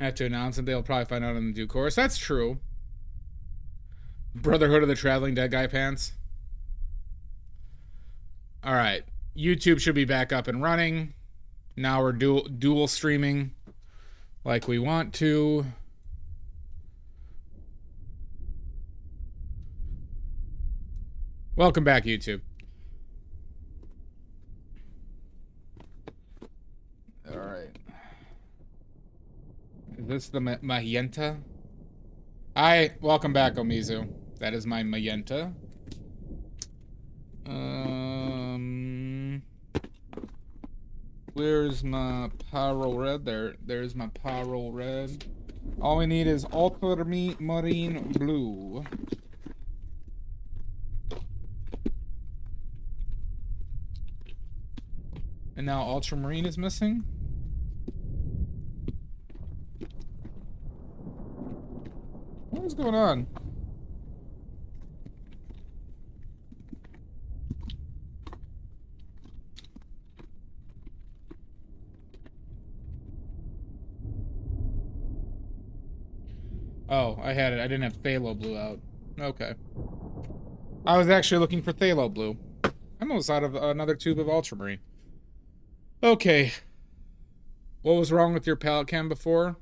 I have to announce it. They'll probably find out in due course. That's true. Brotherhood of the Traveling Dead Guy Pants. All right. YouTube should be back up and running. Now we're dual streaming like we want to. Welcome back, YouTube. All right. Is this the magenta? Hi, welcome back, Omizu. That is my magenta. Where's my pyro red? There's my pyro red. All we need is ultramarine blue. And now ultramarine is missing? What is going on? Oh, I had it. I didn't have phthalo blue out. Okay. I was actually looking for phthalo blue. I'm almost out of another tube of ultramarine. Okay. What was wrong with your palette cam before?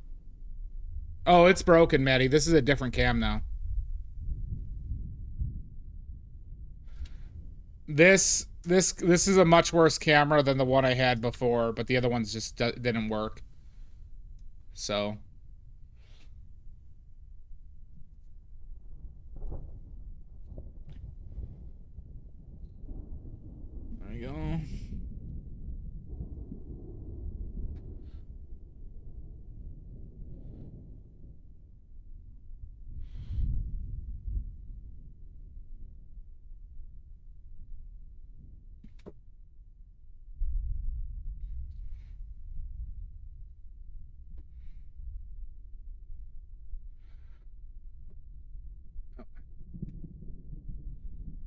Oh, it's broken, Maddie. This is a different cam now. This is a much worse camera than the one I had before, but the other ones just didn't work. So... there we go.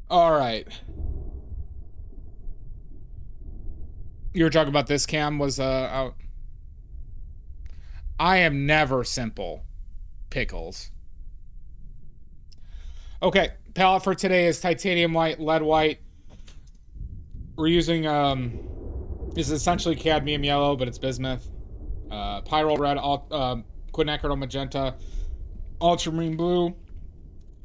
All right. You were talking about this cam was out. I am never simple. Pickles. Okay, palette for today is titanium white, lead white. We're using this is essentially cadmium yellow, but it's bismuth. Pyro red, quinacridone magenta, ultramarine blue,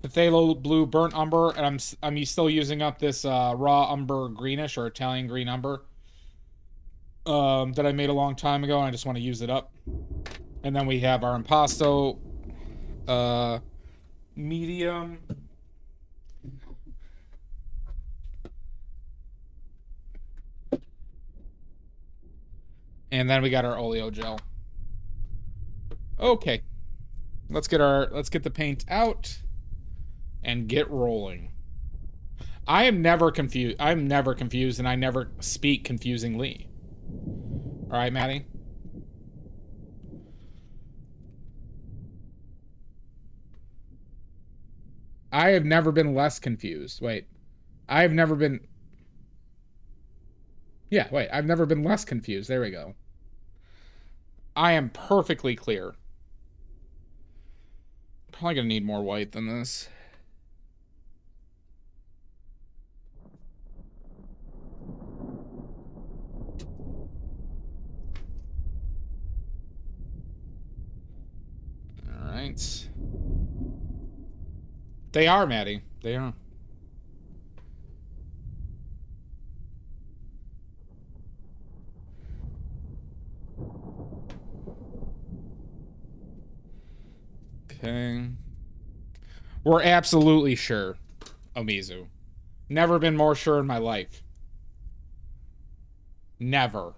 phthalo blue, burnt umber, and I'm still using up this raw umber greenish or Italian green umber that I made a long time ago, and I just want to use it up. And then we have our impasto medium. And then we got our oleo gel. Okay. Let's get the paint out and get rolling. I am never confused. I'm never confused, and I never speak confusingly. All right, Maddie? I have never been less confused. Wait. I have never been... Yeah, wait. I've never been less confused. There we go. I am perfectly clear. Probably gonna need more white than this. All right. They are, Maddie. They are. Okay. We're absolutely sure, Omizu. Never been more sure in my life. Never.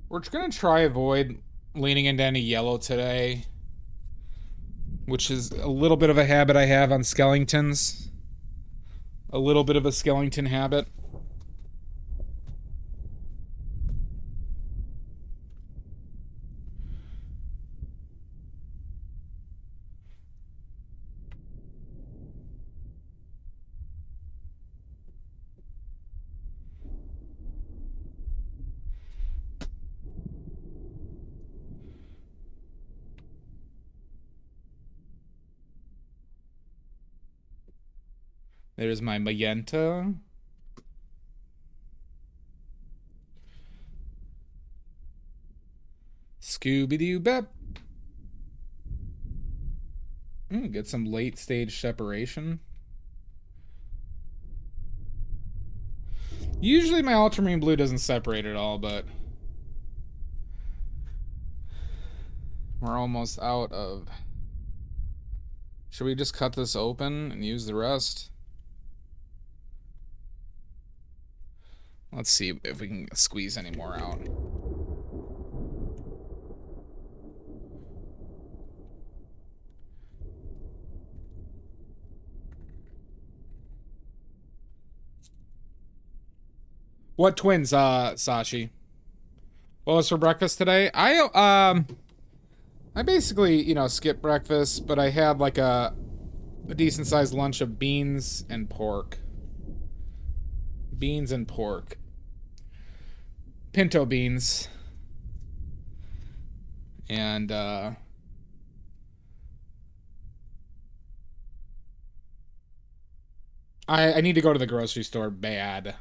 We're just gonna try avoid leaning into any yellow today, which is a little bit of a habit I have on Skellingtons. A little bit of a Skellington habit. There's my magenta. Scooby-Doo-Bep. Get some late stage separation. Usually my ultramarine blue doesn't separate at all, but we're almost out of... Should we just cut this open and use the rest? Let's see if we can squeeze any more out. What twins, Sashi? What was for breakfast today? I basically, you know, skipped breakfast, but I had like a decent sized lunch of beans and pork. Beans and pork. Pinto beans. And, I need to go to the grocery store bad.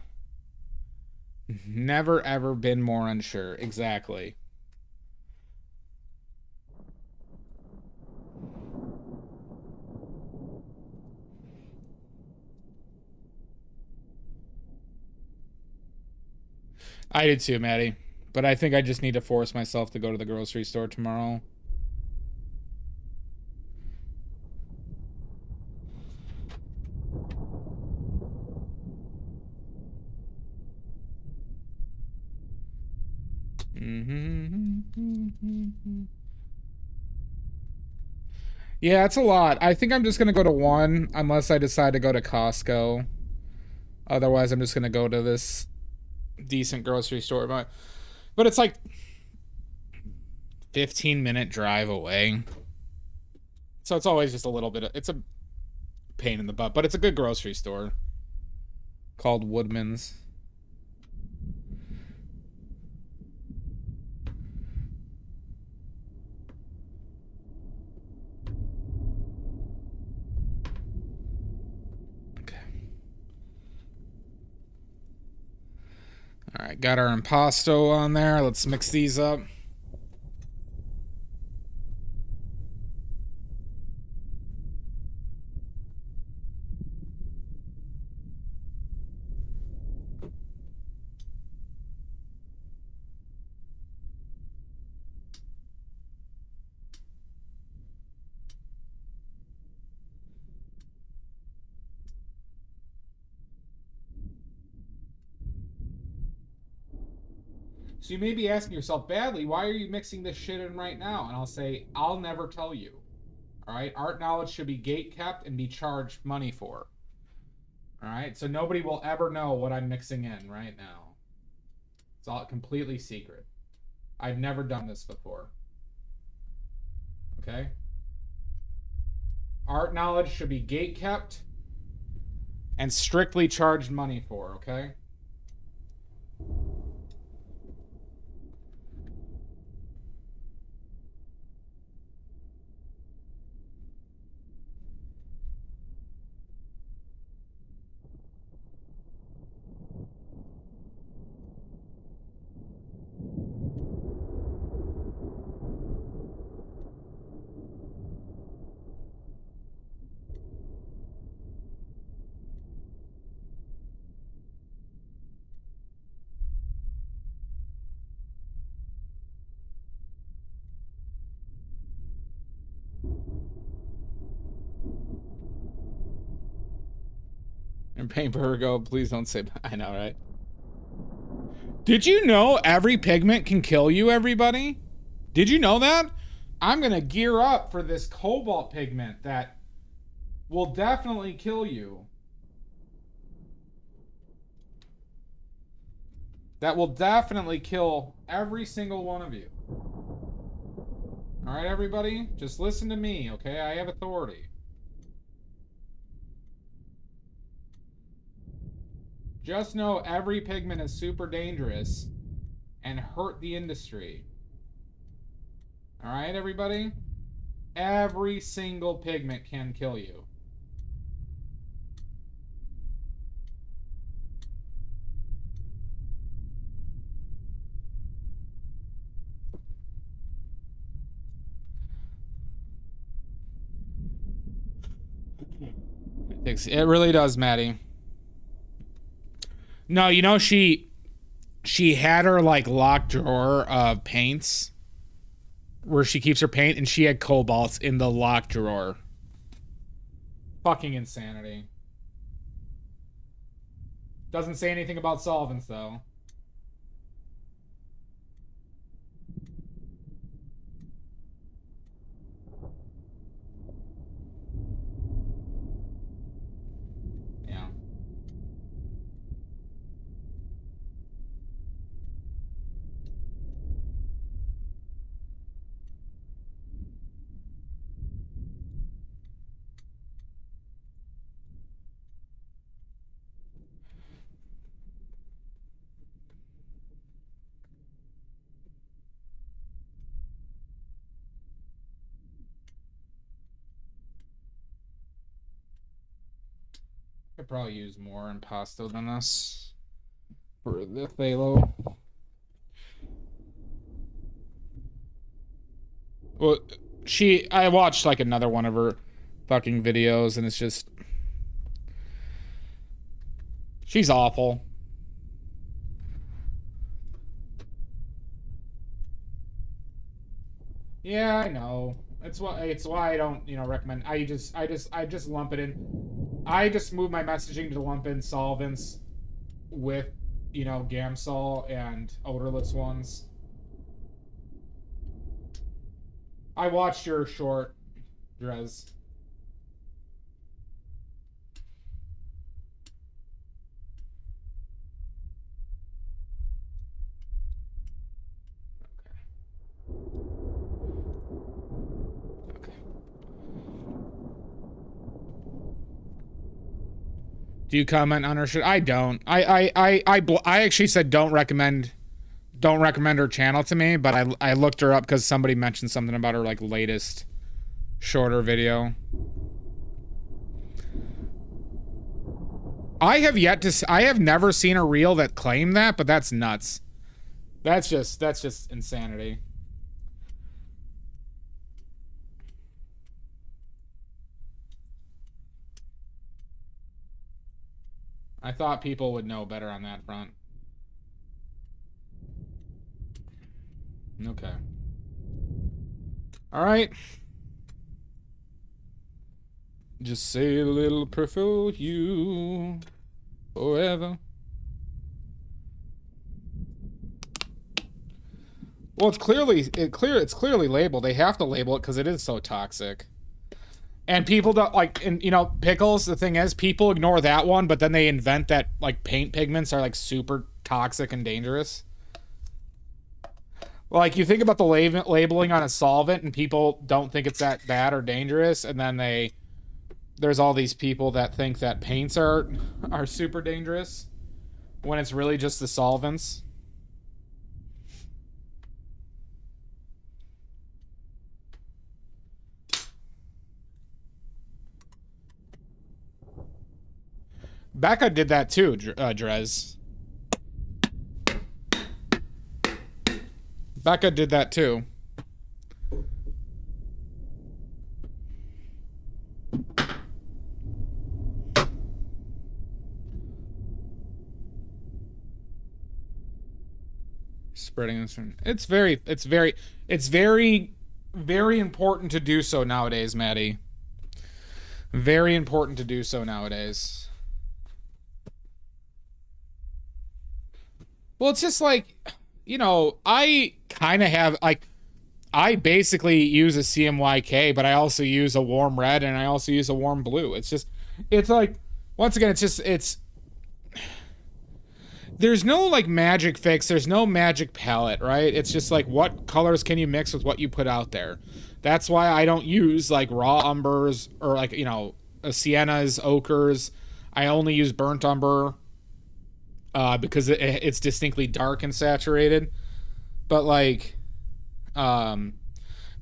Never ever been more unsure. Exactly. I did too, Maddie. But I think I just need to force myself to go to the grocery store tomorrow. Yeah, it's a lot. I think I'm just gonna go to one, unless I decide to go to Costco. Otherwise, I'm just gonna go to this decent grocery store. But it's like 15-minute drive away. So it's always just a little bit of, it's a pain in the butt, but it's a good grocery store called Woodman's. All right, got our impasto on there. Let's mix these up. So you may be asking yourself, badly, why are you mixing this shit in right now? And I'll say, I'll never tell you. All right? Art knowledge should be gate kept and be charged money for. All right? So nobody will ever know what I'm mixing in right now. It's all completely secret. I've never done this before. Okay? Art knowledge should be gate kept and strictly charged money for, okay? And Paint Virgo, please don't say, I know, right? Did you know every pigment can kill you, everybody? Did you know that? I'm going to gear up for this cobalt pigment that will definitely kill you. That will definitely kill every single one of you. All right, everybody? Just listen to me, okay? I have authority. Just know every pigment is super dangerous and hurt the industry. All right, everybody? Every single pigment can kill you. It really does, Maddie. No, you know, she had her like locked drawer of paints where she keeps her paint, and she had cobalts in the locked drawer. Fucking insanity. Doesn't say anything about solvents though. Yeah. Could probably use more impasto than this for the phthalo. Well, I watched like another one of her fucking videos, and it's just, she's awful. Yeah, I know. It's why I don't, you know, recommend. I just lump it in. I just move my messaging to lump in solvents with, you know, Gamsol and odorless ones. I watched your short, Drez. Do you comment on her shit? I don't. I actually said don't recommend her channel to me, but I looked her up because somebody mentioned something about her like latest shorter video. I have never seen a reel that claimed that, but that's nuts. That's just insanity. I thought people would know better on that front. Okay. All right. Just say a little prayer for you forever. Well, it's clearly labeled. They have to label it because it is so toxic. And people don't like, and you know, pickles, the thing is, people ignore that one, but then they invent that like paint pigments are like super toxic and dangerous. Like, you think about the labeling on a solvent, and people don't think it's that bad or dangerous, and then there's all these people that think that paints are super dangerous when it's really just the solvents. Becca did that too, Drez. Becca did that too. Spreading this. It's very important to do so nowadays, Maddie. Very important to do so nowadays. Well, it's just like, you know, I kind of have, like, I basically use a CMYK, but I also use a warm red, and I also use a warm blue. It's just, it's like, once again, there's no, like, magic fix. There's no magic palette, right? It's just, like, what colors can you mix with what you put out there? That's why I don't use, like, raw umbers or, like, you know, siennas, ochres. I only use burnt umber. Because it's distinctly dark and saturated. But like,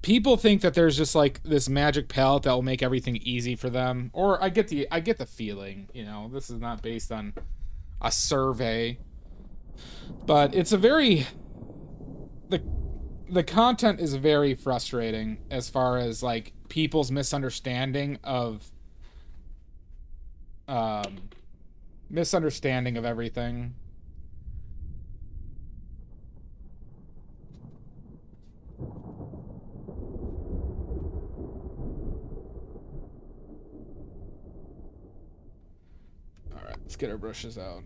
people think that there's just like this magic palette that will make everything easy for them. Or I get the feeling, you know, this is not based on a survey, but it's a very, the content is very frustrating as far as like people's misunderstanding of misunderstanding of everything. All right, let's get our brushes out.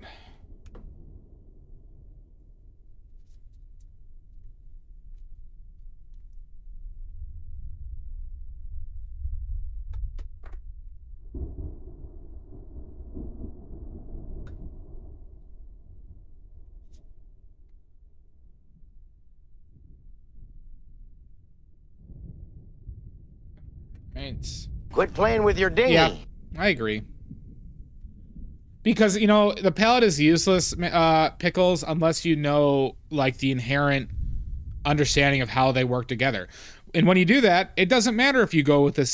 Right. Quit playing with your dinghy. Yeah, I agree. Because, you know, the palette is useless, Pickles, unless you know, like, the inherent understanding of how they work together. And when you do that, it doesn't matter if you go with a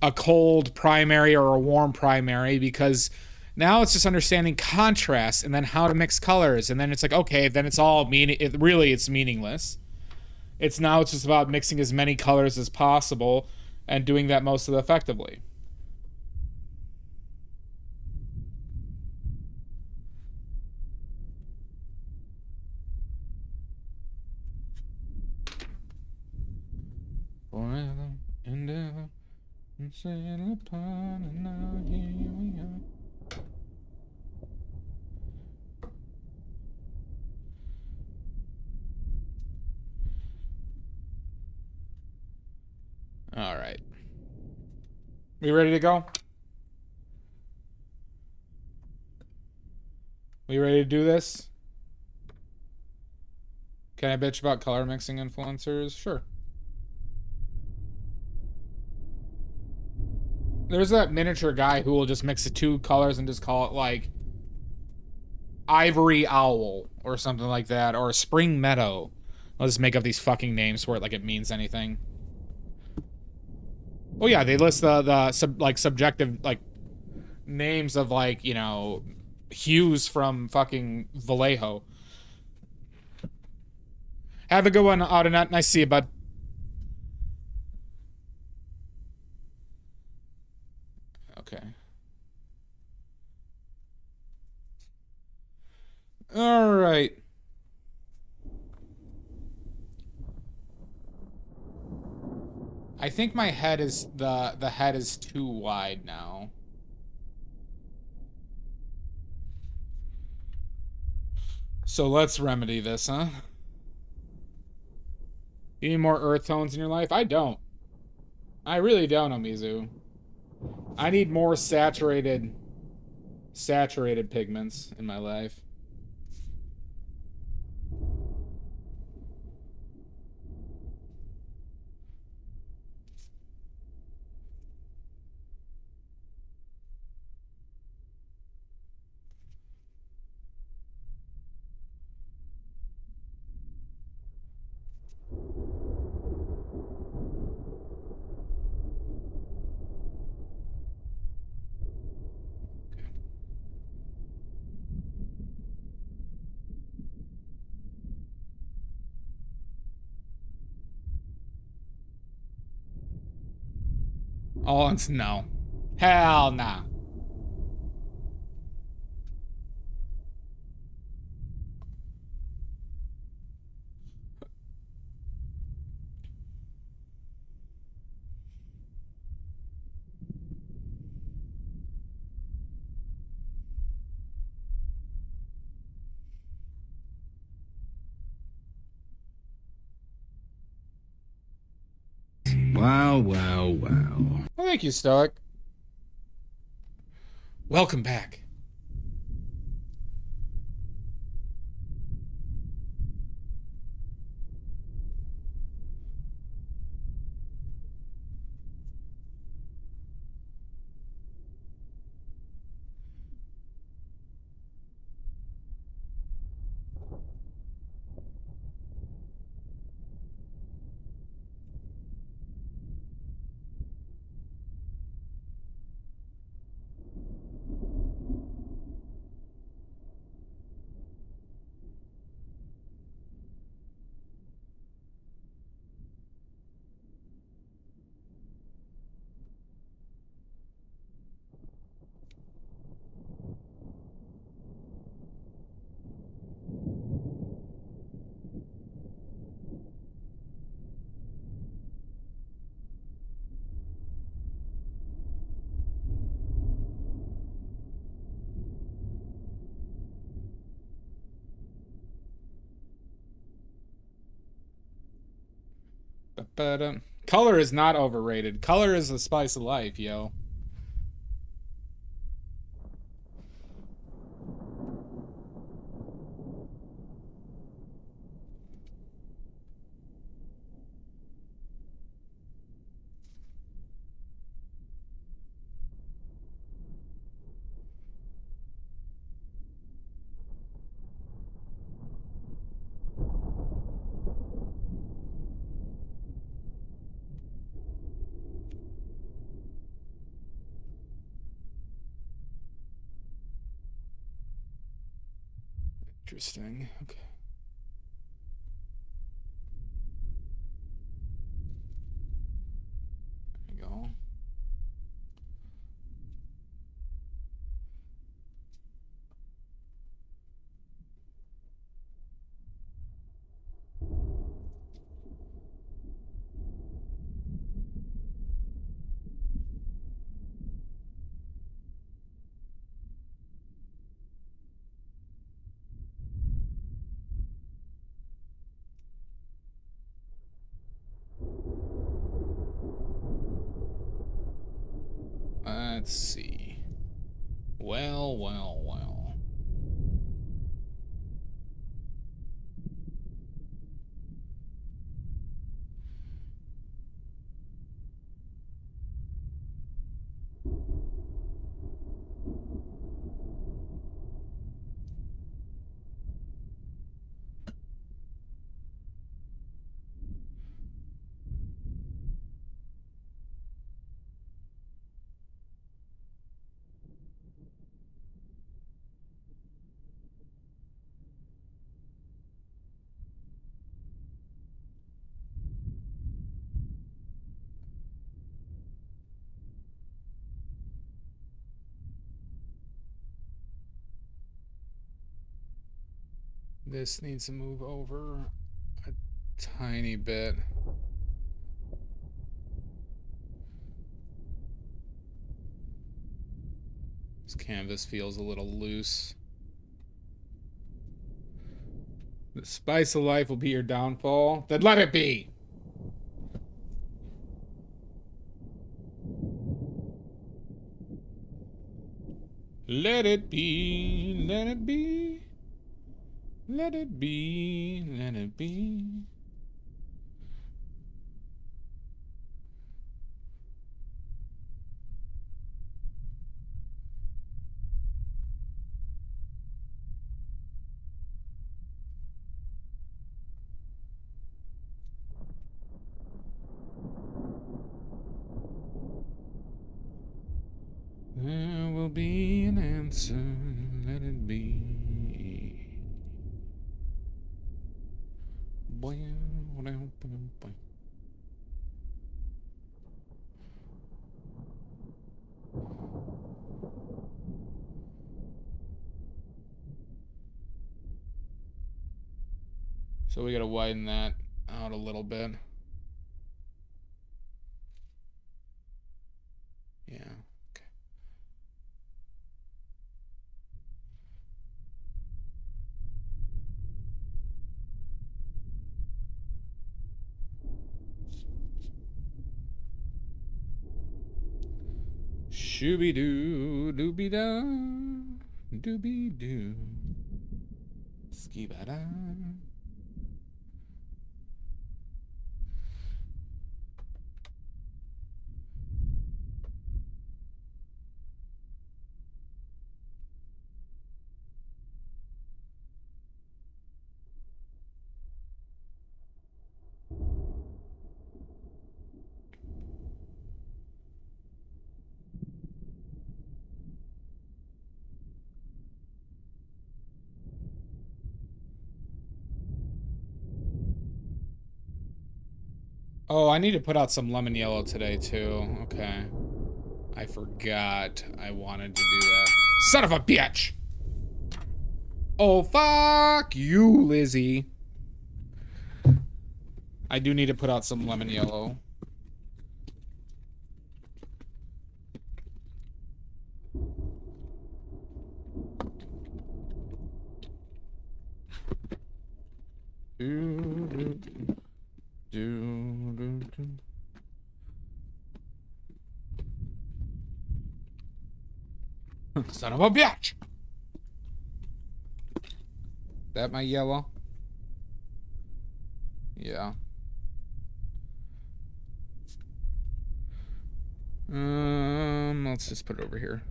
a cold primary or a warm primary, because now it's just understanding contrast and then how to mix colors. And then it's like, okay, then it's all it's meaningless. It's just about mixing as many colors as possible and doing that most effectively. Forever and ever, and sail upon, and now here we are. All right. We ready to go? We ready to do this? Can I bitch about color mixing influencers? Sure. There's that miniature guy who will just mix the two colors and just call it, like, Ivory Owl or something like that, or Spring Meadow. I'll just make up these fucking names for it like it means anything. Oh yeah, they list the subjective, like, names of, like, you know, hues from fucking Vallejo. Have a good one, Audinette. Nice to see you, bud. Okay. All right. I think my head is the head is too wide now. So let's remedy this, huh? You need more earth tones in your life? I don't. I really don't, Omizu. I need more saturated pigments in my life. Oh, it's no. Hell nah. Wow, wow, wow. Well, thank you, Stoic. Welcome back. Color is not overrated. Color is the spice of life, yo. Interesting. Okay. There you go. Let's see. Well, well, well. This needs to move over a tiny bit. This canvas feels a little loose. The spice of life will be your downfall. Then let it be. Let it be. Let it be. Let it be. Let it be. There will be an answer. Let it be. So we gotta widen that out a little bit. Yeah. Okay. Shooby doo, dooby da, dooby doo, skibada. Oh, I need to put out some lemon yellow today, too. Okay. I forgot I wanted to do that. Son of a bitch! Oh, fuck you, Lizzie. I do need to put out some lemon yellow. Son of a bitch! That my yellow? Yeah. Let's just put it over here.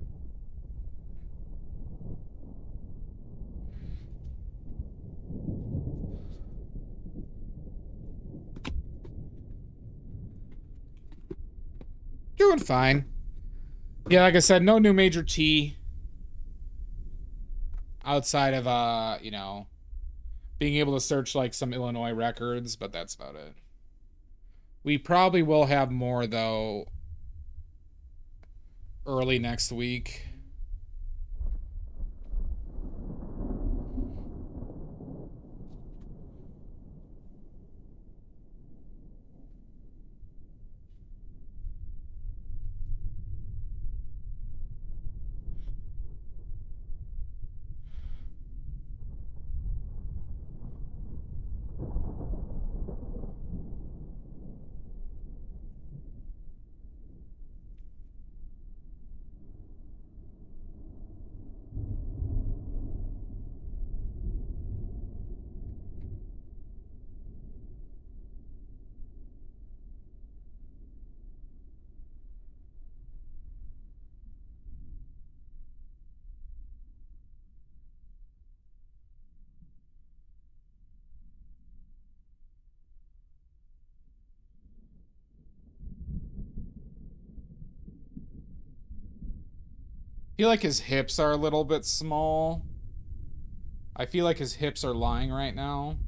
Doing fine. Yeah, like I said, no new major tea. Outside of, you know, being able to search, like, some Illinois records, but that's about it. We probably will have more, though, early next week. I feel like his hips are a little bit small. I feel like his hips are lying right now.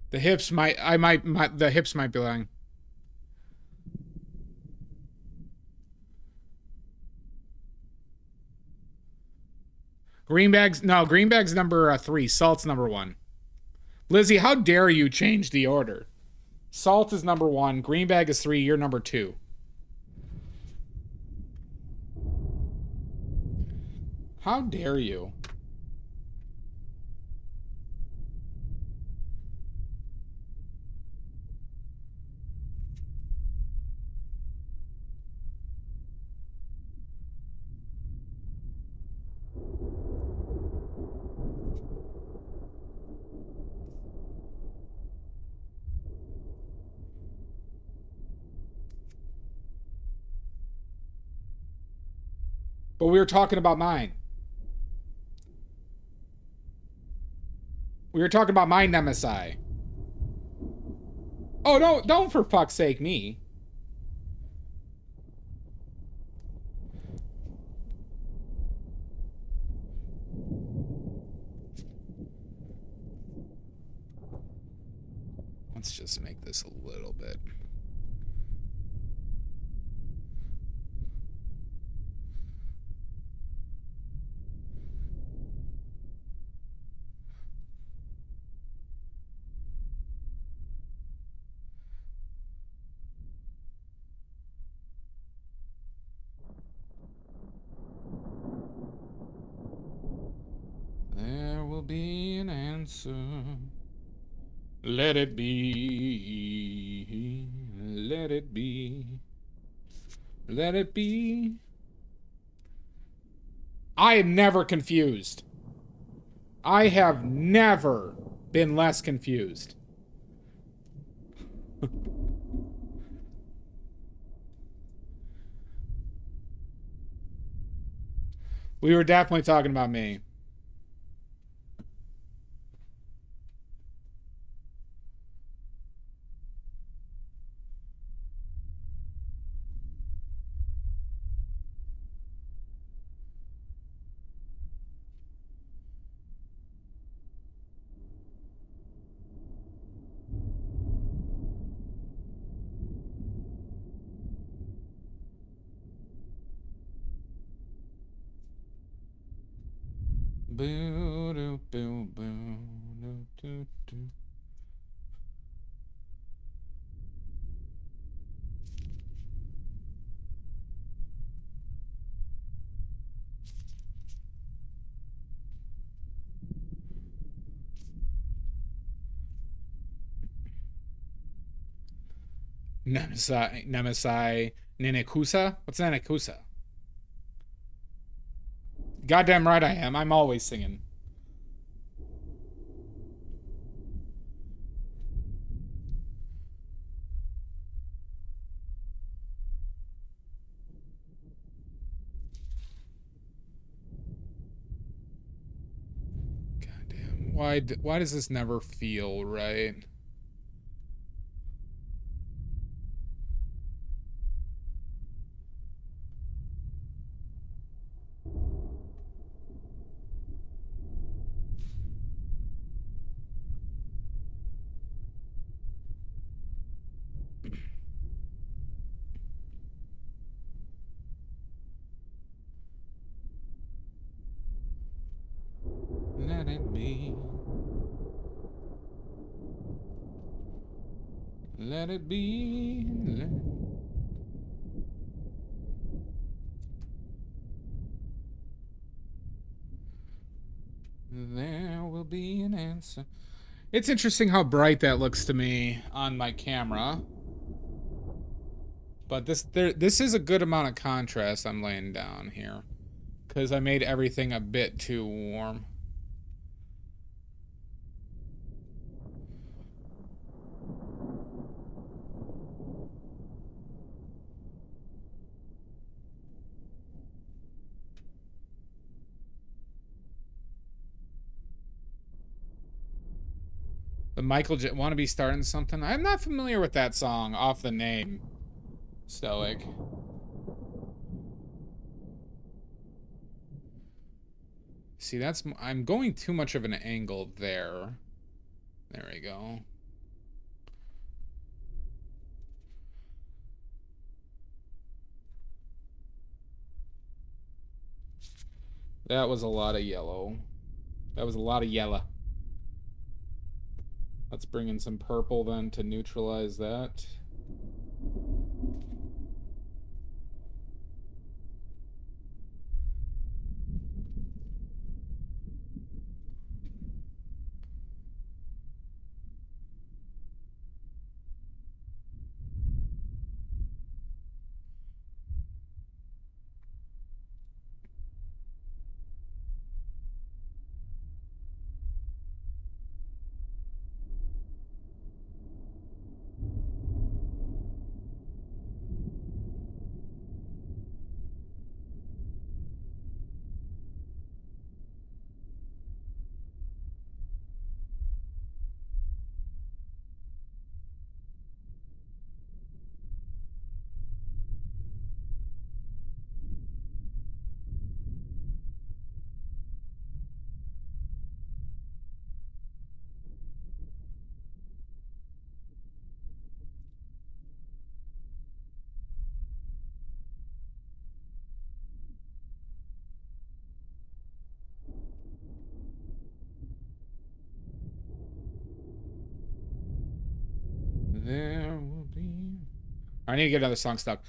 The hips might, the hips might be lying. Greenbags, no, Greenbags number 3, Salt's number 1. Lizzie, how dare you change the order? Salt is number 1, Greenbag is 3, you're number 2. How dare you? But we were talking about mine. We were talking about my Nemesis. Oh, don't for fuck's sake me. Let's just make this a little bit. There will be an answer. Let it be. Let it be. Let it be. I am never confused. I have never been less confused. We were definitely talking about me. Boo, doo, boo, boo, doo, doo, doo. Nemesis Ninekusa? What's Ninekusa? Goddamn right I am. I'm always singing. Goddamn. Why does this never feel right? Let it be. Let it be. There will be an answer. It's interesting how bright that looks to me on my camera. But this is a good amount of contrast I'm laying down here. Because I made everything a bit too warm. The Michael J. Want to be starting something? I'm not familiar with that song off the name. Stoic. See, that's... I'm going too much of an angle there. There we go. That was a lot of yellow. That was a lot of yellow. Let's bring in some purple then to neutralize that. There will be... I need to get another song stuck.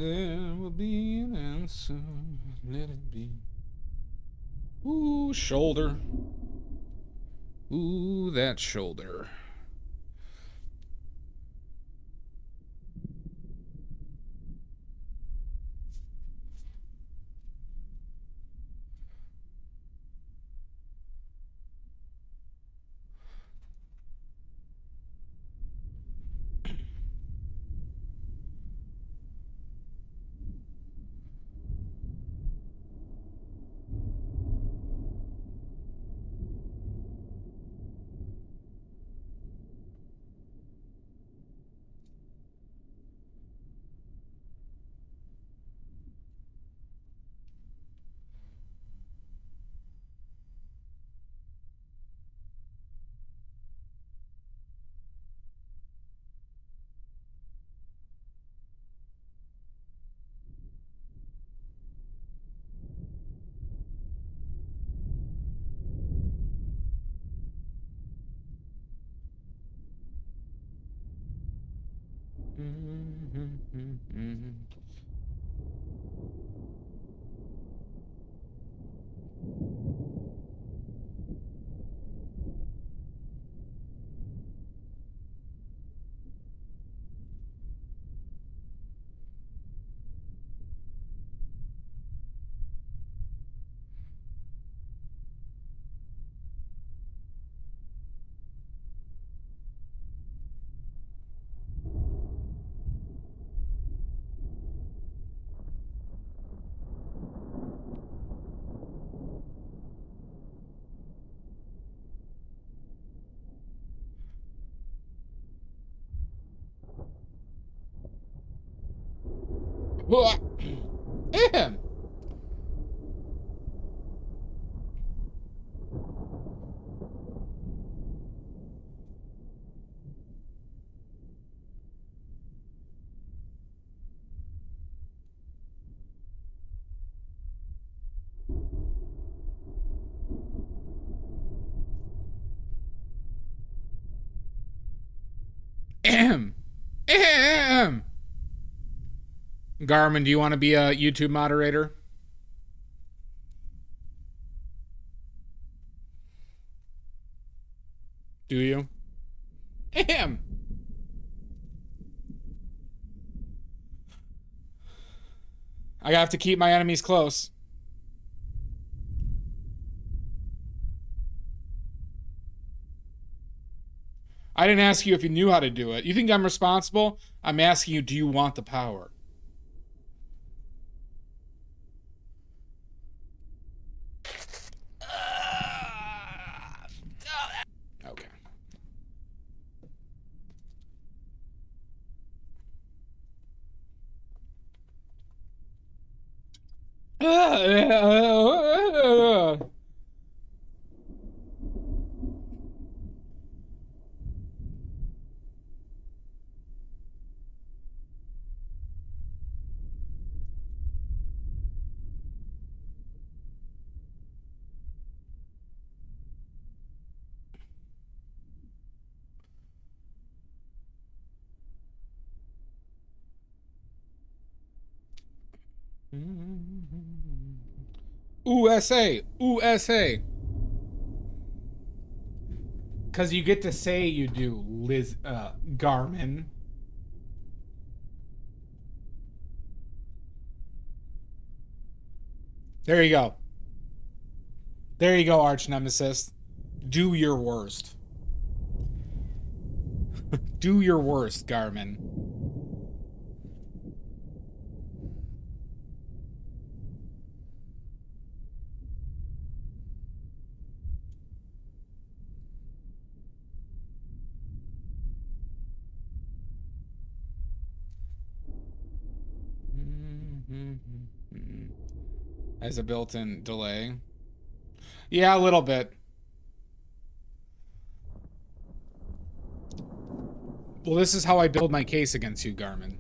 There will be an answer. Let it be. Ooh, shoulder. Ooh, that shoulder. Ahem. Ahem. Ahem. Garmin, do you want to be a YouTube moderator? Do you? Ahem. I have to keep my enemies close. I didn't ask you if you knew how to do it. You think I'm responsible? I'm asking you, do you want the power? Okay. USA, USA. Because you get to say you do, Garmin. There you go. There you go, arch nemesis. Do your worst. Do your worst, Garmin. As a built-in delay. Yeah, a little bit. Well, this is how I build my case against you, Garmin.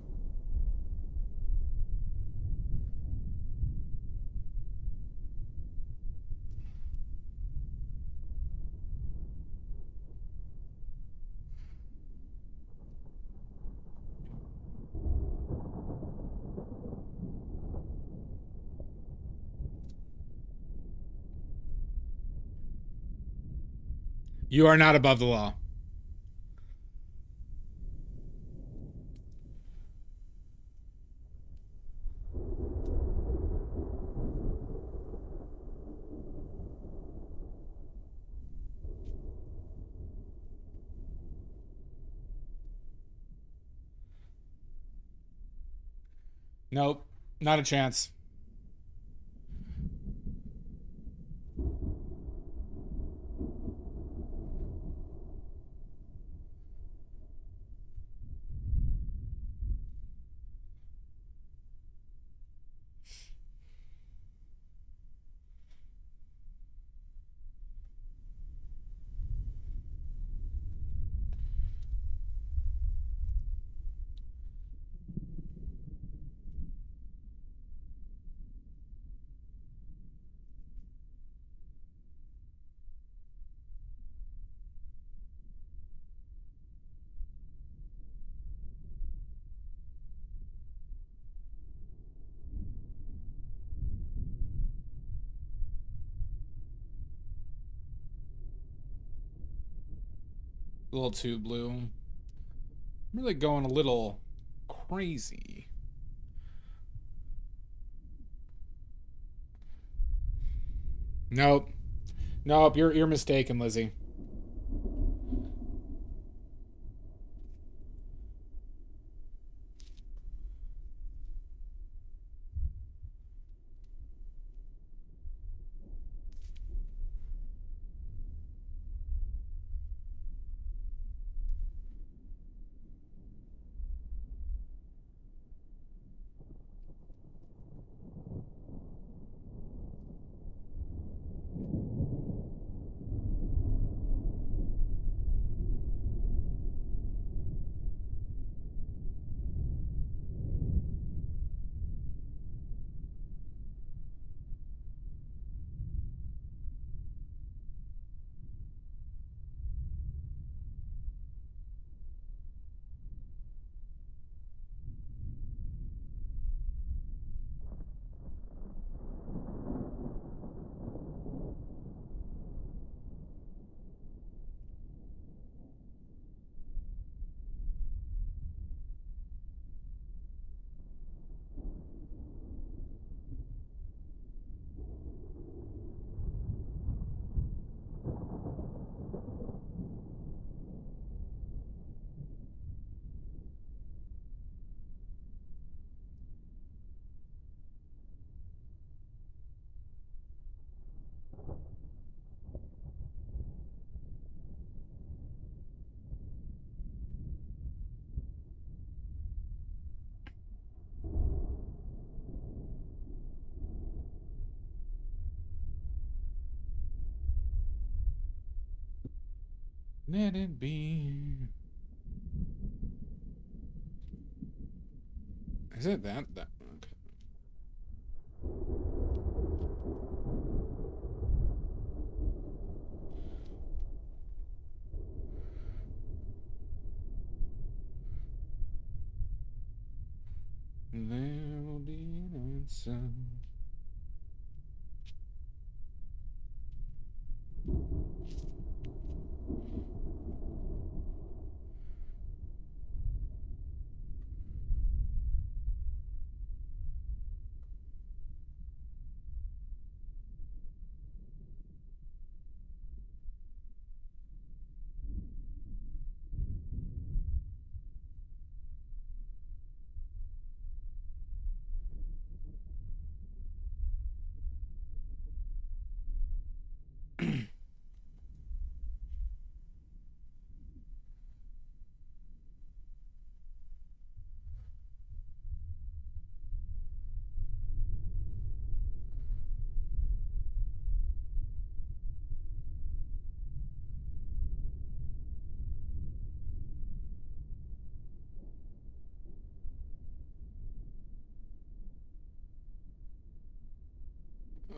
You are not above the law. Nope, not a chance. A little too blue. I'm really going a little crazy. Nope. Nope, you're mistaken, Lizzie. Let it be. Is it that? Okay. There will be an answer.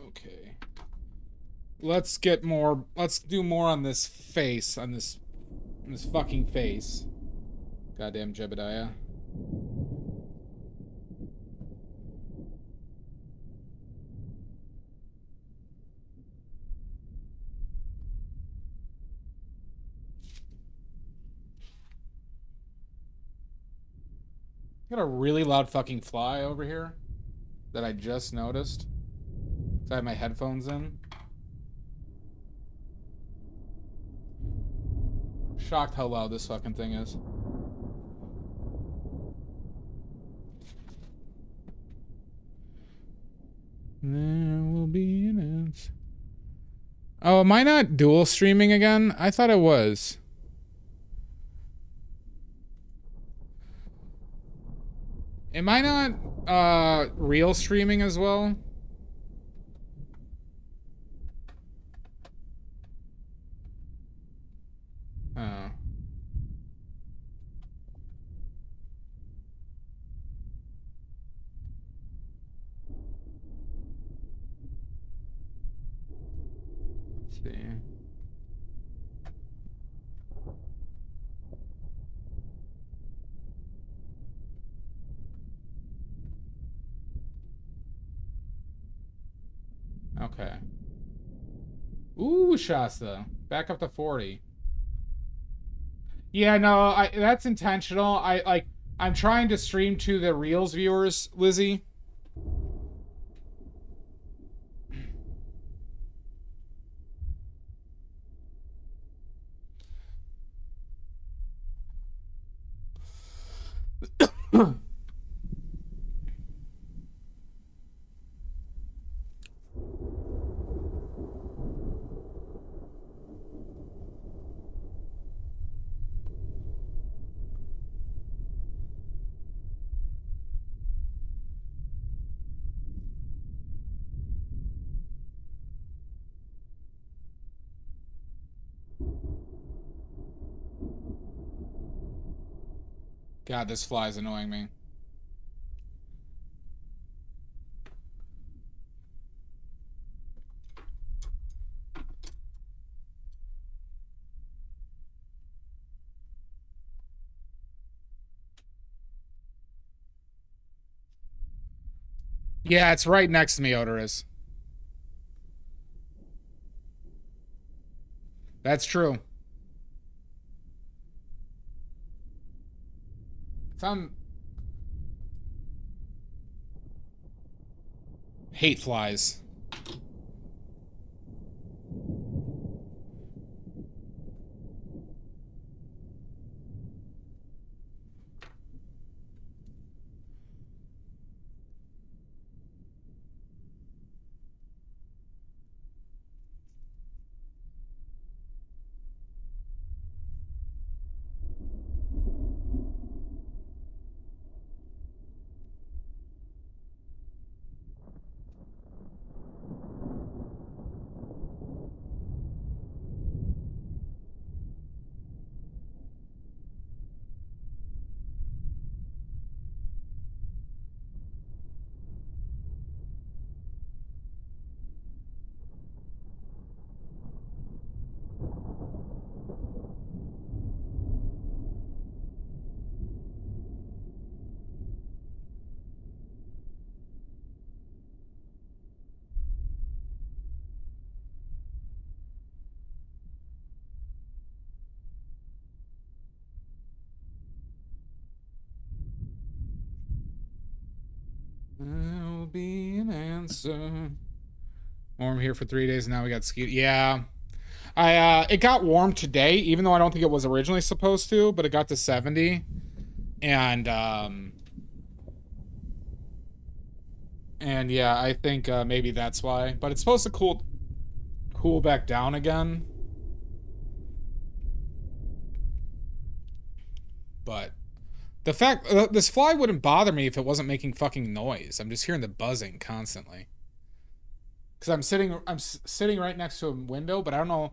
Okay. Let's get more. Let's do more on this face. On this fucking face. Goddamn Jebediah. got a really loud fucking fly over here that I just noticed. I have my headphones in. Shocked how loud this fucking thing is. There will be an answer. Oh, am I not dual streaming again? I thought it was. Am I not real streaming as well? Oh. Let's see. Okay. Ooh, Shasta. Back up to 40. Yeah, no, that's intentional. I'm trying to stream to the Reels viewers, Lizzie. God, this fly's annoying me. Yeah, it's right next to me, Odorous. That's true. It's on... Hate flies. There'll be an answer. Warm here for 3 days, and now we got ski. Yeah. It got warm today, even though I don't think it was originally supposed to, but it got to 70. And yeah, I think maybe that's why. But it's supposed to cool back down again. But the fact this fly wouldn't bother me if it wasn't making fucking noise. I'm just hearing the buzzing constantly. Cuz I'm sitting right next to a window, but I don't know.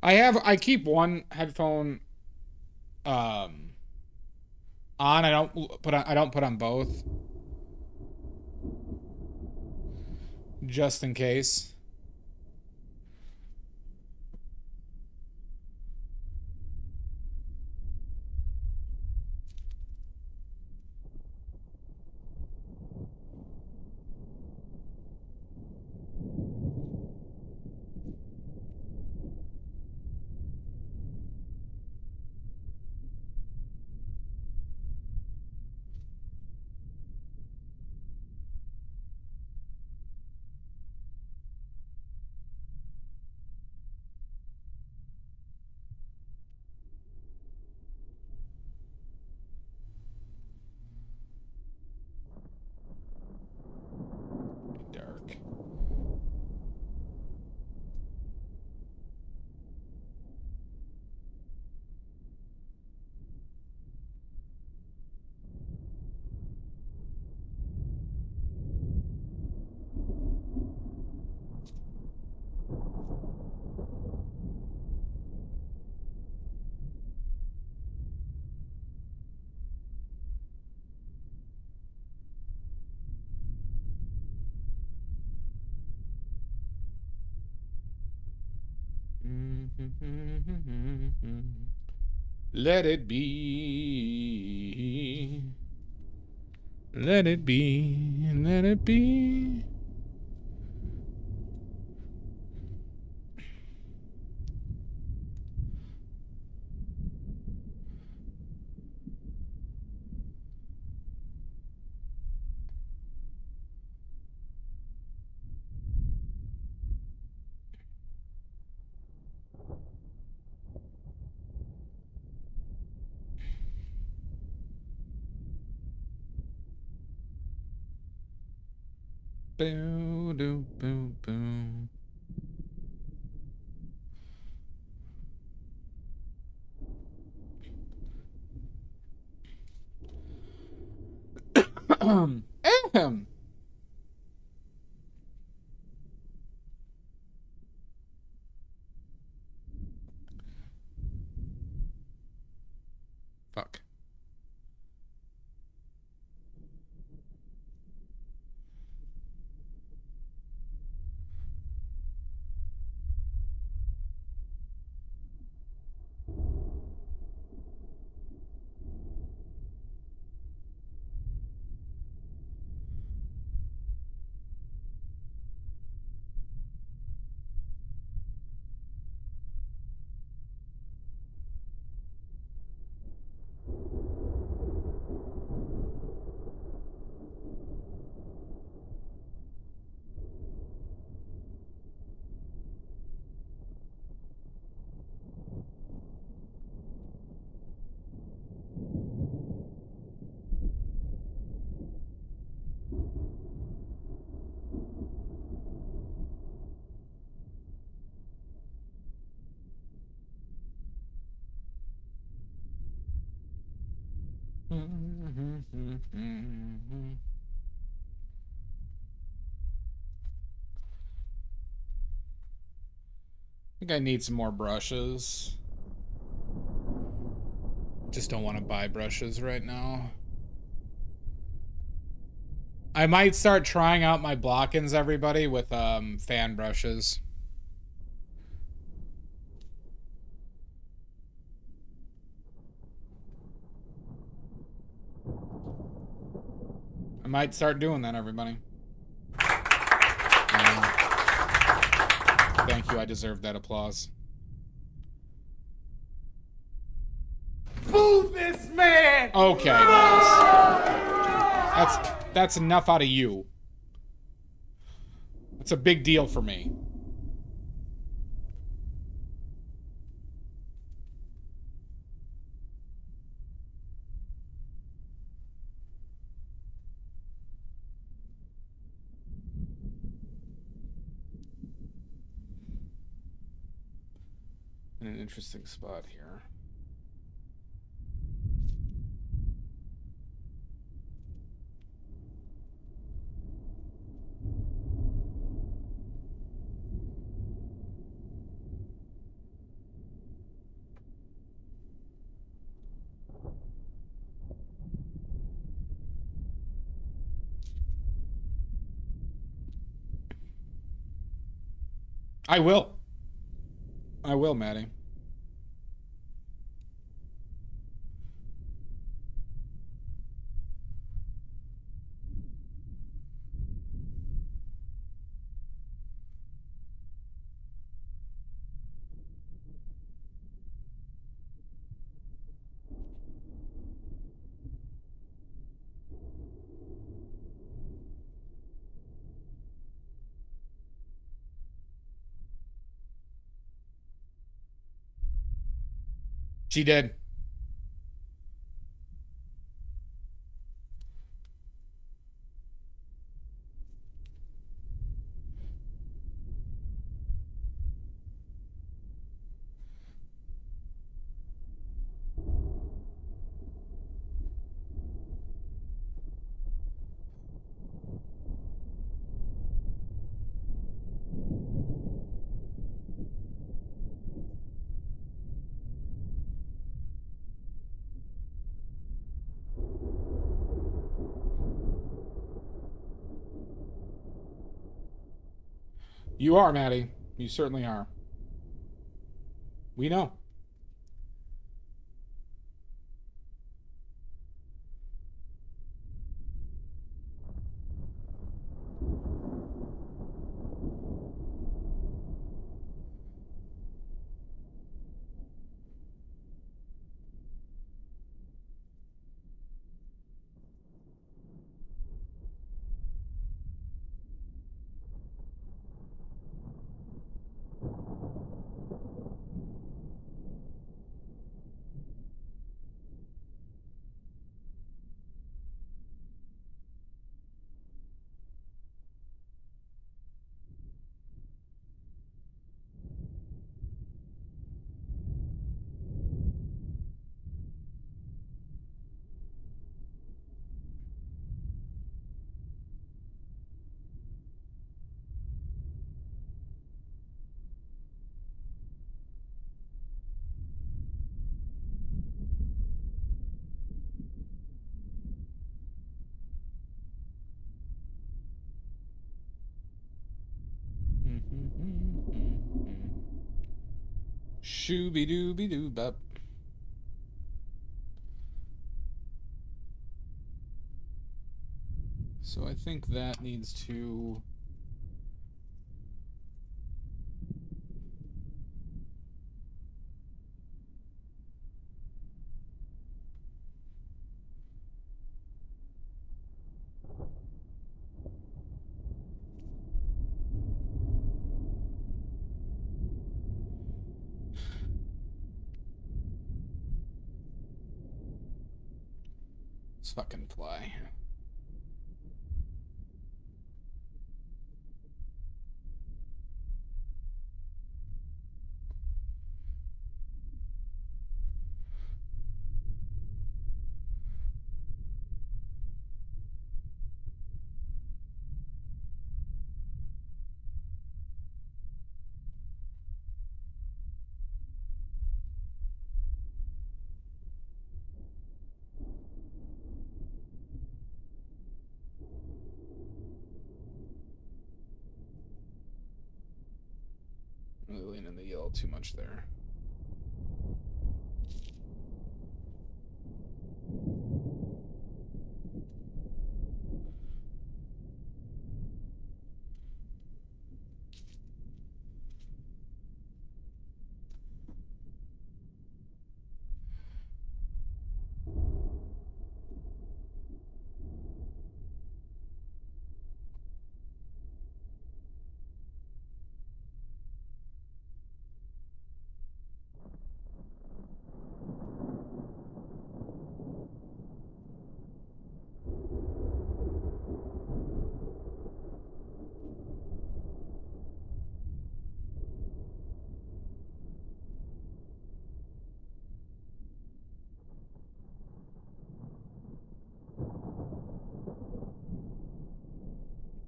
I keep one headphone um on. I don't put on both just in case. Dark. Let it be. Let it be. Let it be. Boo, doo, boo, boo. Ahem. Fuck. I think I need some more brushes. Just don't want to buy brushes right now. I might start trying out my block-ins, everybody, with fan brushes. I might start doing that, everybody. Thank you, I deserve that applause. Boo this man! Okay, guys. That's enough out of you. That's a big deal for me. In an interesting spot here. I will. I will, Maddie. She did. You are, Maddie. You certainly are. We know. Shooby dooby doo bop. So I think that needs to... Let's fucking fly. Really leaning the yellow too much there.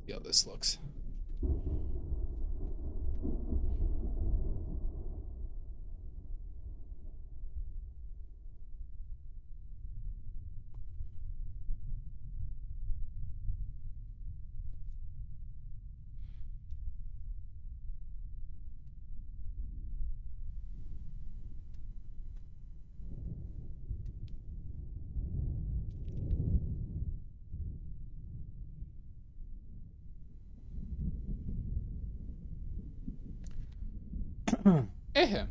See how this looks. Ahem.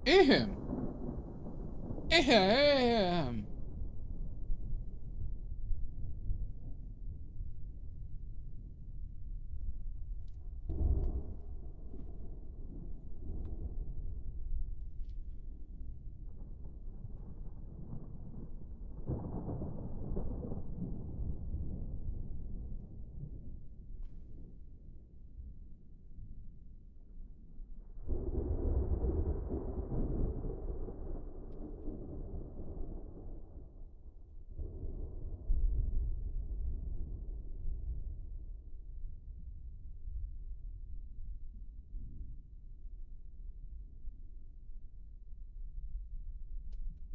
Ahem. Ahem.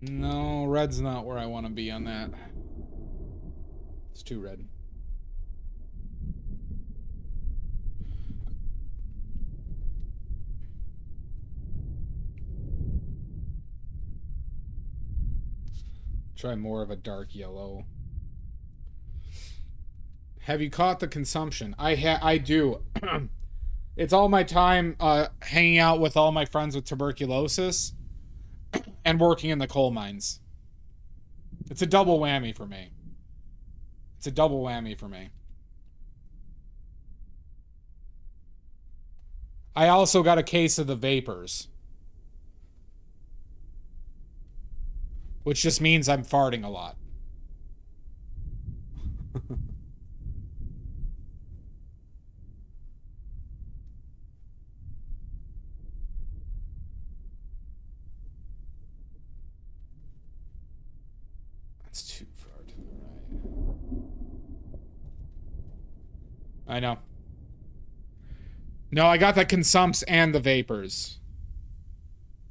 No, red's not where I want to be on that. It's too red. Try more of a dark yellow. Have you caught the consumption? I do. It's all my time hanging out with all my friends with tuberculosis and working in the coal mines. It's a double whammy for me. It's a double whammy for me. I also got a case of the vapors, which just means I'm farting a lot. That's too far to the right. I know. No, I got the consumps and the vapors.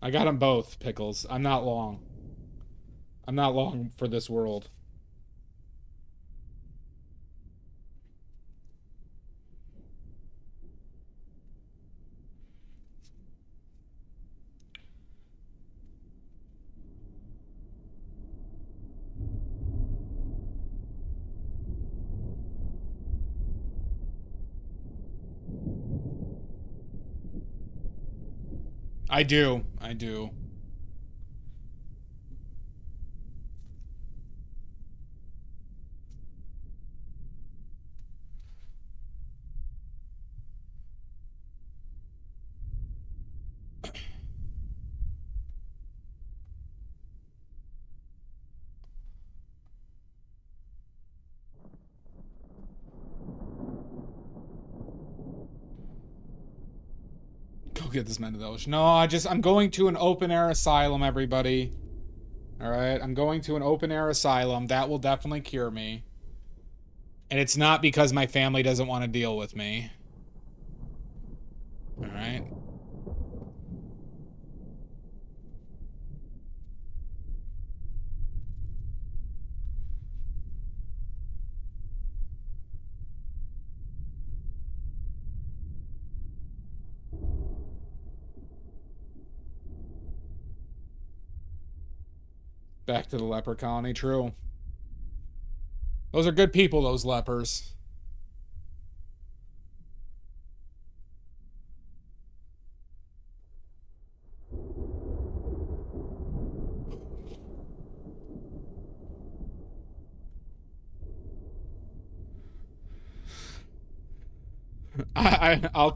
I got them both, Pickles. I'm not long. I'm not long for this world. I do. I do. Go get this man to the ocean. No, I'm going to an open air asylum, everybody. All right, I'm going to an open air asylum. That will definitely cure me. And it's not because my family doesn't want to deal with me. All right. Back to the leper colony, true. Those are good people, those lepers. I'll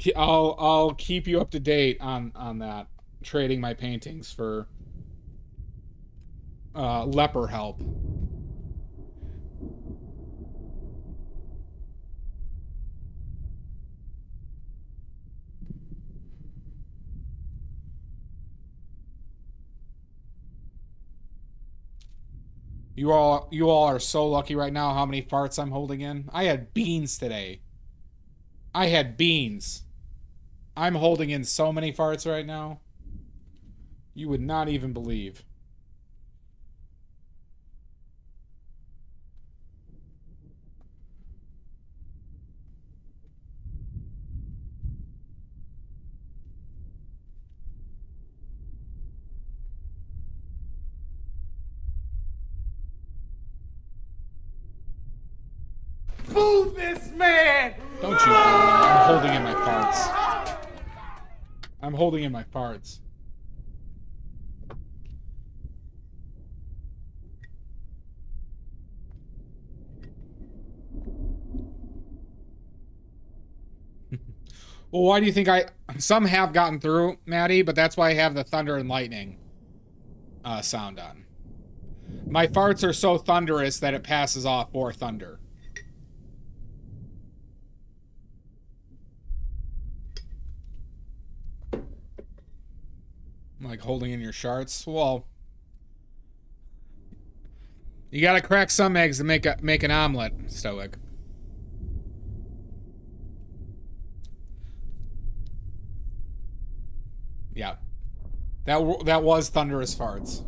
keep you up to date on that. Trading my paintings for leper help. You all are so lucky right now how many farts I'm holding in. I had beans today. I had beans. I'm holding in so many farts right now. You would not even believe. Move this man! Don't you boo me. I'm holding in my farts. I'm holding in my farts. Well, why do you think some have gotten through, Maddie, but that's why I have the thunder and lightning sound on. My farts are so thunderous that it passes off for thunder. Like holding in your sharts. Well, you gotta crack some eggs to make an omelet, Stoic. Yeah, that was thunderous farts.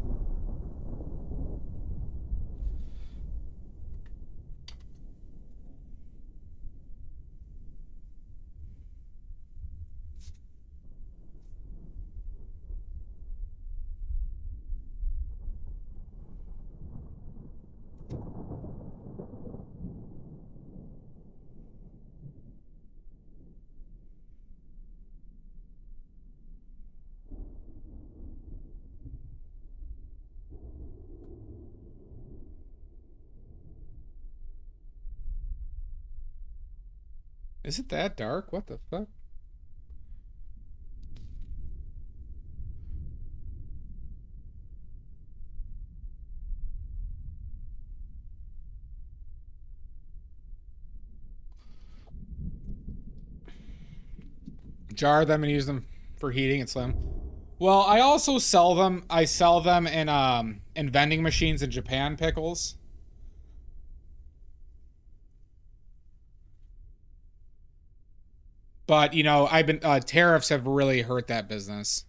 Is it that dark? What the fuck? Jar them and use them for heating and slim. Well, I also sell them. I sell them in vending machines in Japan, pickles. But you know, I've been tariffs have really hurt that business.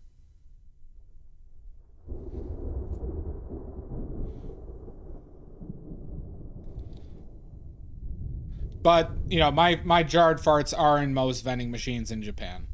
But you know, my jarred farts are in most vending machines in Japan.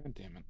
God damn it.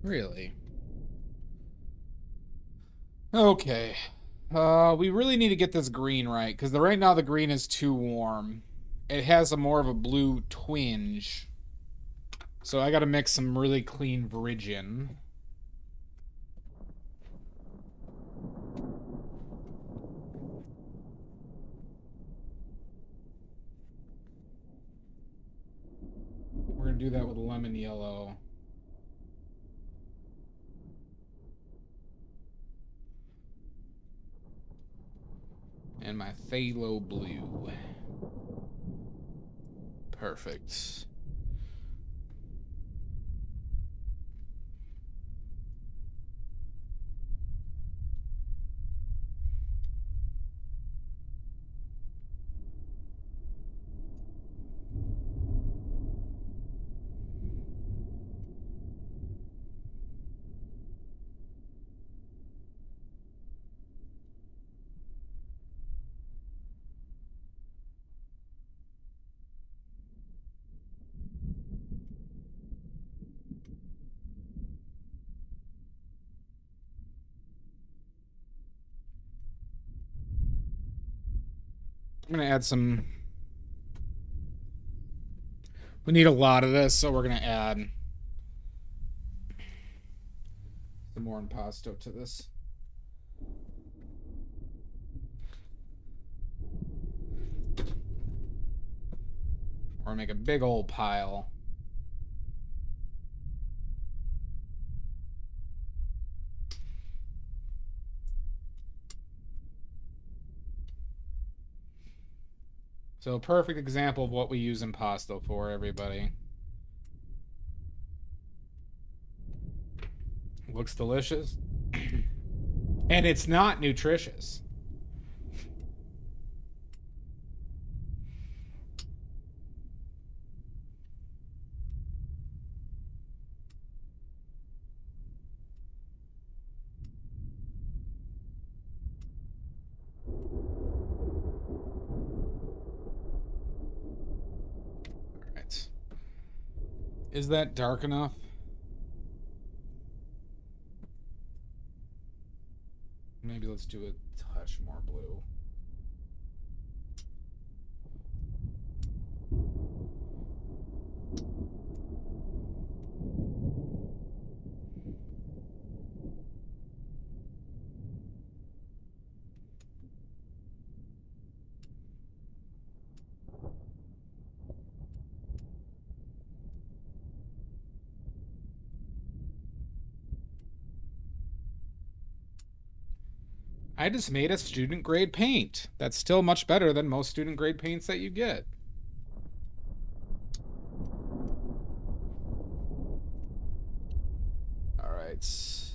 Really? Okay. We really need to get this green right, because right now the green is too warm. It has a more of a blue twinge. So I gotta mix some really clean Viridian. We're gonna do that with lemon yellow. And my phthalo blue. Perfect. I'm gonna add some. We need a lot of this, so we're gonna add some more impasto to this. Or make a big old pile. So perfect example of what we use impasto for, everybody. Looks delicious. And it's not nutritious. All right. Is that dark enough? Maybe let's do a touch more blue. I just made a student grade paint. That's still much better than most student grade paints that you get. All right. Let's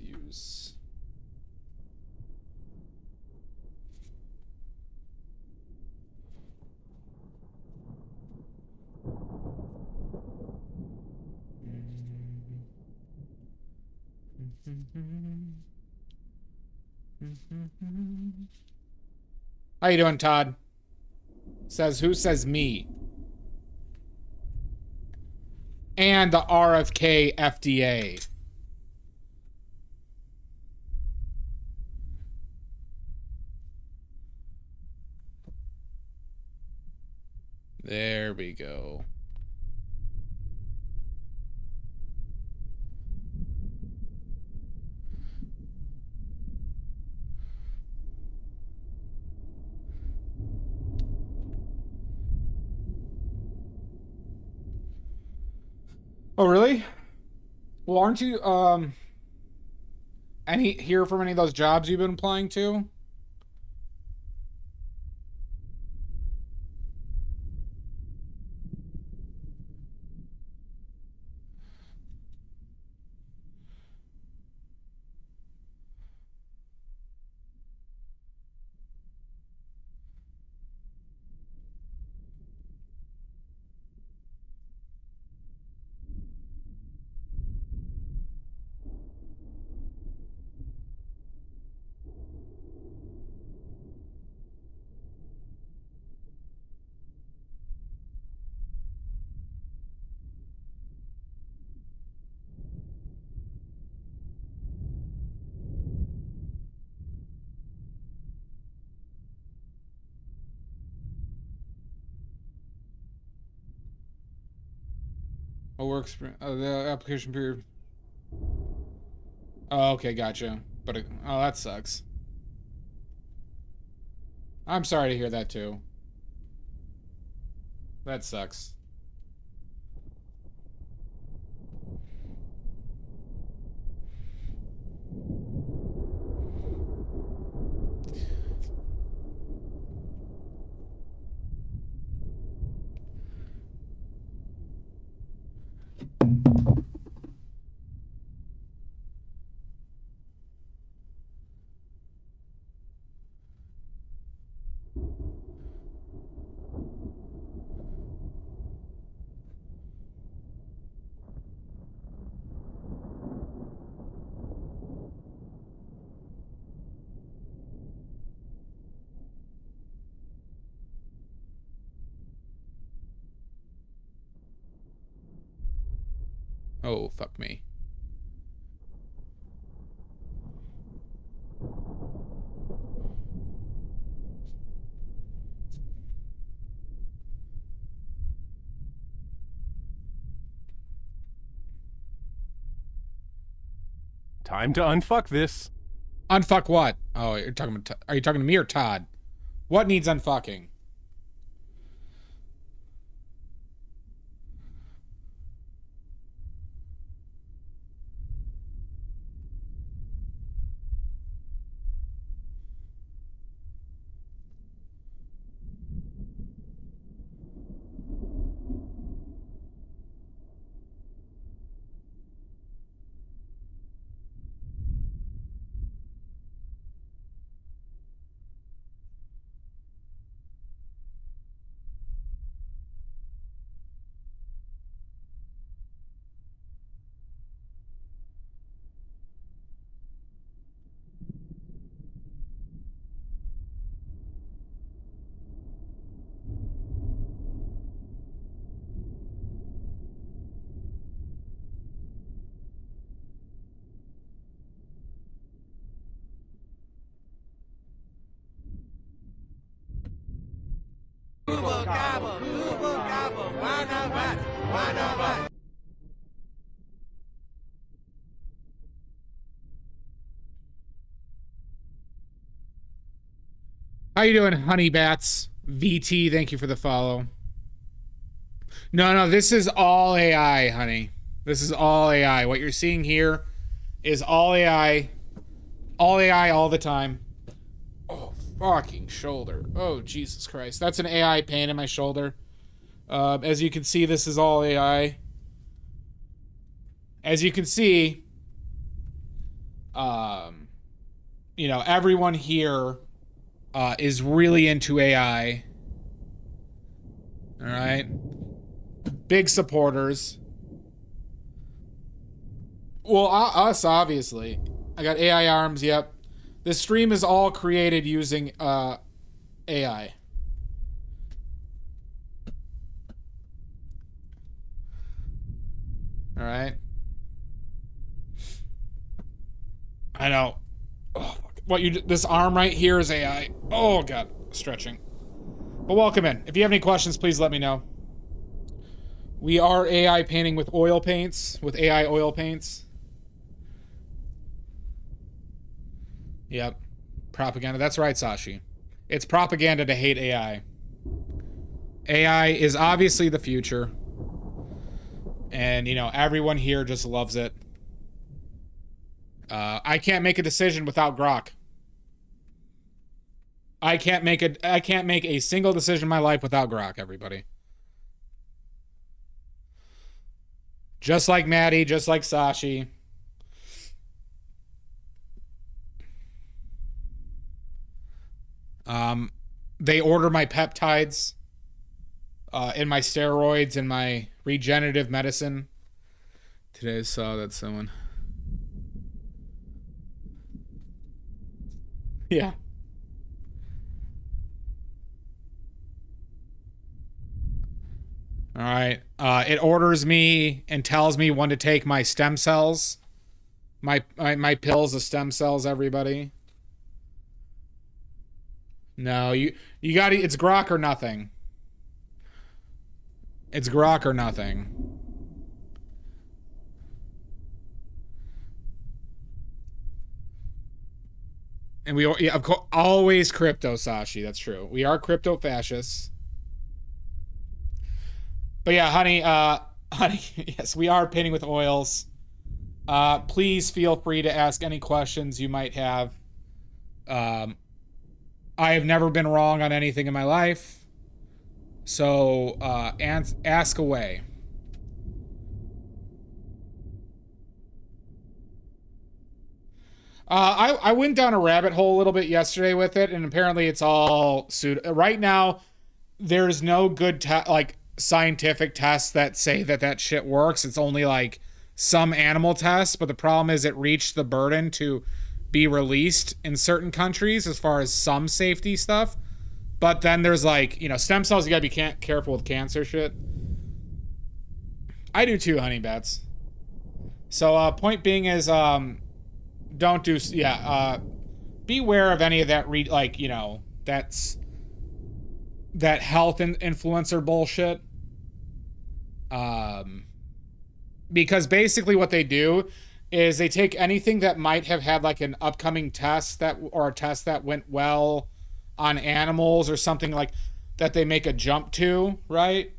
use... How you doing, Todd? Says who? Says me. And the RFK FDA. There we go. Oh, really? Well, aren't you, hear from any of those jobs you've been applying to? Oh, works. The application period. Oh, okay, gotcha. But oh, that sucks. I'm sorry to hear that too. That sucks. Oh, fuck me. Time to unfuck this. Unfuck what? Oh, are you talking to me or Todd? What needs unfucking? How you doing, honey bats? VT, thank you for the follow. No, this is all AI, honey. This is all AI. What you're seeing here is all AI. All AI all the time. Oh, fucking shoulder. Oh, Jesus Christ. That's an AI pain in my shoulder. As you can see, this is all AI. As you can see, you know, everyone here is really into AI. All right. Big supporters. Well, us, obviously. I got AI arms, yep. This stream is all created using AI. All right. I know. Oh, what this arm right here is AI. Oh god, stretching. But welcome in. If you have any questions, please let me know. We are AI painting with oil paints, with AI oil paints. Yep. Propaganda. That's right, Sashi. It's propaganda to hate AI. AI is obviously the future. And, you know, everyone here just loves it. I can't make a decision without Grok. I can't make a single decision in my life without Grok, everybody. Just like Maddie, just like Sashi. They order my peptides, and my steroids and my regenerative medicine. Today I saw that someone. Yeah. All right. It orders me and tells me when to take my stem cells. My pills of stem cells, everybody. No, you got to, it's Grok or nothing. It's Grok or nothing. And we, yeah, of course, always crypto, Sashi. That's true. We are crypto fascists. But yeah, honey, honey, yes, we are painting with oils. Please feel free to ask any questions you might have. I have never been wrong on anything in my life. So, ask away. I went down a rabbit hole a little bit yesterday with it, and apparently it's all right now. There's no good like scientific tests that say that shit works. It's only like some animal tests, but the problem is it reached the burden to be released in certain countries as far as some safety stuff. But then there's like, you know, stem cells, you gotta be careful with cancer shit. I do too, honey bats. So point being is don't do, yeah, beware of any of that, like, you know, that health influencer bullshit. Because basically what they do is they take anything that might have had like an upcoming test or a test that went well on animals or something like that, they make a jump to, right?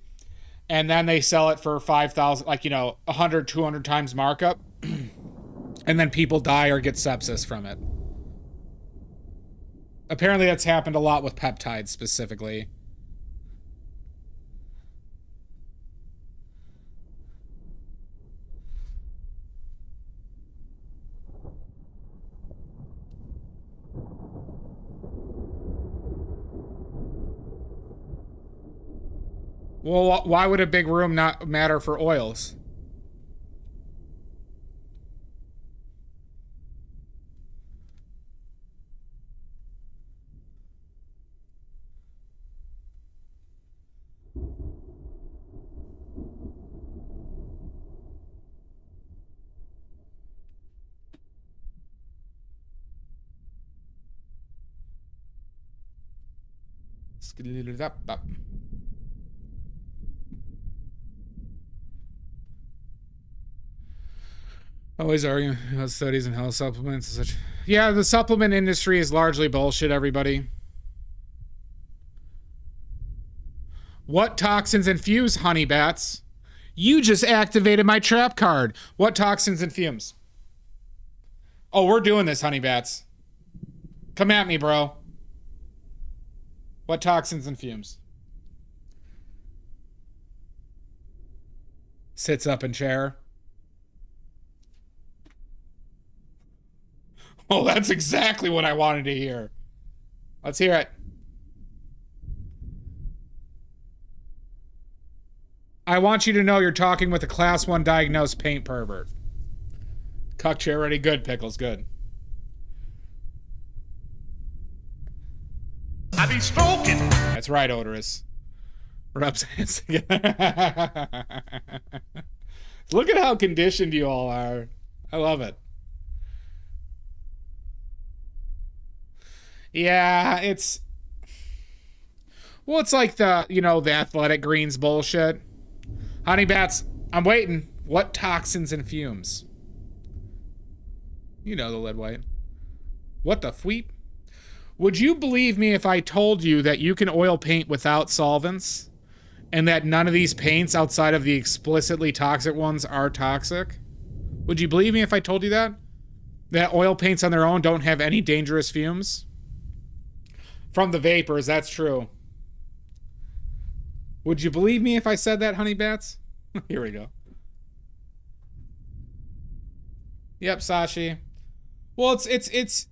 And then they sell it for 5,000, like, you know, 100, 200 times markup. And then people die or get sepsis from it. Apparently that's happened a lot with peptides specifically. Well, why would a big room not matter for oils? Always arguing about studies and health supplements and such. Yeah, the supplement industry is largely bullshit, everybody. What toxins infuse honey bats? You just activated my trap card. What toxins and fumes? Oh, we're doing this, honey bats. Come at me, bro. What toxins and fumes? Sits up in chair. Oh, that's exactly what I wanted to hear. Let's hear it. I want you to know you're talking with a class 1 diagnosed paint pervert. Cuck chair ready. Good, Pickles. Good. I be stroking. That's right, Odorous. Rubs hands together. Look at how conditioned you all are. I love it. Yeah, it's... Well, it's like the, you know, the athletic greens bullshit. Honey bats, I'm waiting. What toxins and fumes? You know the lead white. What the fweep? Would you believe me if I told you that you can oil paint without solvents? And that none of these paints outside of the explicitly toxic ones are toxic? Would you believe me if I told you that? That oil paints on their own don't have any dangerous fumes? From the vapors, that's true. Would you believe me if I said that, honey bats? Here we go. Yep, Sashi. Well, it's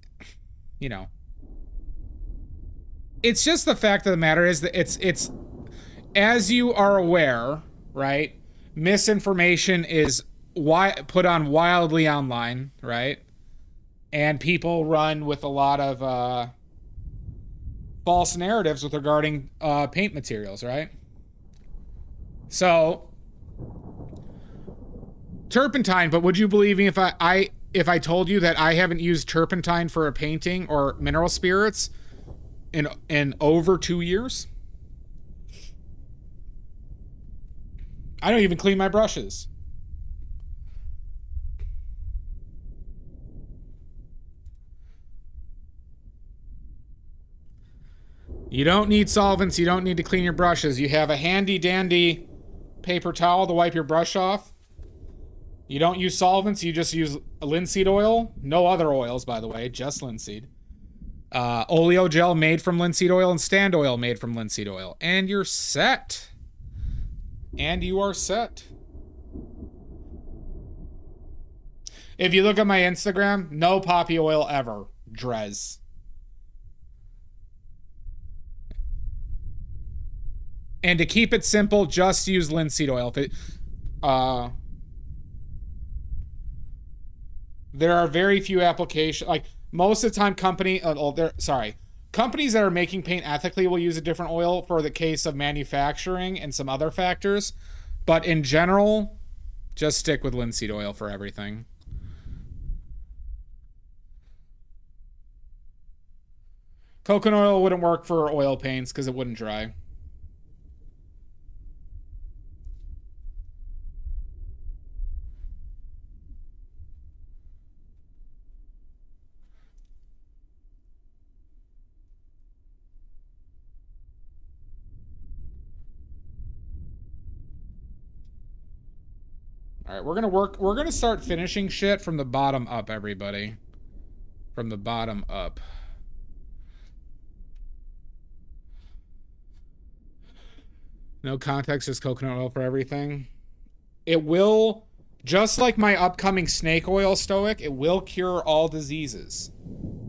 you know. It's just the fact of the matter is that it's as you are aware, right? Misinformation is put on wildly online, right? And people run with a lot of false narratives with regarding paint materials, right? So turpentine, but would you believe me if I told you that I haven't used turpentine for a painting or mineral spirits in over 2 years? I don't even clean my brushes. You don't need solvents. You don't need to clean your brushes. You have a handy dandy paper towel to wipe your brush off. You don't use solvents. You just use linseed oil. No other oils, by the way, just linseed. Oleo gel made from linseed oil and stand oil made from linseed oil. And you're set. And you are set. If you look at my Instagram, no poppy oil ever. Drez. And to keep it simple, just use linseed oil. If it, there are very few applications. Like most of the time, companies that are making paint ethically will use a different oil for the case of manufacturing and some other factors. But in general, just stick with linseed oil for everything. Coconut oil wouldn't work for oil paints because it wouldn't dry. All right, we're gonna start finishing shit from the bottom up, everybody. From the bottom up. No context, just coconut oil for everything. It will, just like my upcoming snake oil stoic, it will cure all diseases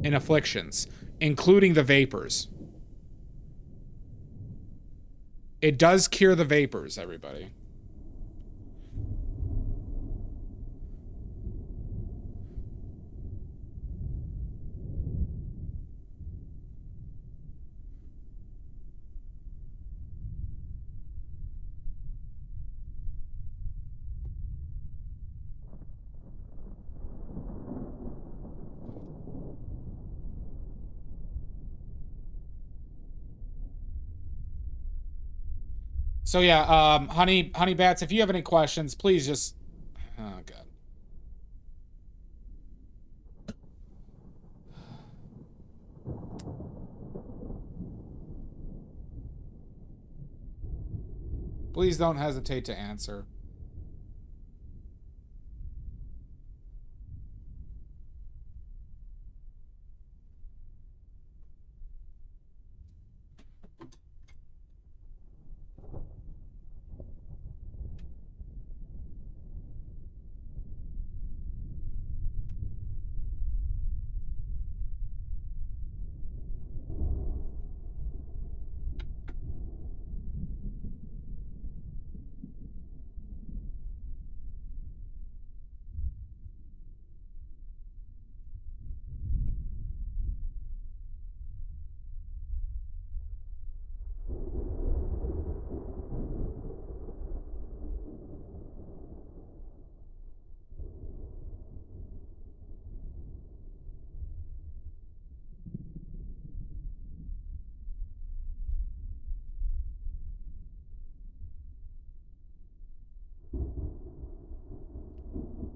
and afflictions, including the vapors. It does cure the vapors, everybody. So yeah, honey bats, if you have any questions, please just, oh god. Please don't hesitate to answer.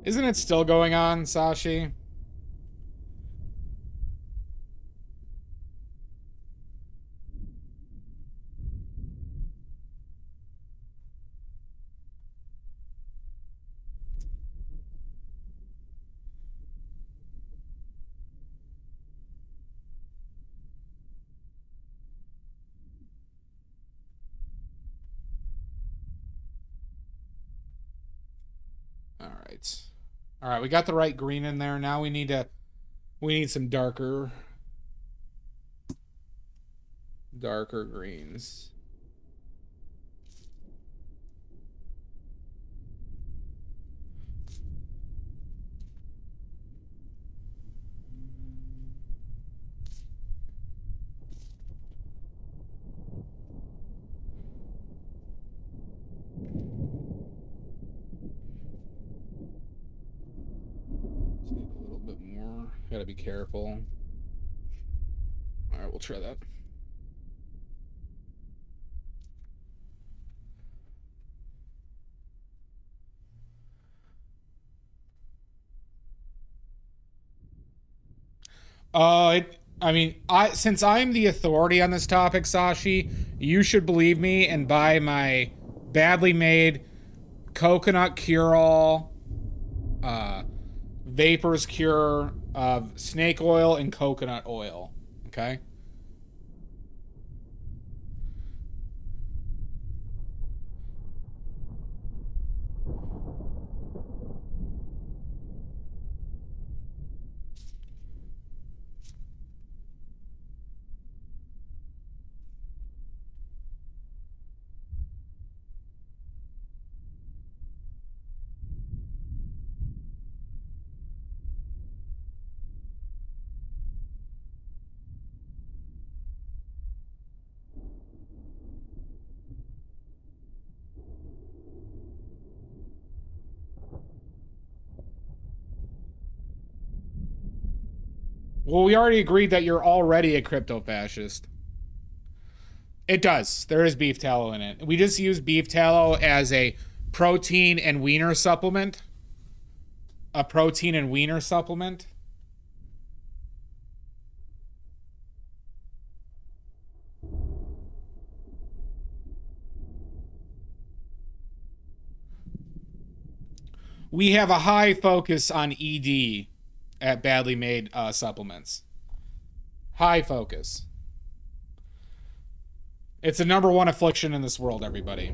Isn't it still going on, Sashi? All right, we got the right green in there. Now we need some darker greens. Gotta be careful. All right, we'll try that. Since I'm the authority on this topic, Sashi, you should believe me and buy my badly made coconut cure-all, Vapors Cure of snake oil and coconut oil. Okay? Well, we already agreed that you're already a crypto fascist. It does. There is beef tallow in it. We just use beef tallow as a protein and wiener supplement. A protein and wiener supplement. We have a high focus on ED at badly made supplements. High focus. It's the #1 affliction in this world, everybody.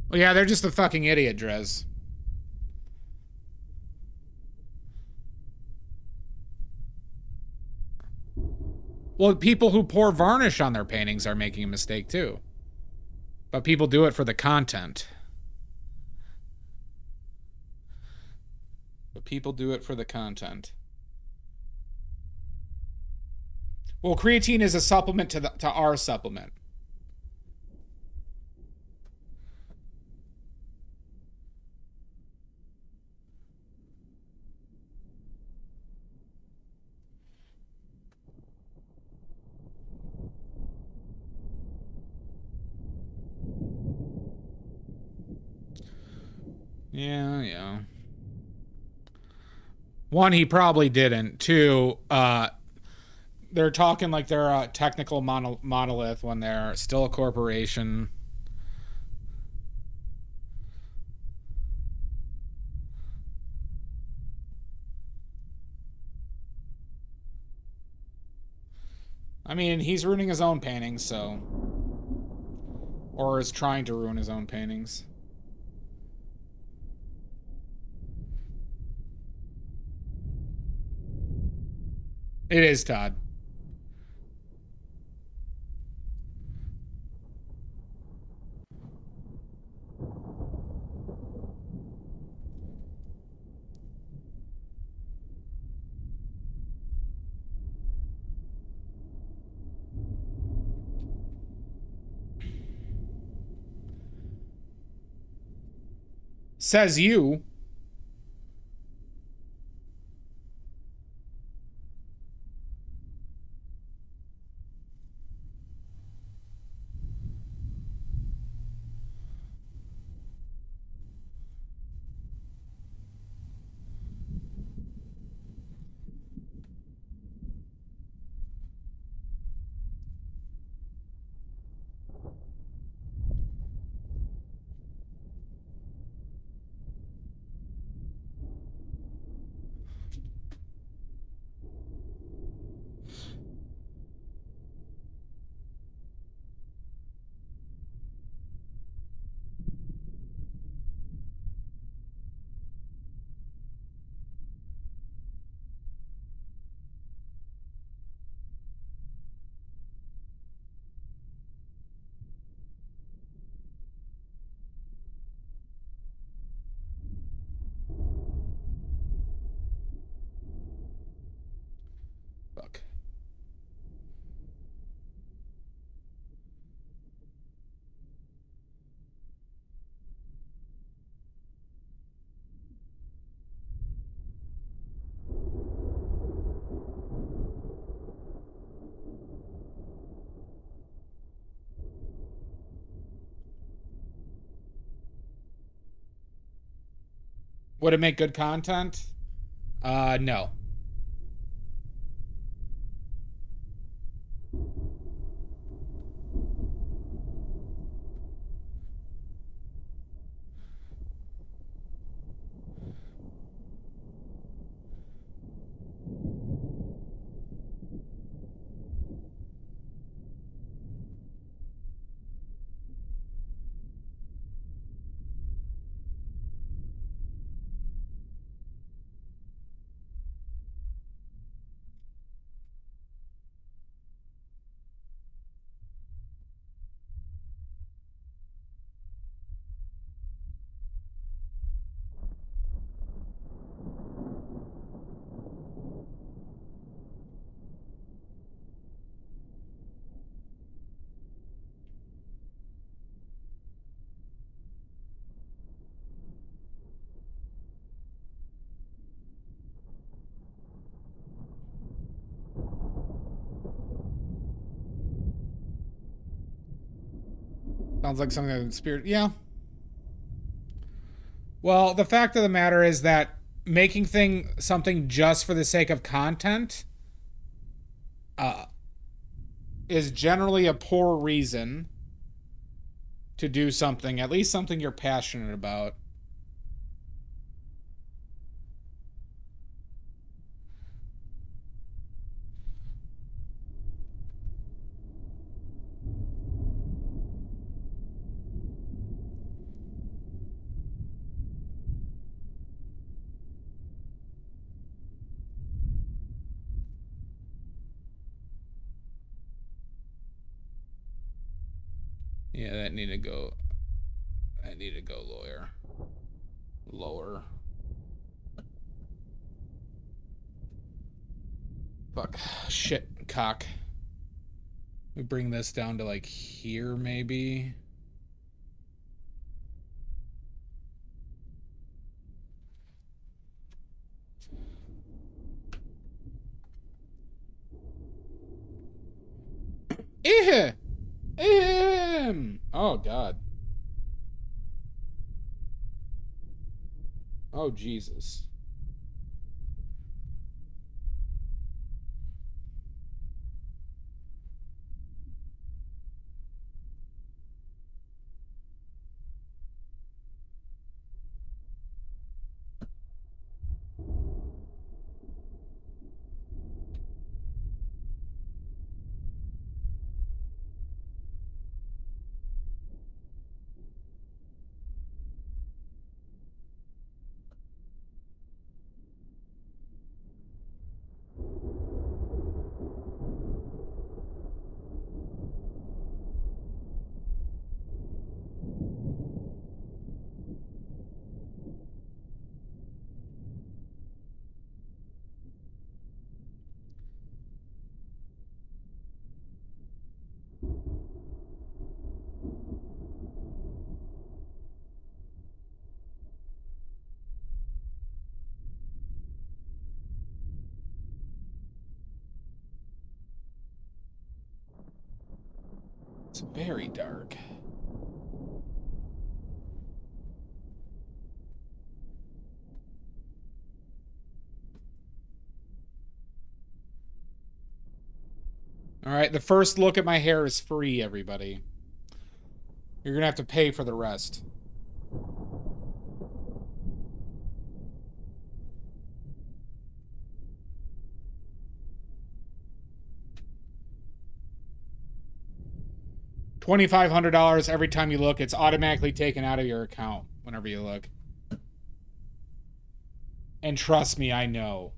Well, yeah, they're just a fucking idiot, Drez. Well, people who pour varnish on their paintings are making a mistake too. But people do it for the content. Well, creatine is a supplement to our supplement. Yeah. One, he probably didn't. Two, they're talking like they're a technical monolith when they're still a corporation. I mean, he's ruining his own paintings, so... Or is trying to ruin his own paintings. It is, Todd. Says you. Would it make good content? No. Sounds like something that spirit. Yeah. Well, the fact of the matter is that making something just for the sake of content uh, is generally a poor reason to do something, at least something you're passionate about. Yeah, that need to go. I need to go lawyer. Lower. Fuck. Shit. Cock. We bring this down to like here, maybe. Oh, God. Oh, Jesus. It's very dark. All right, the first look at my hair is free, everybody. You're gonna have to pay for the rest. $2,500 every time you look. It's automatically taken out of your account whenever you look. And trust me, I know.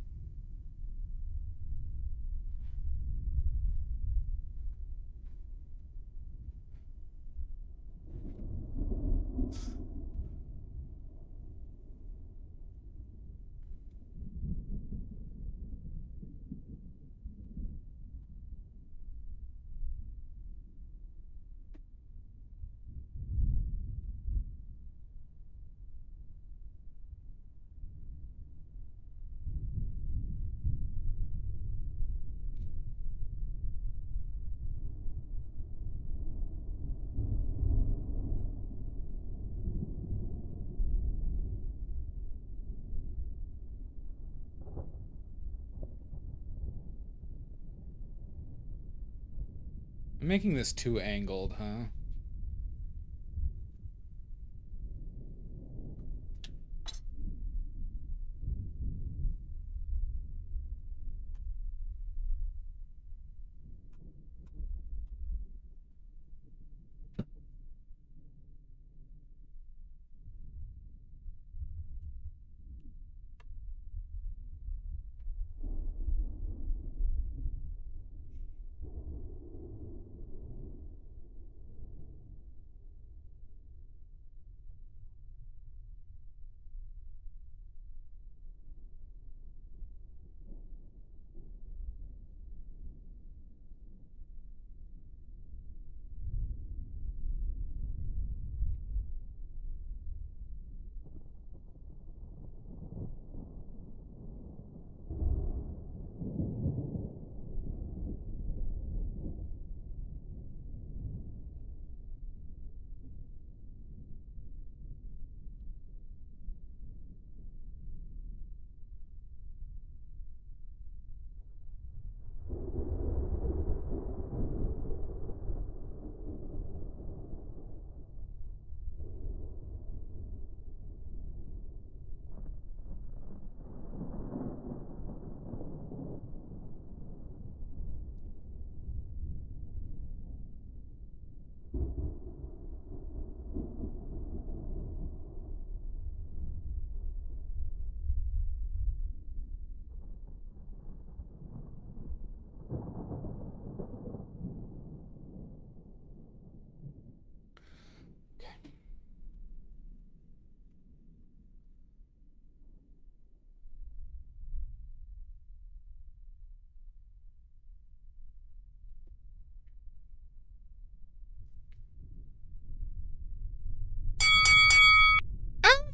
I'm making this too angled, huh?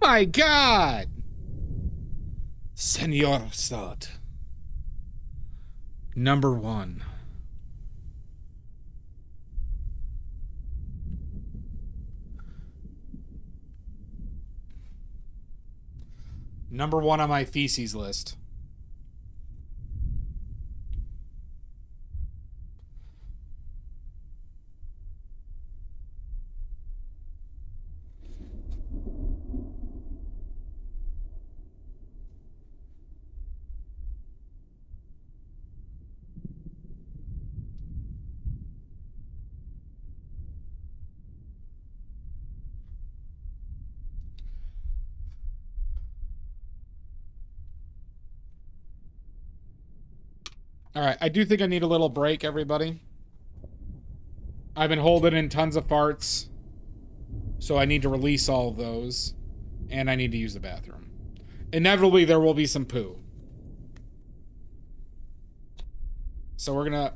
Oh my god! Senor Sod. Number 1. Number 1 on my feces list. Alright, I do think I need a little break, everybody. I've been holding in tons of farts, so I need to release all of those, and I need to use the bathroom. Inevitably, there will be some poo. So we're gonna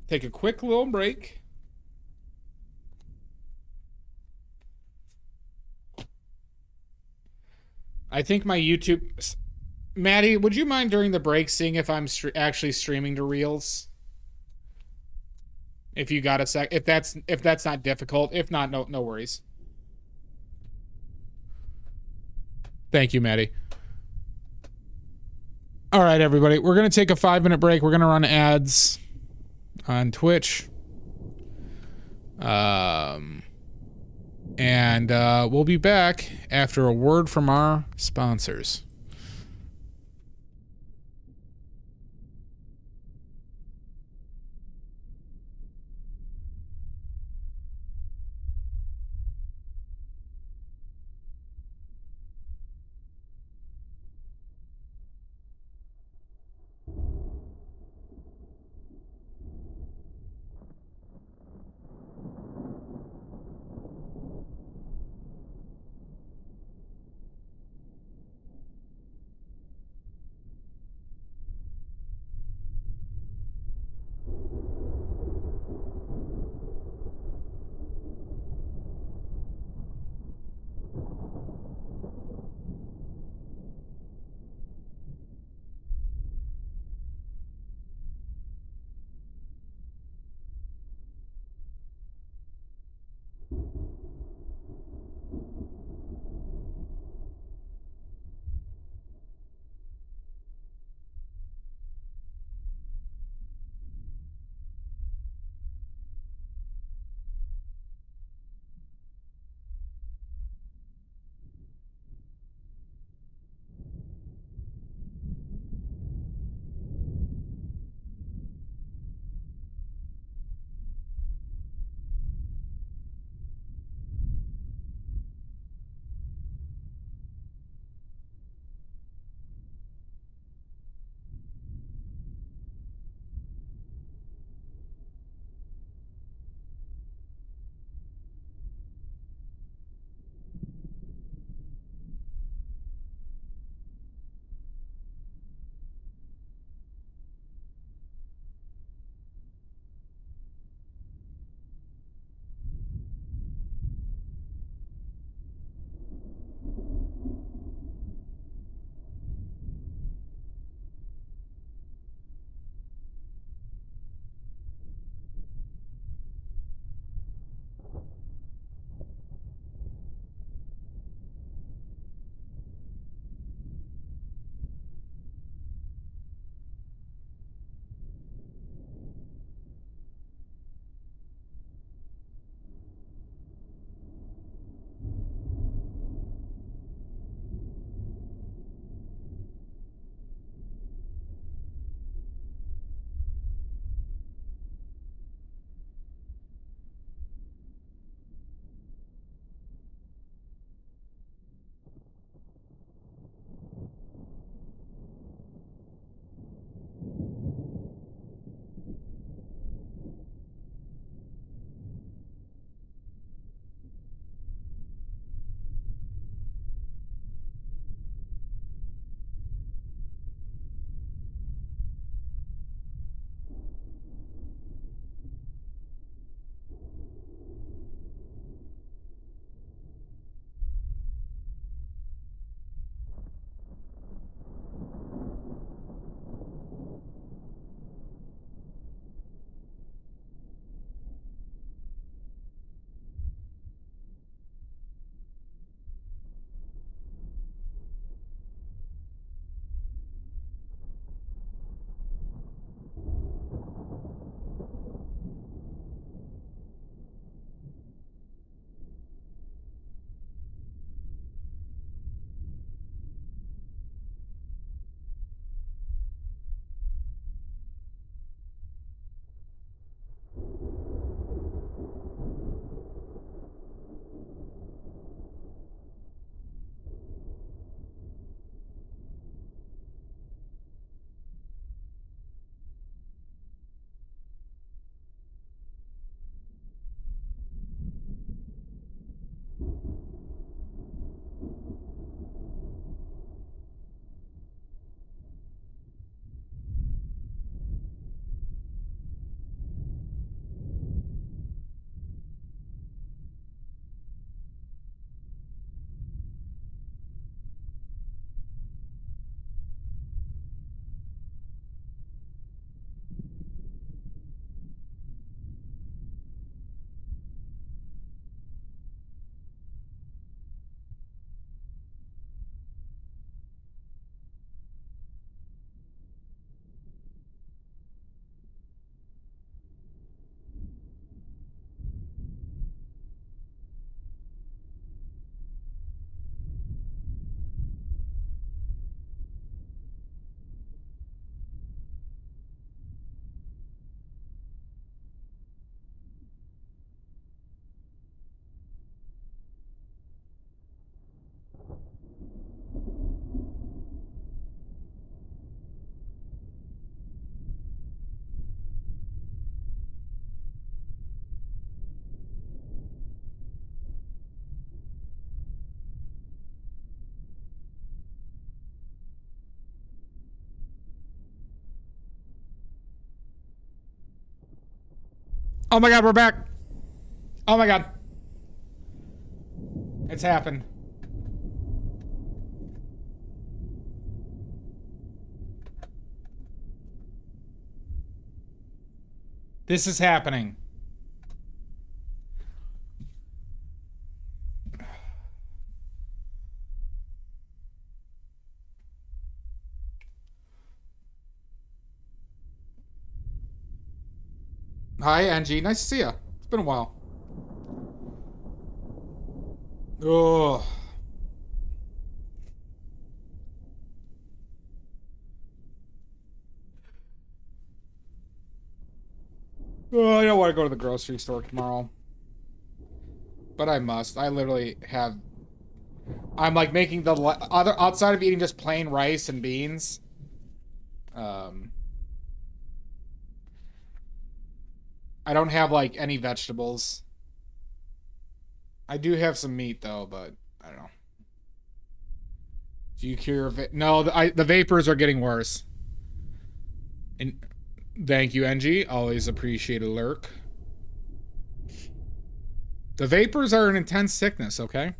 take a quick little break. I think my YouTube... Maddie, would you mind during the break seeing if I'm actually streaming to Reels? If you got a sec, if that's not difficult. If not, no worries. Thank you, Maddie. All right, everybody, we're gonna take a 5-minute break. We're gonna run ads on Twitch, and we'll be back after a word from our sponsors. Oh my god, we're back. Oh my god. It's happened. This is happening. Hi, Angie. Nice to see you. It's been a while. Oh. Oh, I don't want to go to the grocery store tomorrow. But I must. I literally have... I'm like making the other... Outside of eating just plain rice and beans. I don't have like any vegetables. I do have some meat though, but I don't know. Do you cure it? No, the vapors are getting worse. And thank you, NG. Always appreciate a lurk. The vapors are an intense sickness, okay?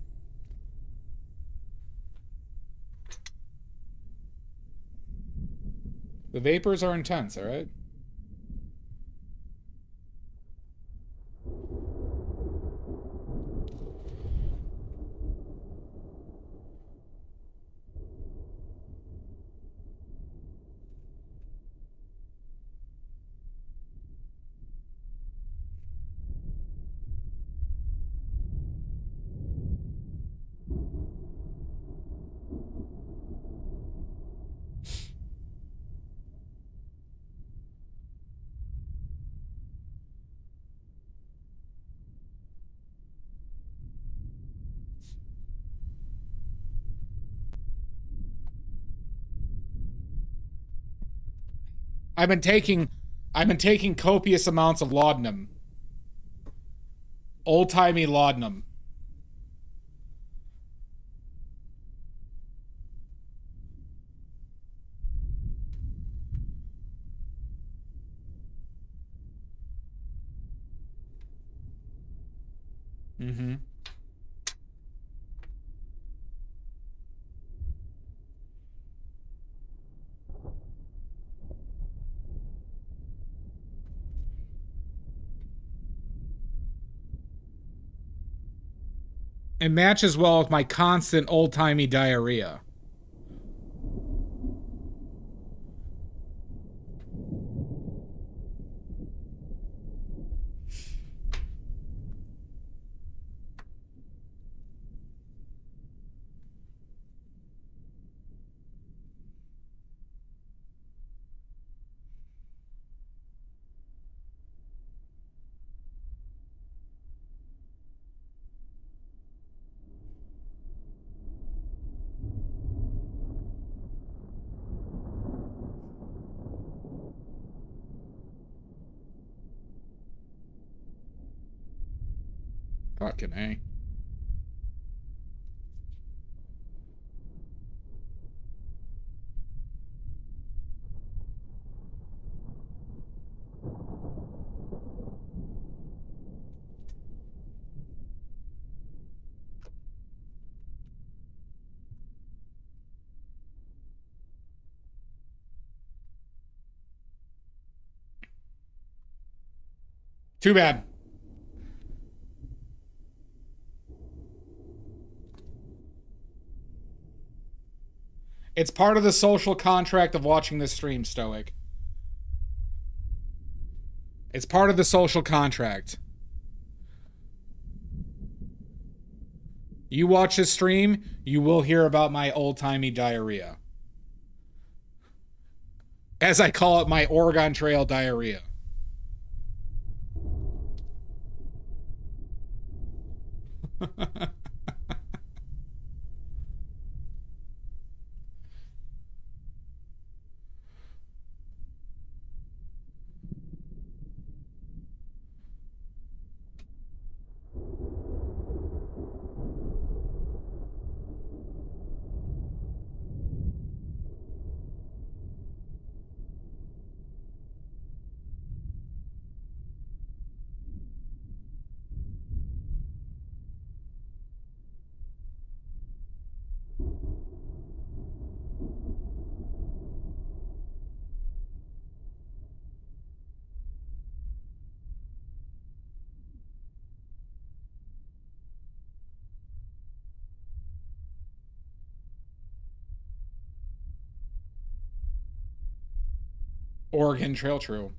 The vapors are intense, all right? I've been taking copious amounts of laudanum. Old-timey laudanum. Mm-hmm. It matches well with my constant old-timey diarrhea. Fucking A. Too bad. It's part of the social contract of watching this stream, Stoic. It's part of the social contract. You watch this stream, you will hear about my old-timey diarrhea. As I call it, my Oregon Trail diarrhea. Oregon Trail True.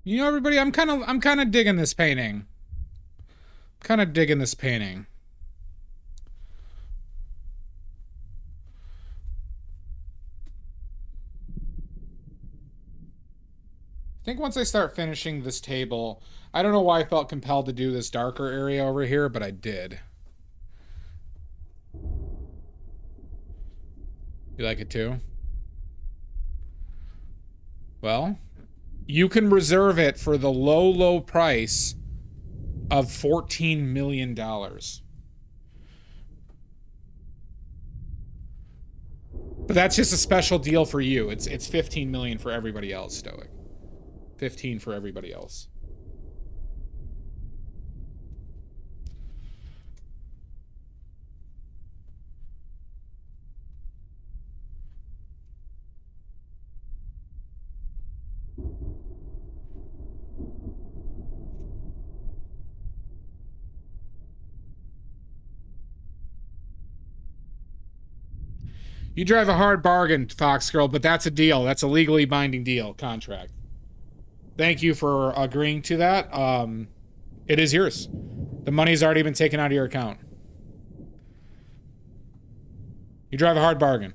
You know, everybody, I'm kind of digging this painting. Kind of digging this painting. I think once I start finishing this table, I don't know why I felt compelled to do this darker area over here, but I did. You like it too? Well, you can reserve it for the low, low price of $14 million. But that's just a special deal for you. It's 15 million for everybody else, Stoic. 15 for everybody else. You drive a hard bargain, Fox Girl, but that's a deal. That's a legally binding deal, contract. Thank you for agreeing to that. It is yours. The money's already been taken out of your account. You drive a hard bargain.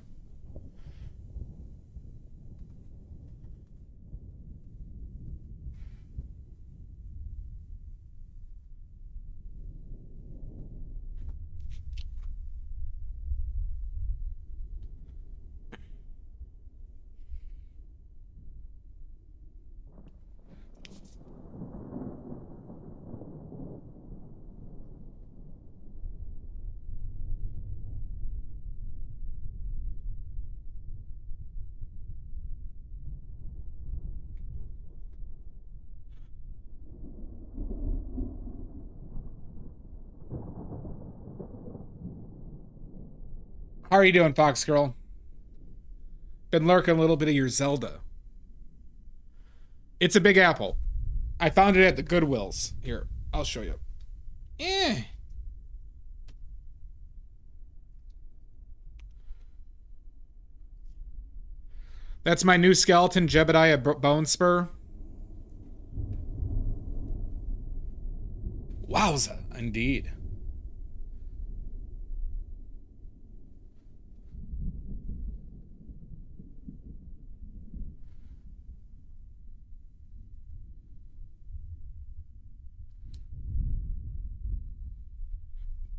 How are you doing, Fox Girl? Been lurking a little bit of your Zelda. It's a big apple. I found it at the Goodwills. Here, I'll show you. That's my new skeleton, Jebediah Bone Spur. Wowza, indeed.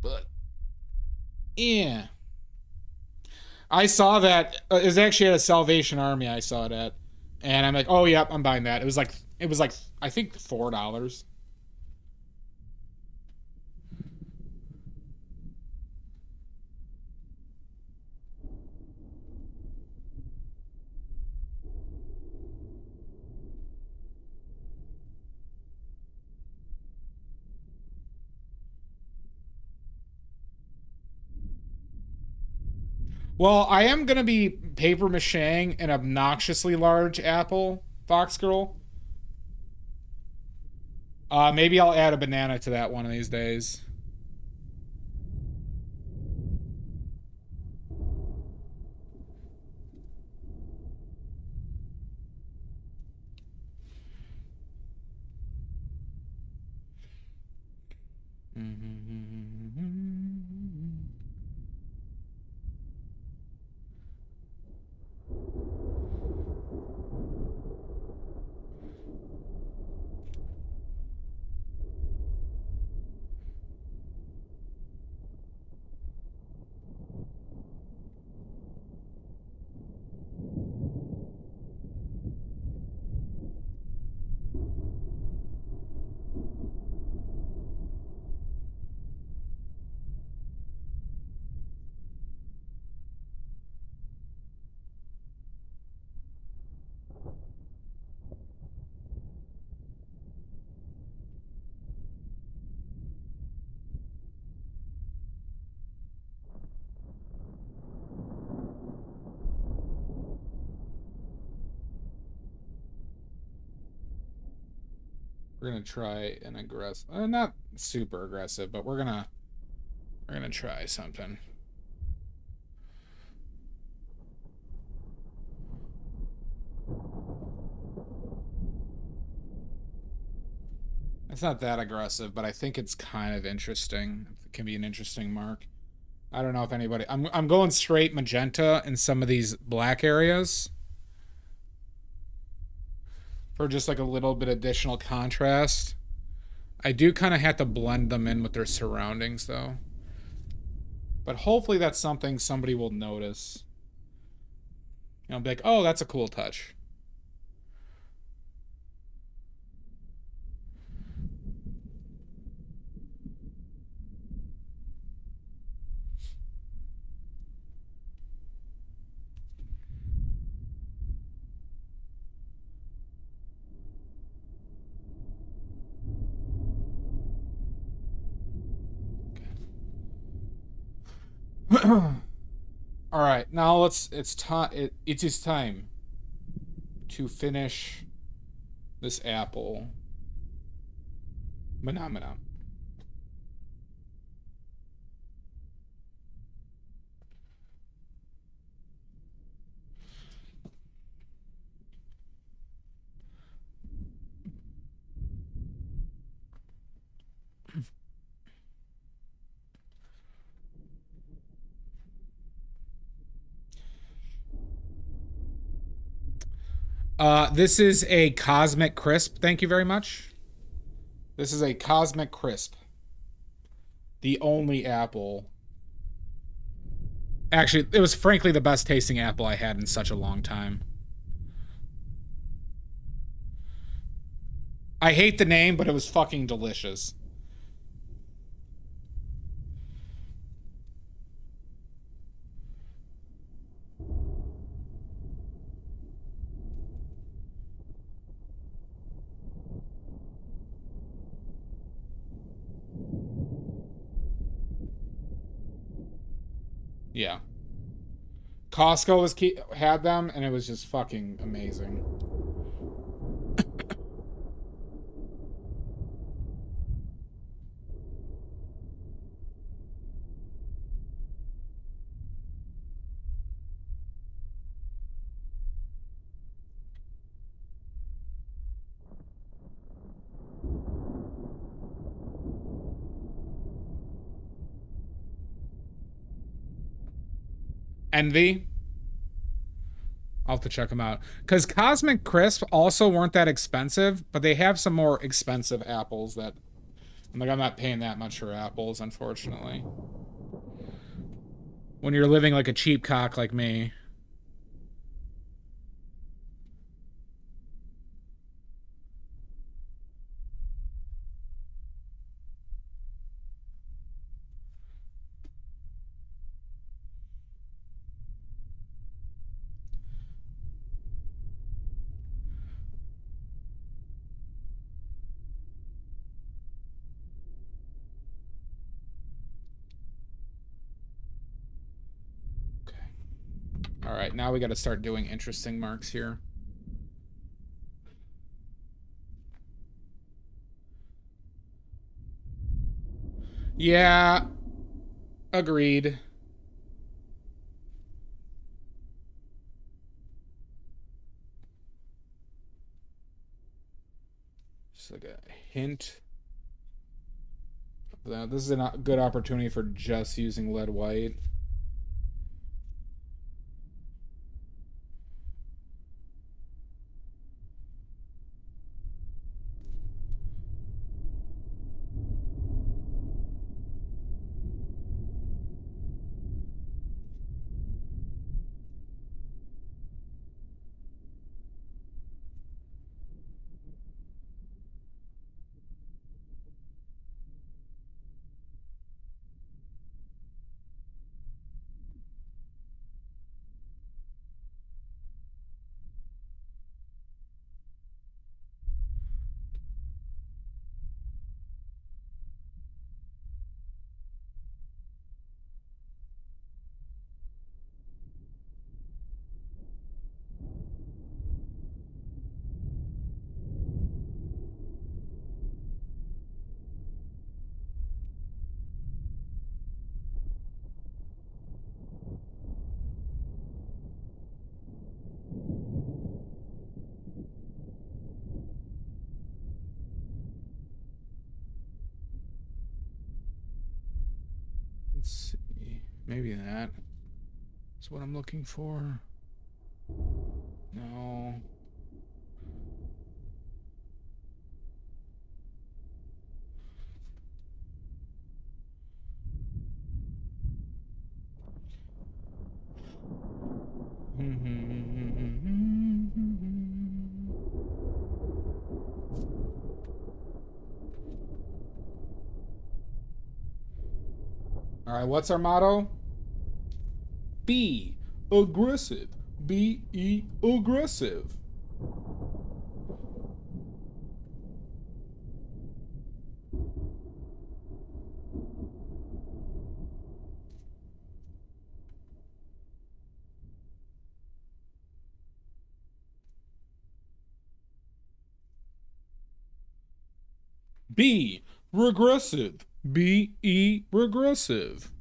But yeah, I saw that it was actually at a Salvation Army. I saw it at, and I'm like, oh yep, I'm buying that. It was like I think $4. Well, I am going to be paper macheing an obnoxiously large apple, Fox Girl. Maybe I'll add a banana to that one of these days. We're gonna try an aggressive, not super aggressive, but we're gonna try something. It's not that aggressive, but I think it's kind of interesting. It can be an interesting mark. I don't know if anybody. I'm going straight magenta in some of these black areas for just like a little bit additional contrast. I do kind of have to blend them in with their surroundings though. But hopefully that's something somebody will notice. You know, be like, oh, that's a cool touch. All right, now it's time. It is time to finish this apple. Phenomena. This is a Cosmic Crisp. Thank you very much. This is a Cosmic Crisp. The only apple. Actually, it was frankly the best tasting apple I had in such a long time. I hate the name, but it was fucking delicious. Yeah. Costco had them, and it was just fucking amazing. Envy. I'll have to check them out. Because Cosmic Crisp also weren't that expensive, but they have some more expensive apples that... I'm like, I'm not paying that much for apples, unfortunately. When you're living like a cheap cock like me. Okay. right, now we got to start doing interesting marks here. Yeah, agreed. Just like a hint. This is a good opportunity for just using lead white. Let's see. Maybe that's what I'm looking for. No. All right, what's our motto? Be aggressive. Be aggressive. Be regressive. Be regressive.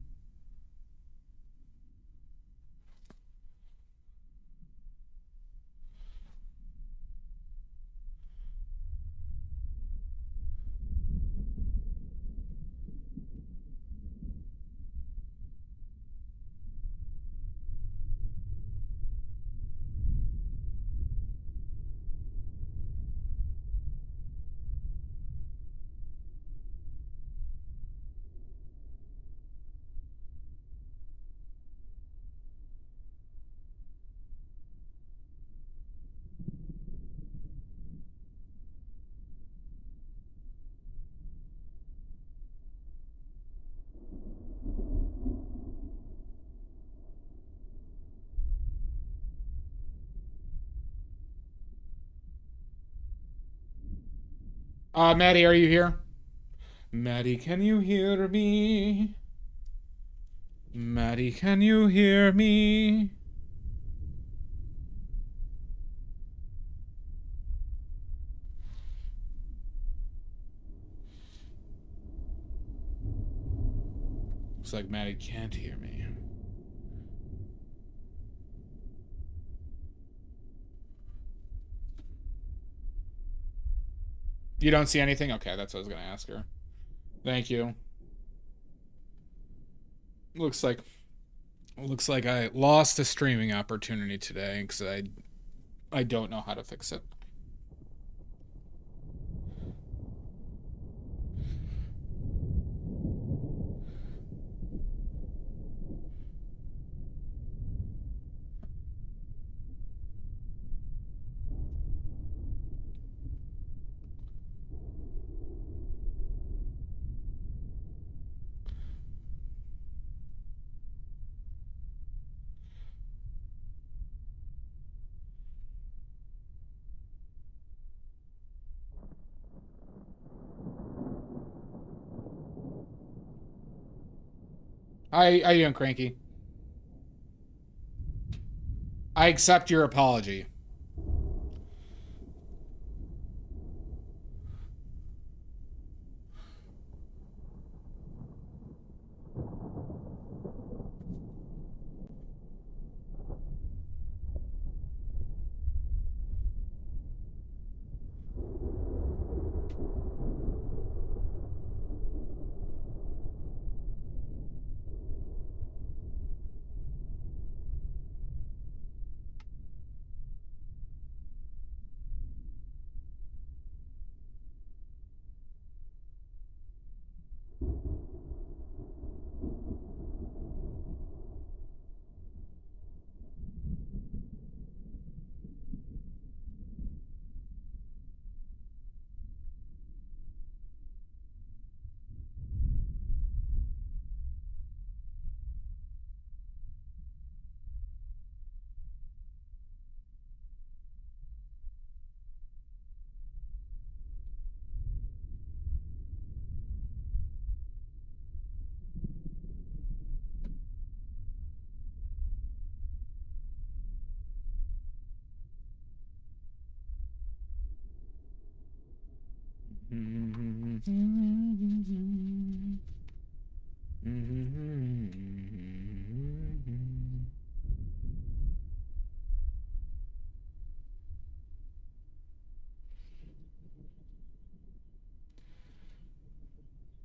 Maddie, are you here? Maddie, can you hear me? Maddie, can you hear me? Looks like Maddie can't hear me. You don't see anything? Okay, that's what I was going to ask her. Thank you. Looks like I lost a streaming opportunity today because I don't know how to fix it. How you doing, Cranky? I accept your apology.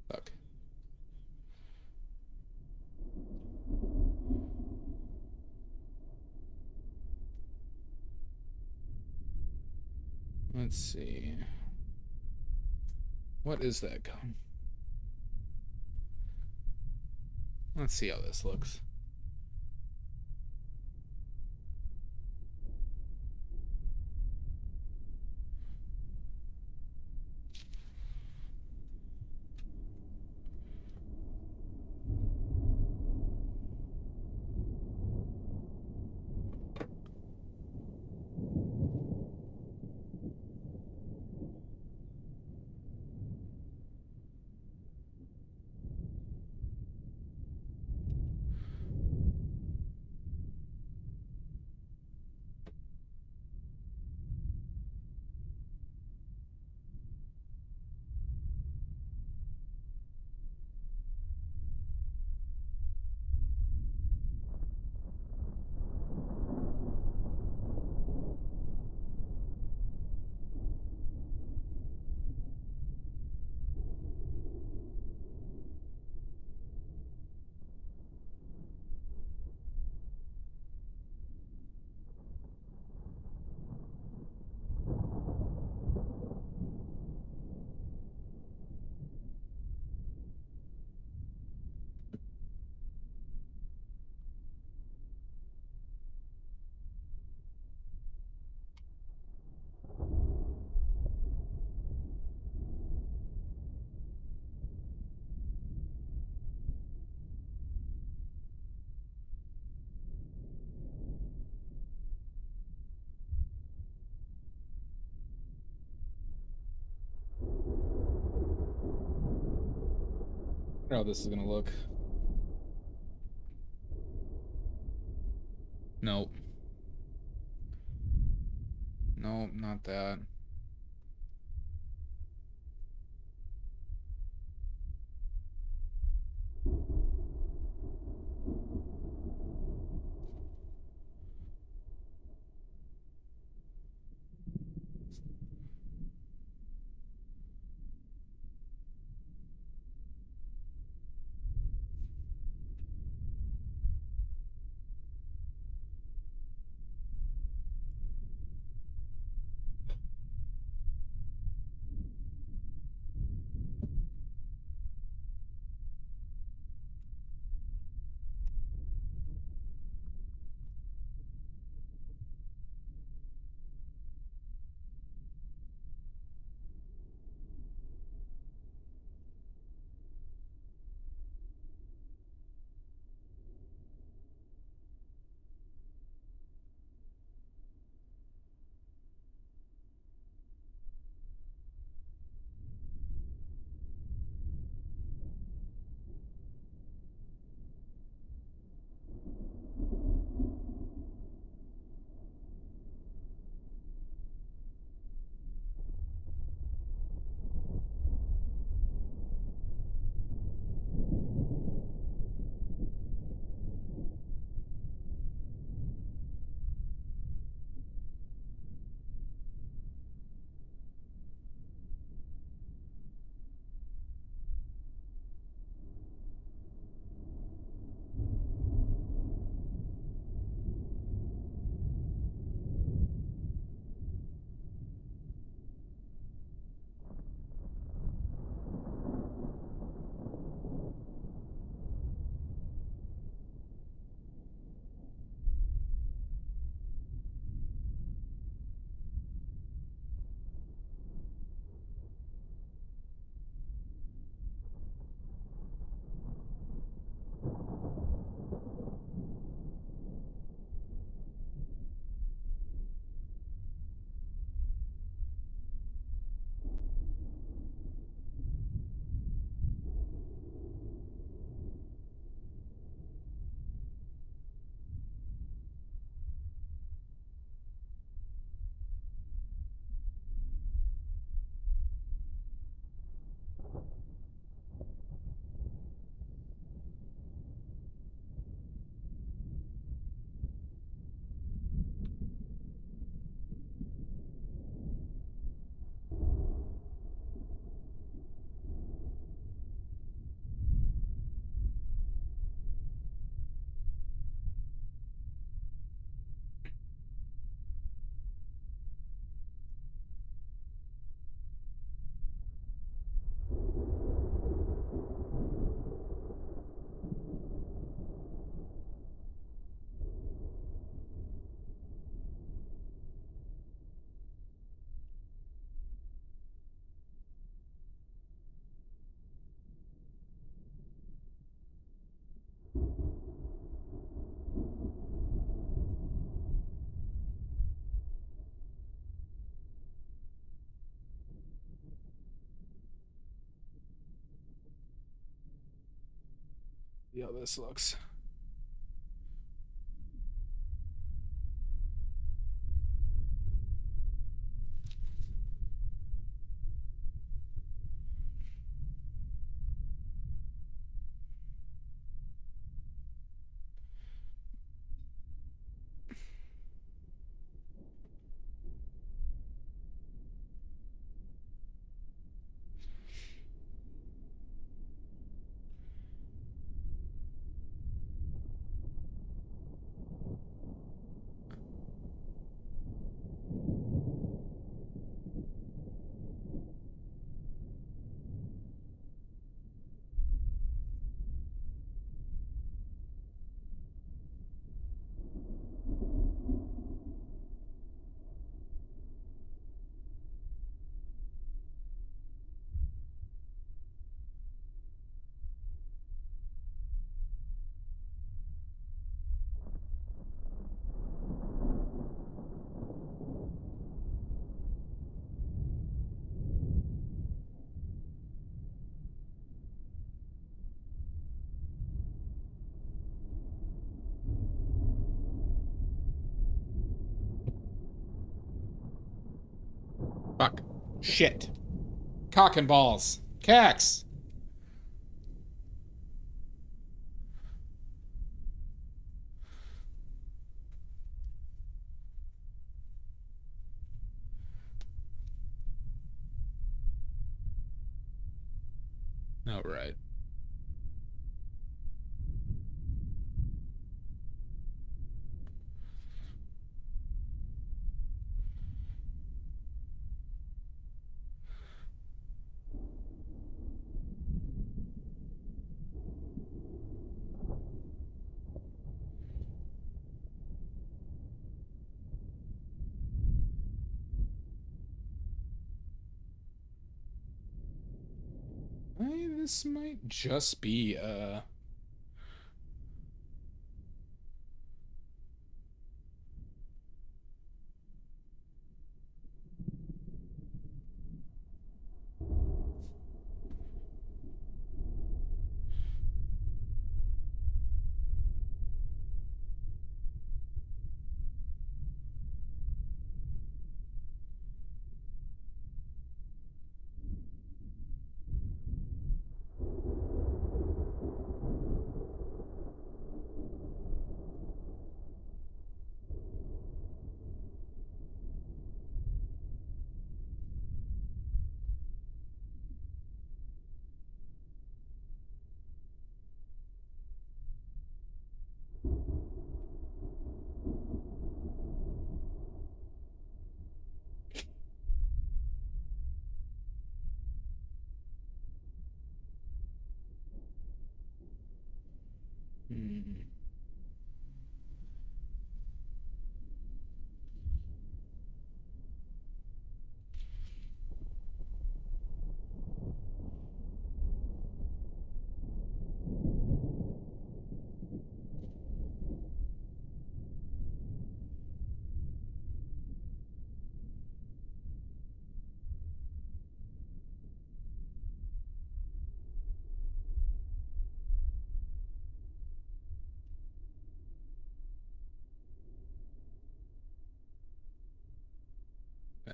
Fuck. Let's see. What is that gun? Let's see how this looks. I don't know how this is gonna look. Nope. Nope, not that. See how this looks. Fuck. Shit. Cock and balls. Cax. All right. This might just be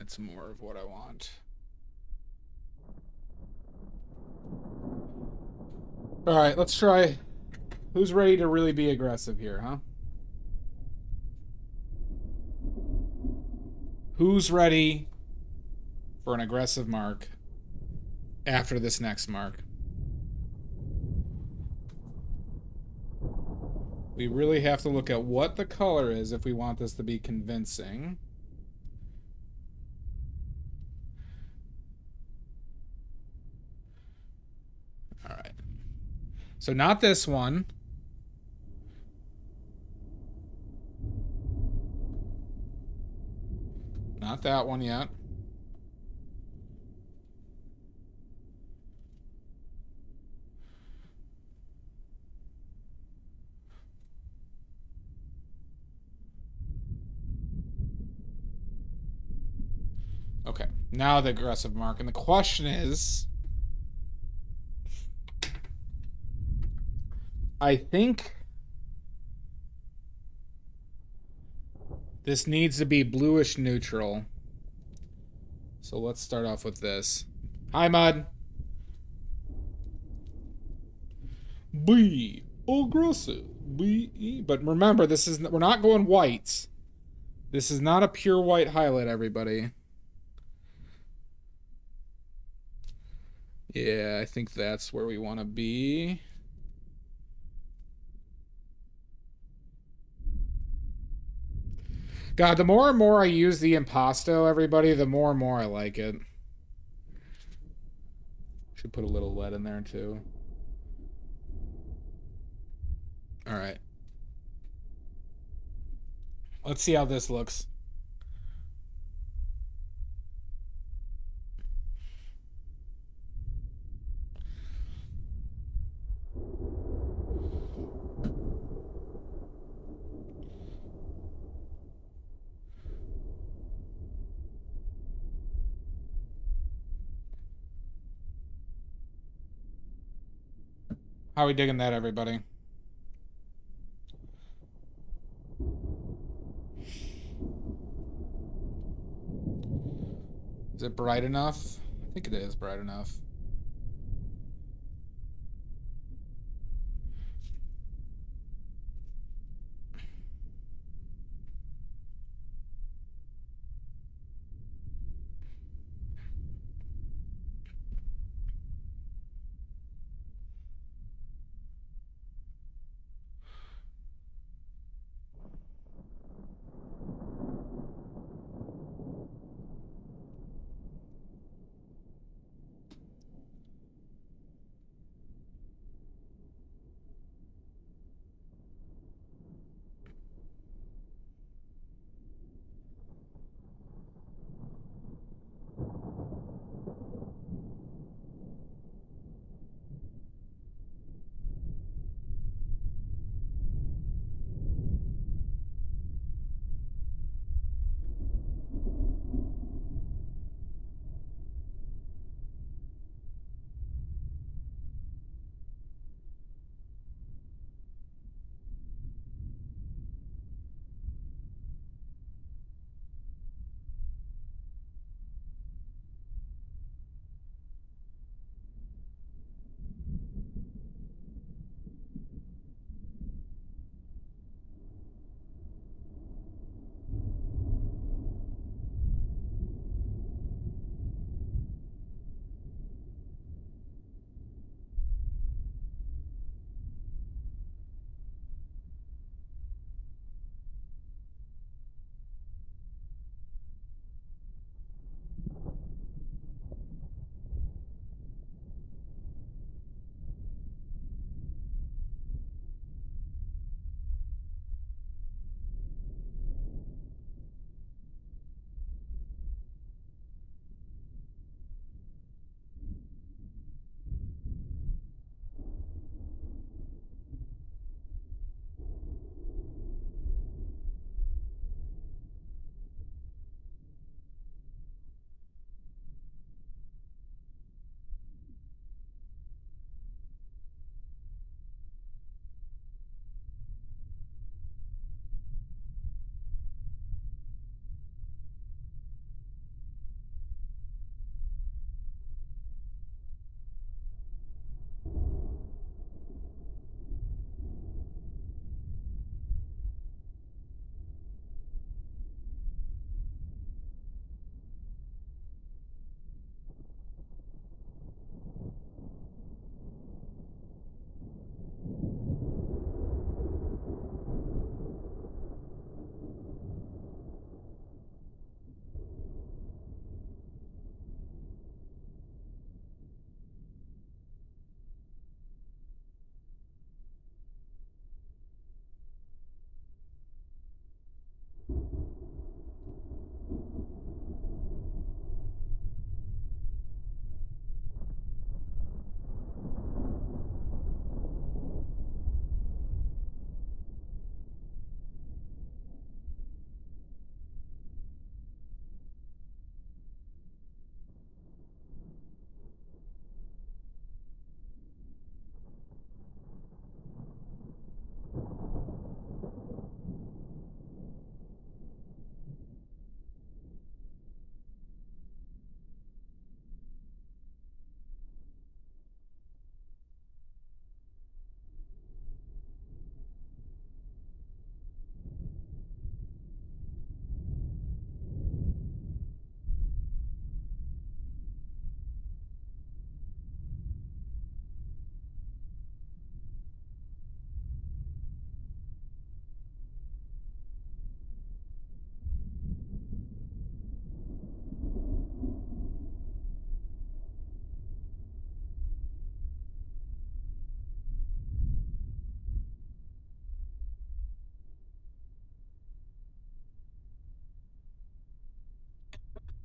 that's more of what I want. All right, let's try. Who's ready to really be aggressive here, huh? Who's ready for an aggressive mark after this next mark? We really have to look at what the color is if we want this to be convincing. All right. So not this one. Not that one yet. Okay, now the aggressive mark. And the question is, I think this needs to be bluish neutral. So let's start off with this. Hi, Mud. Be aggressive. Be. But remember, this is we're not going whites. This is not a pure white highlight, everybody. Yeah, I think that's where we want to be. God, the more and more I use the impasto, everybody, the more and more I like it. Should put a little lead in there, too. All right. Let's see how this looks. How are we digging that, everybody? Is it bright enough? I think it is bright enough.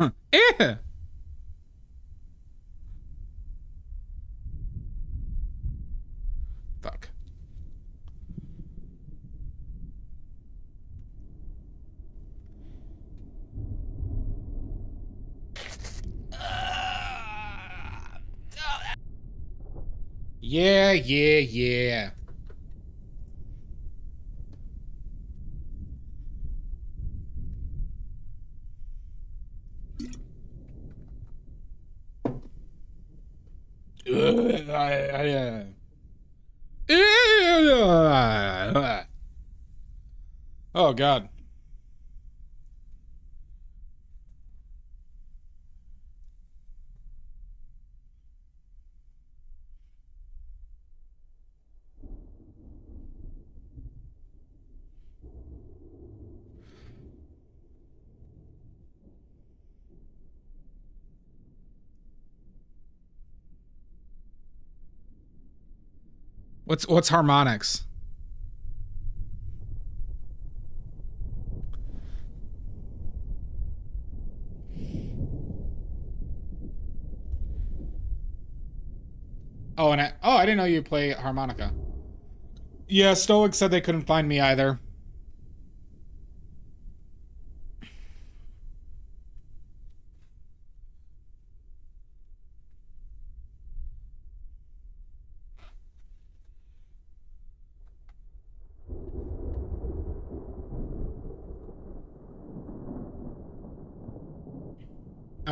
Eh. Fuck. Yeah, yeah, yeah. Oh, God. What's harmonics? Oh, I didn't know you play harmonica. Yeah, Stoic said they couldn't find me either.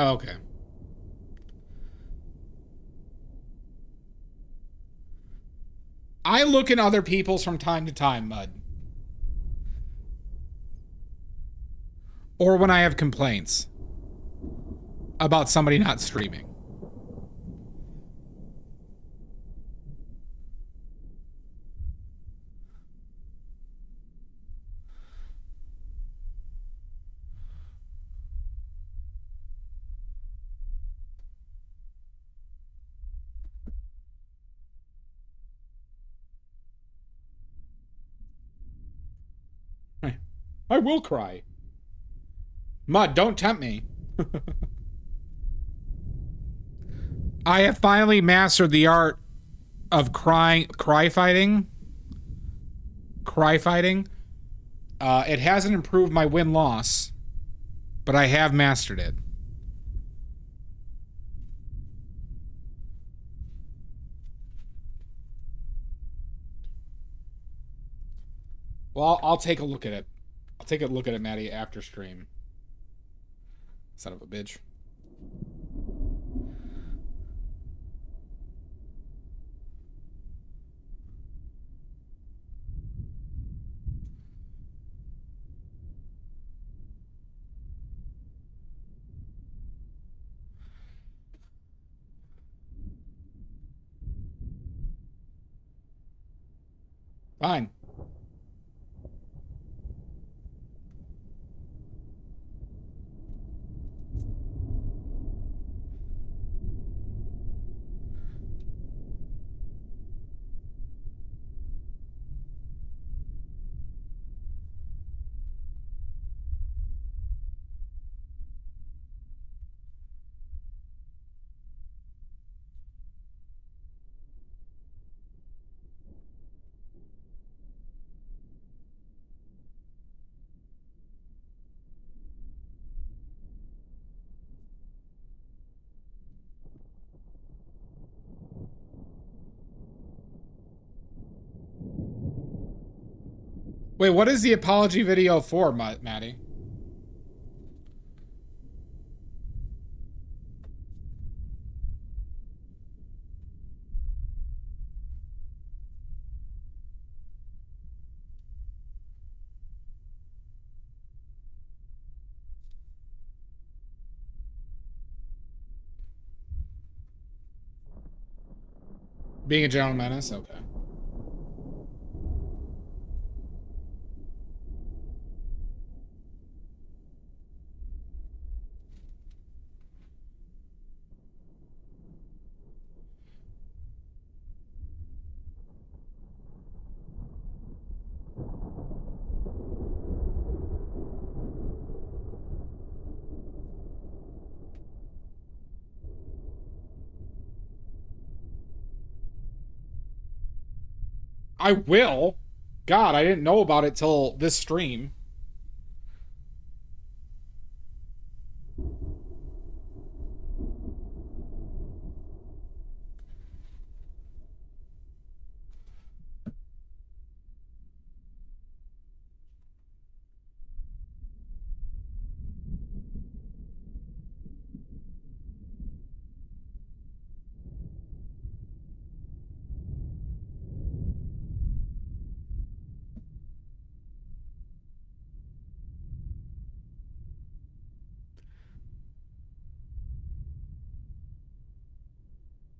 Oh, okay. I look in other people's from time to time, Mud. Or when I have complaints about somebody not streaming. I will cry. Mud, don't tempt me. I have finally mastered the art of cry fighting. Cry fighting. It hasn't improved my win-loss, but I have mastered it. Well, I'll take a look at it. I'll take a look at it, Maddie, after stream. Son of a bitch. Fine. Wait, what is the apology video for, Maddie? Being a general menace? Okay. I will. God, I didn't know about it till this stream.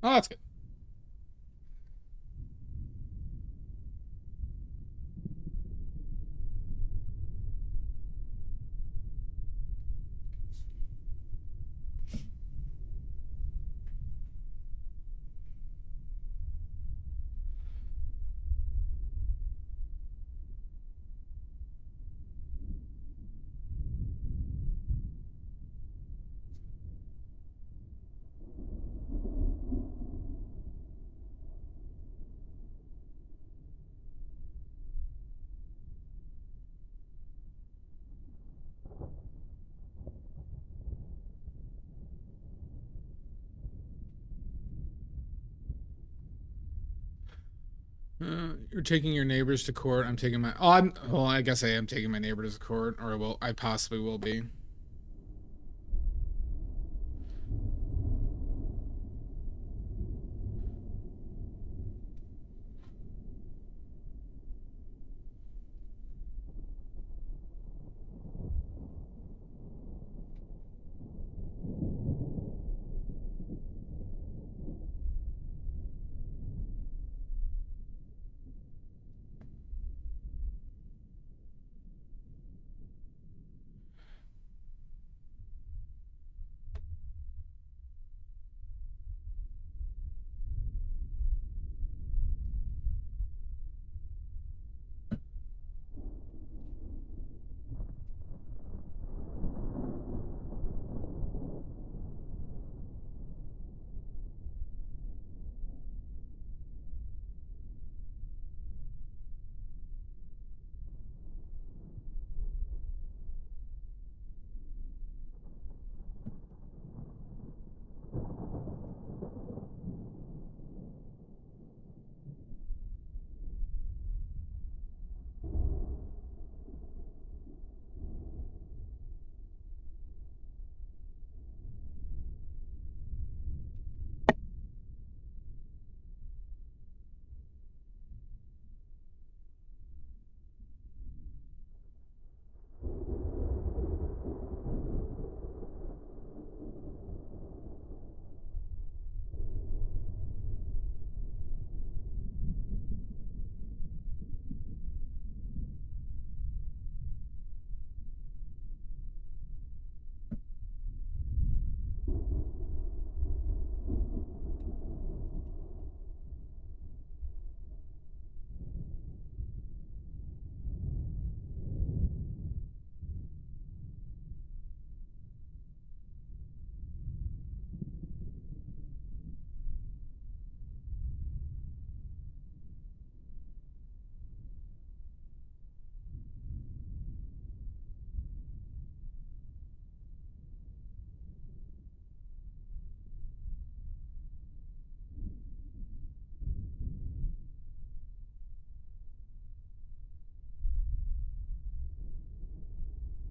Oh, that's good. You're taking your neighbors to court. I'm taking my. Oh, well, I guess I am taking my neighbors to court, or I possibly will be.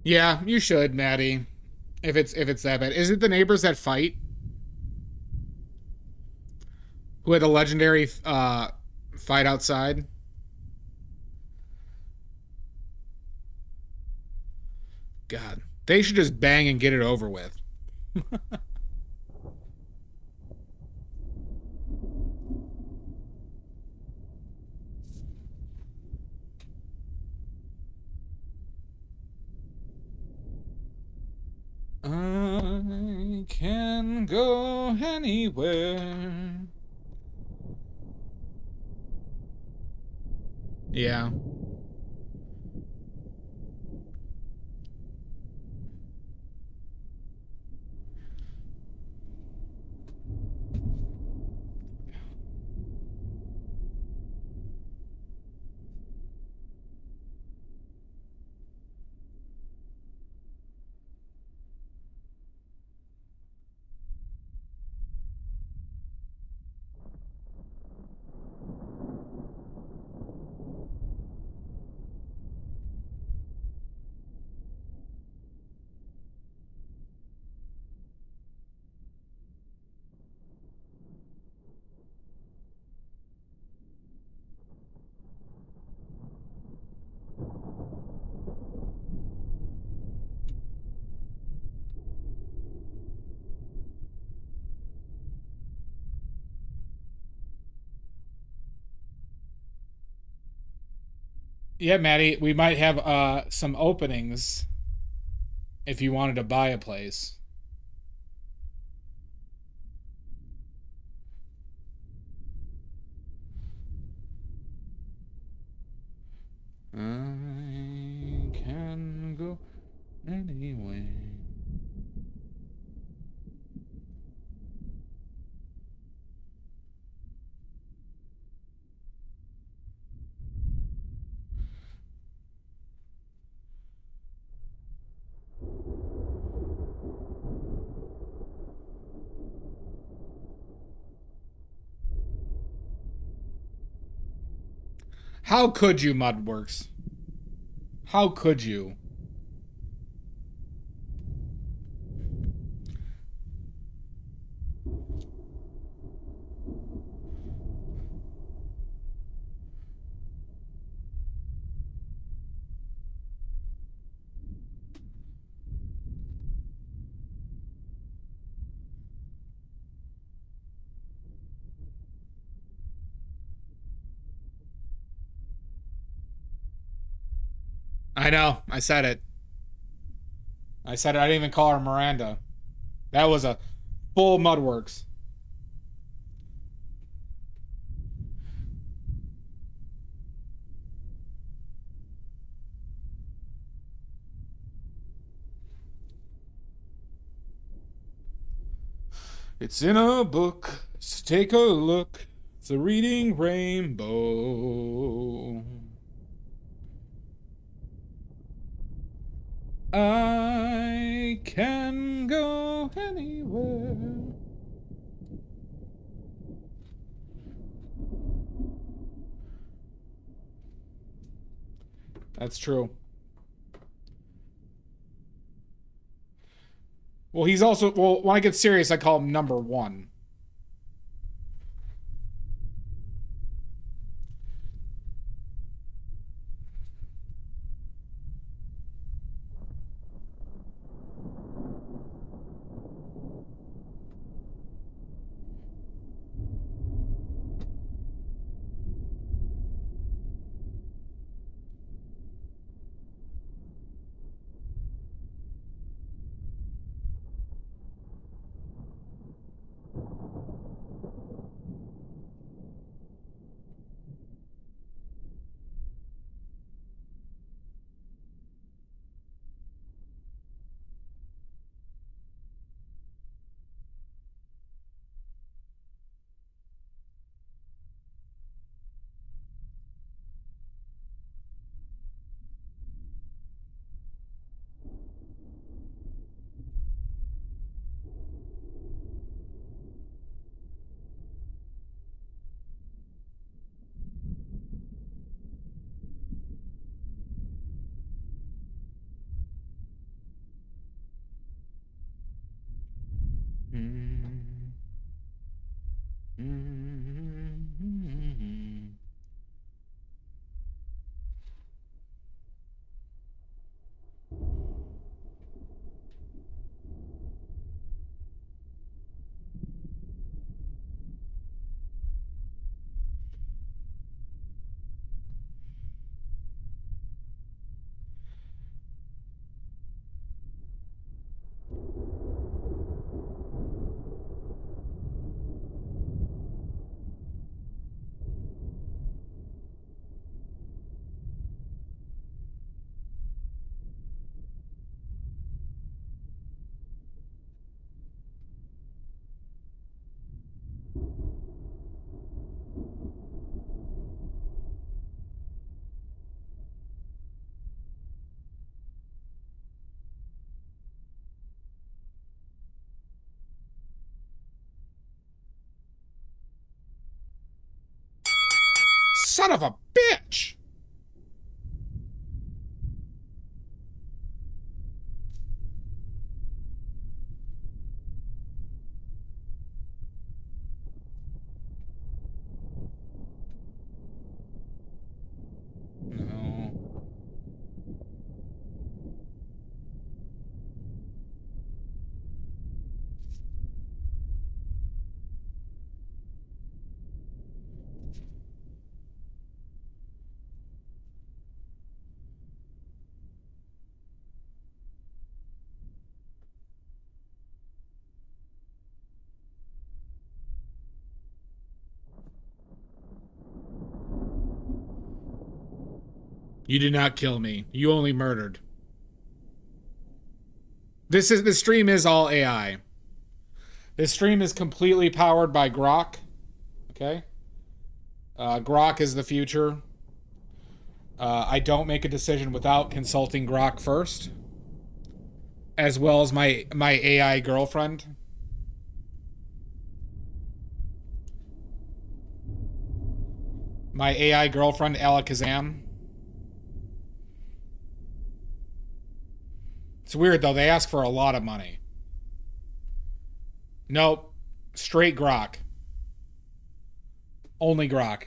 Yeah, you should, Maddie. If it's that bad, is it the neighbors that fight? Who had a legendary fight outside? God, they should just bang and get it over with. I can go anywhere. Yeah. Yeah, Maddie, we might have some openings if you wanted to buy a place. I can go anywhere. How could you, Mudworks? How could you? I know. I said it. I said it. I didn't even call her Miranda. That was a full Mudworks. It's in a book. Let's take a look. It's a reading rainbow. I can go anywhere. That's true. Well, he's also, well, when I get serious, I call him number one. Son of a bitch! No. You did not kill me. You only murdered. The stream is all AI. This stream is completely powered by Grok. Okay? Grok is the future. I don't make a decision without consulting Grok first, as well as my AI girlfriend. My AI girlfriend, Alla Kazam. It's weird, though. They ask for a lot of money. Nope. Straight Grok. Only Grok.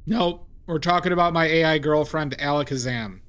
Nope. We're talking about my AI girlfriend, Alla Kazam.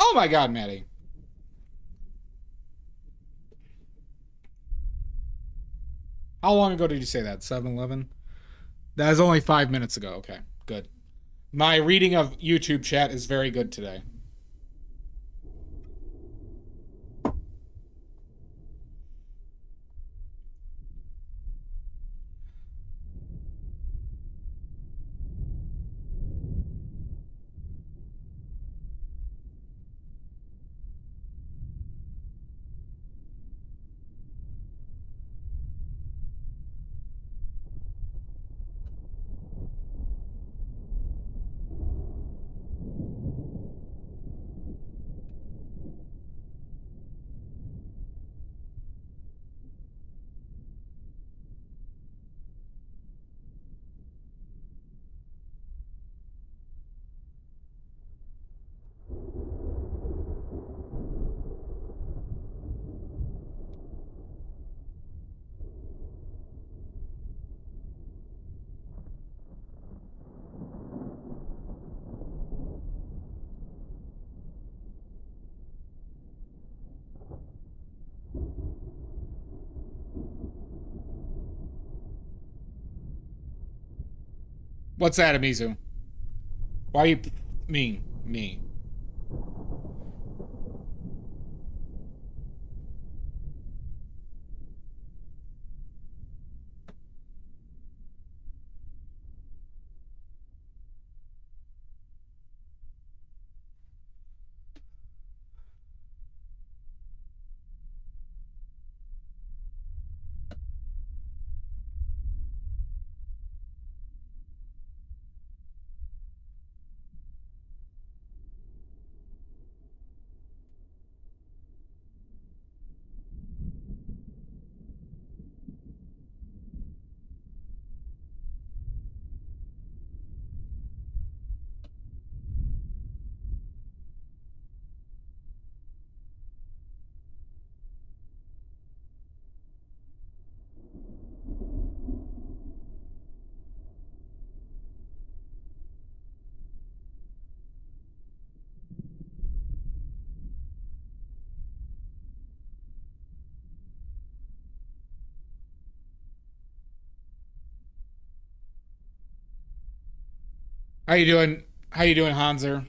Oh my god, Maddie. How long ago did you say that? 7-Eleven? That was only 5 minutes ago. Okay, good. My reading of YouTube chat is very good today. What's that, Amizu? Why are you me? How you doing? How you doing, Hanser?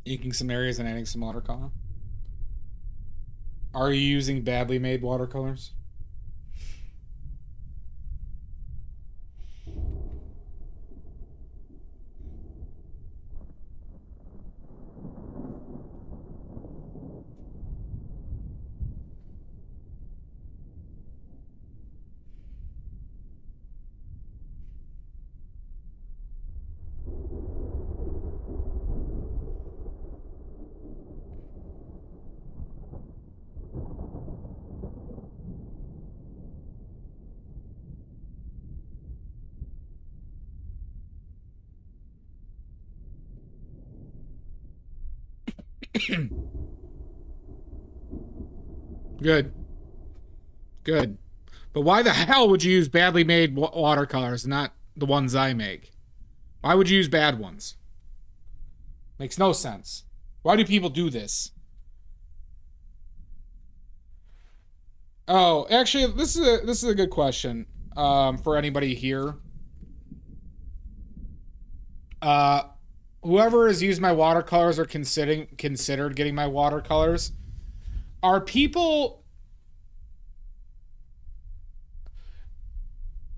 Inking some areas and adding some watercolor. Are you using badly made watercolors? Good. Good. But why the hell would you use badly made watercolors, not the ones I make? Why would you use bad ones? Makes no sense. Why do people do this? Oh, actually, this is a good question for anybody here. Whoever has used my watercolors or considered getting my watercolors, are people...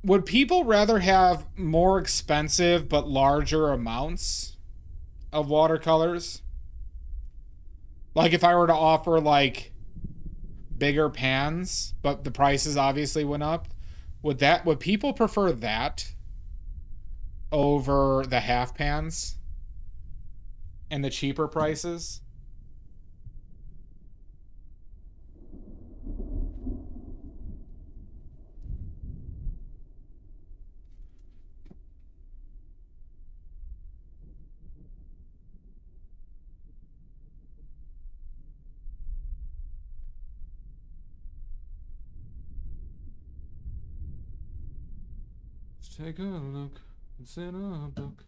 Would people rather have more expensive but larger amounts of watercolors? Like if I were to offer like bigger pans, but the prices obviously went up, would people prefer that over the half pans and the cheaper prices? Take a look. It's in a book.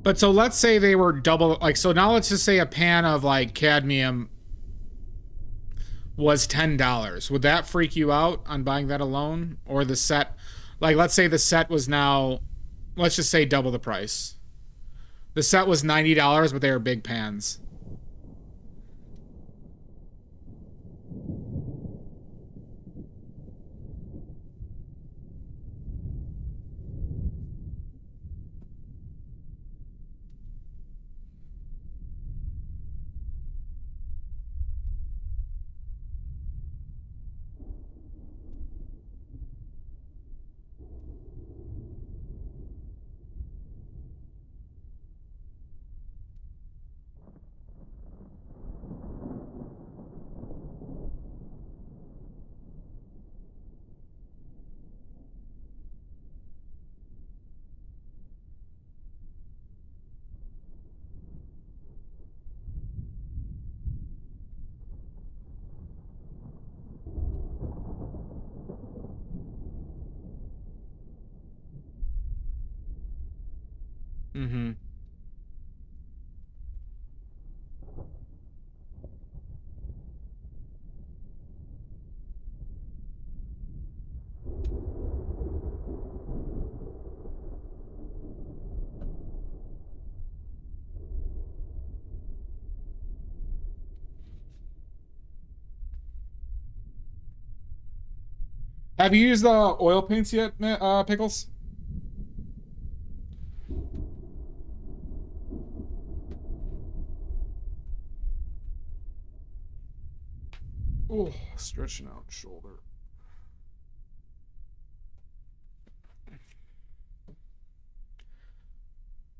But so let's say they were double, like, so now let's just say a pan of like cadmium was $10. Would that freak you out on buying that alone? Or the set, like, let's say the set was now, let's just say double the price. The set was $90, but they were big pans. Mm-hmm. Have you used the oil paints yet, Pickles? Oh, stretching out shoulder.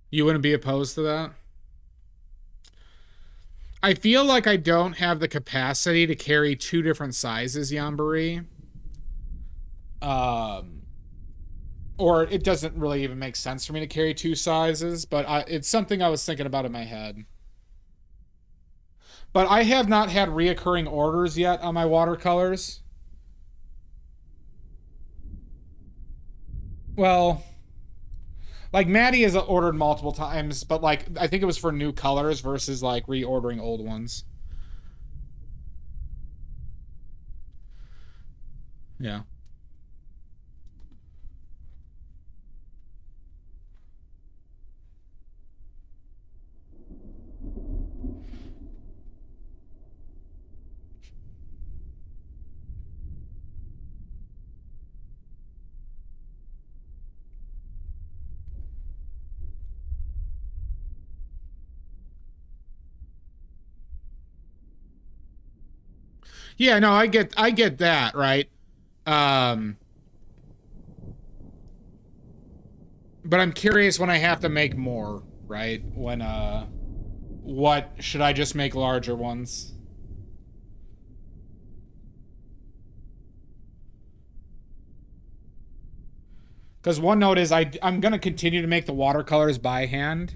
You wouldn't be opposed to that? I feel like I don't have the capacity to carry two different sizes, Yambari. Or it doesn't really even make sense for me to carry two sizes, but it's something I was thinking about in my head. But I have not had reoccurring orders yet on my watercolors. Well, like Maddie has ordered multiple times, but like I think it was for new colors versus like reordering old ones. Yeah. Yeah, no, I get that, right? Um, but I'm curious when I have to make more, right? When what should I just make larger ones? Because one note is I'm gonna continue to make the watercolors by hand.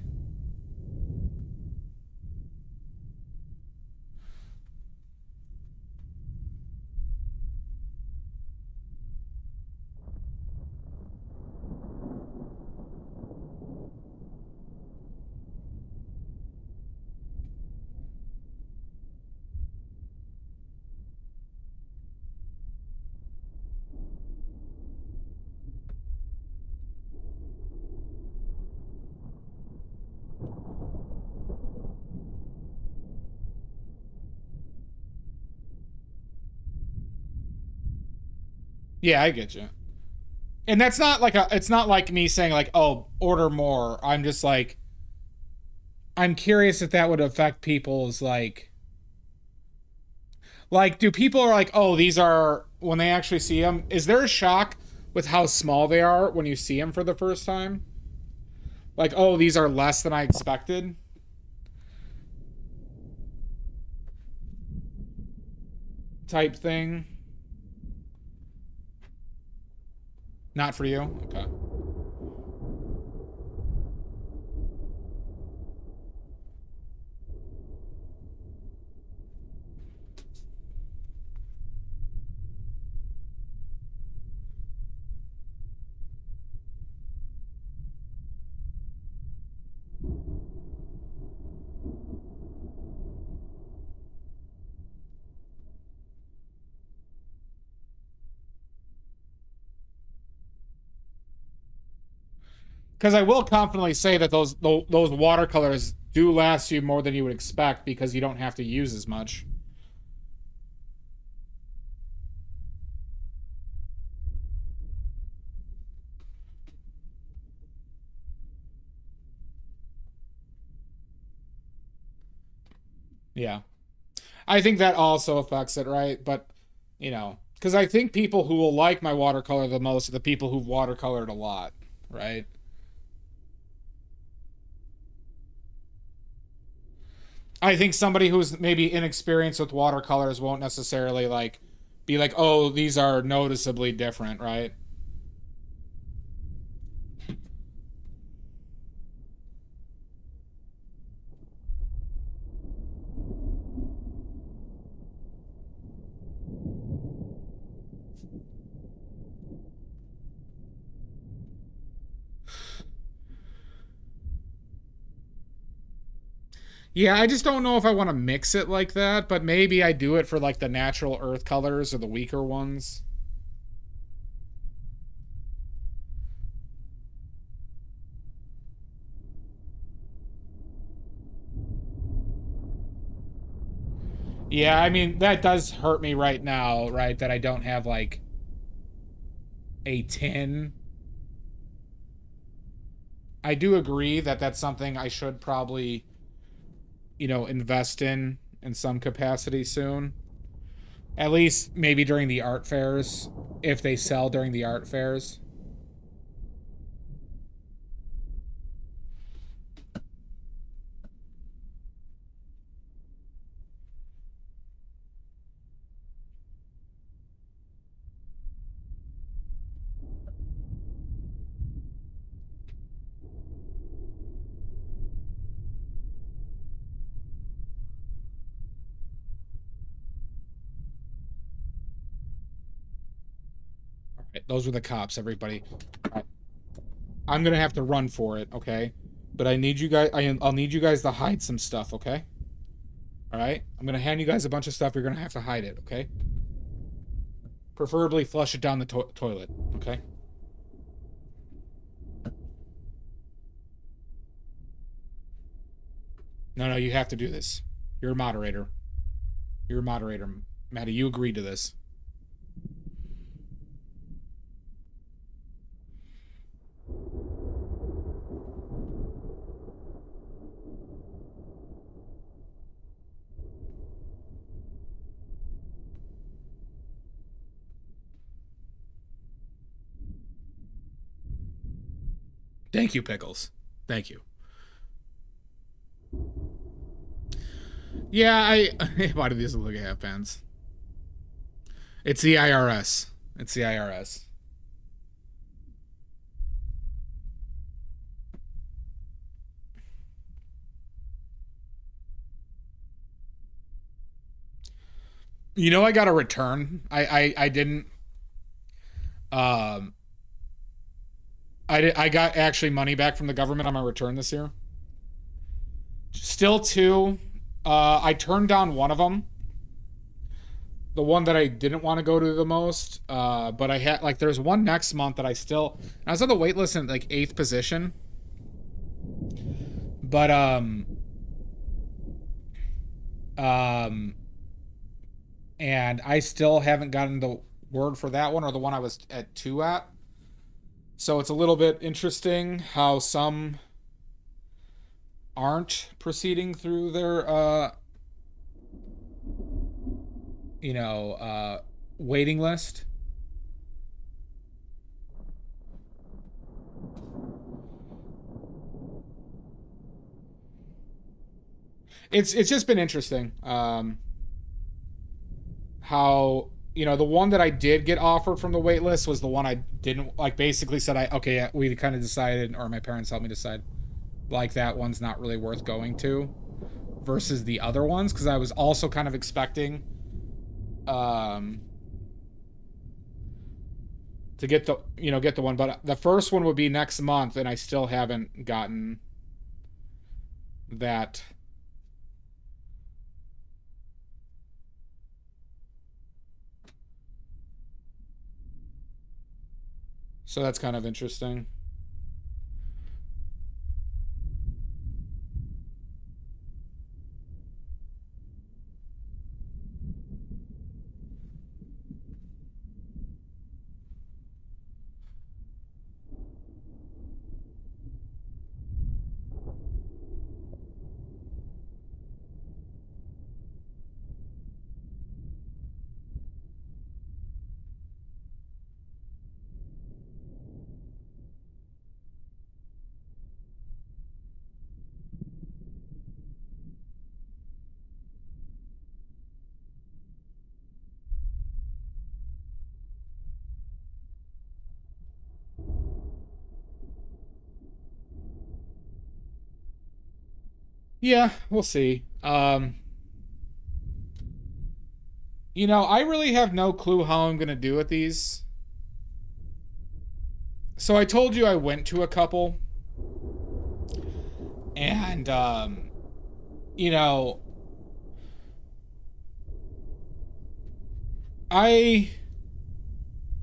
Yeah, I get you. And that's not like it's not like me saying like, oh, order more. I'm just like, I'm curious if that would affect people's like, do people are like, oh, these are, when they actually see them, is there a shock with how small they are when you see them for the first time? Like, oh, these are less than I expected type thing. Not for you? Okay. Because I will confidently say that those watercolors do last you more than you would expect because you don't have to use as much. Yeah. I think that also affects it, right? But, because I think people who will like my watercolor the most are the people who've watercolored a lot, right? I think somebody who's maybe inexperienced with watercolors won't necessarily like be like, "Oh, these are noticeably different," right? Yeah, I just don't know if I want to mix it like that, but maybe I do it for like the natural earth colors or the weaker ones. Yeah, I mean, that does hurt me right now, right? That I don't have like a tin. I do agree that that's something I should probably, invest in some capacity soon. At least maybe during the art fairs, if they sell during the art fairs. All right, those are the cops, everybody. All right. I'm gonna have to run for it, okay? But I need you guys. I'll need you guys to hide some stuff, okay? All right. I'm gonna hand you guys a bunch of stuff. You're gonna have to hide it, okay? Preferably flush it down the toilet, okay? No, no, you have to do this. You're a moderator. You're a moderator, Maddie. You agreed to this. Thank you, Pickles. Thank you. Yeah, why do these look like half pants? It's the IRS. It's the IRS. You know, I got a return. I didn't. Um, I got actually money back from the government on my return this year. Still two. I turned down one of them. The one that I didn't want to go to the most. But I had like there's one next month that I was on the wait list in like 8th position. But and I still haven't gotten the word for that one or the one I was at 2 at. So it's a little bit interesting how some aren't proceeding through their waiting list. It's just been interesting. How the one that I did get offered from the wait list was the one I didn't like. Basically said we kind of decided, or my parents helped me decide, like that one's not really worth going to, versus the other ones because I was also kind of expecting, to get the one, but the first one would be next month, and I still haven't gotten that. So that's kind of interesting. Yeah, we'll see. I really have no clue how I'm gonna do with these. So I told you I went to a couple, and you know, I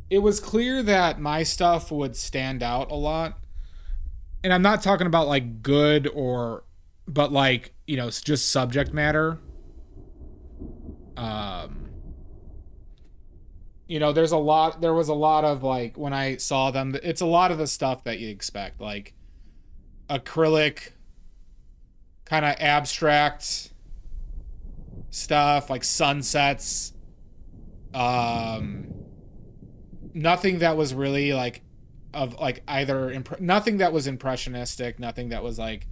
it was clear that my stuff would stand out a lot. And I'm not talking about like good but like, just subject matter. Um there was a lot of like when I saw them, it's a lot of the stuff that you expect, like acrylic kind of abstract stuff, like sunsets. Um Nothing that was really like of like either nothing that was impressionistic, nothing that was like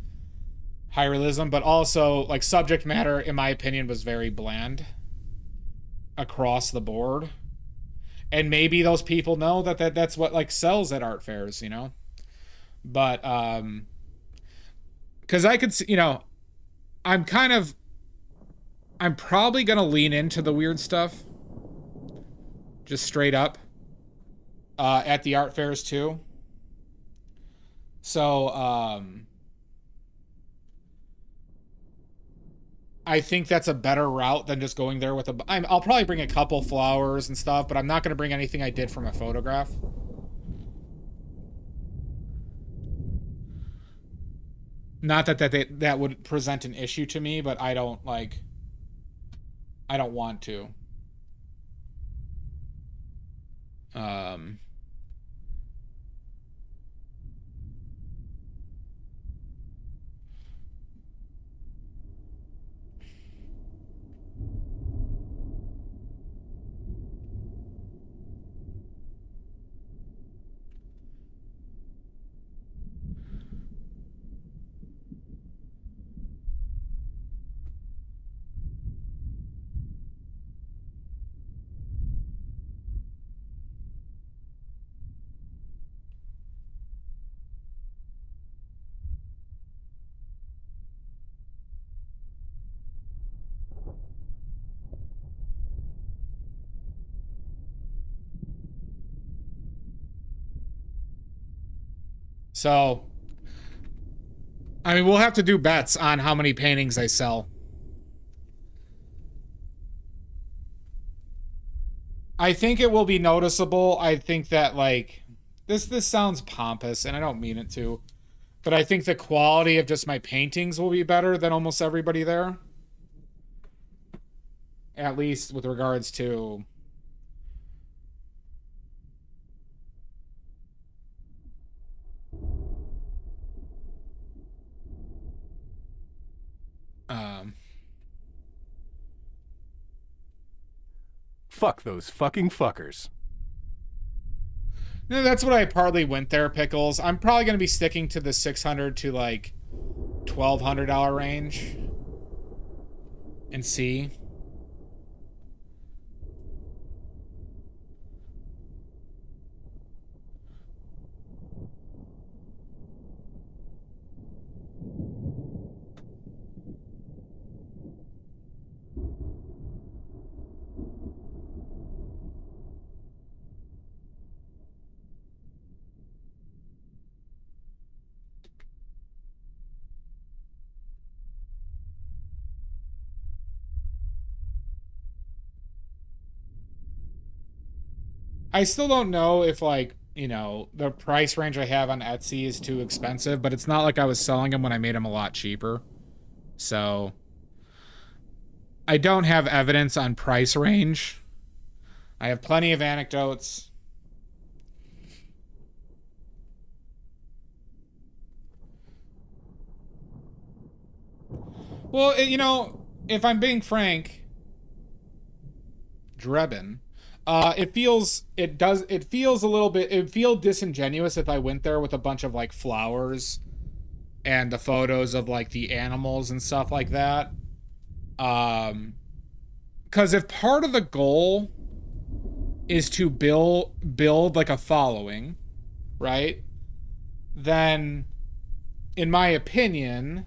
high realism, but also like subject matter in my opinion was very bland across the board. And maybe those people know that's what like sells at art fairs, but because I could see, i'm kind of I'm probably gonna lean into the weird stuff just straight up at the art fairs too. So I think that's a better route than just going there with I'll probably bring a couple flowers and stuff, but I'm not going to bring anything I did from a photograph. Not that would present an issue to me, but I don't want to. Um So, I mean, we'll have to do bets on how many paintings I sell. I think it will be noticeable. I think that, like, this sounds pompous, and I don't mean it to, but I think the quality of just my paintings will be better than almost everybody there. At least with regards to... Fuck those fucking fuckers. No, that's what I partly went there, Pickles. I'm probably going to be sticking to the $600 to like $1,200 range and see. I still don't know if, like, you know, the price range I have on Etsy is too expensive, but it's not like I was selling them when I made them a lot cheaper. So I don't have evidence on price range. I have plenty of anecdotes. Well, you know, if I'm being frank, Drebin, it feels a little bit, it feels disingenuous if I went there with a bunch of like flowers and the photos of like the animals and stuff like that. Because if part of the goal is to build like a following, right? Then, in my opinion,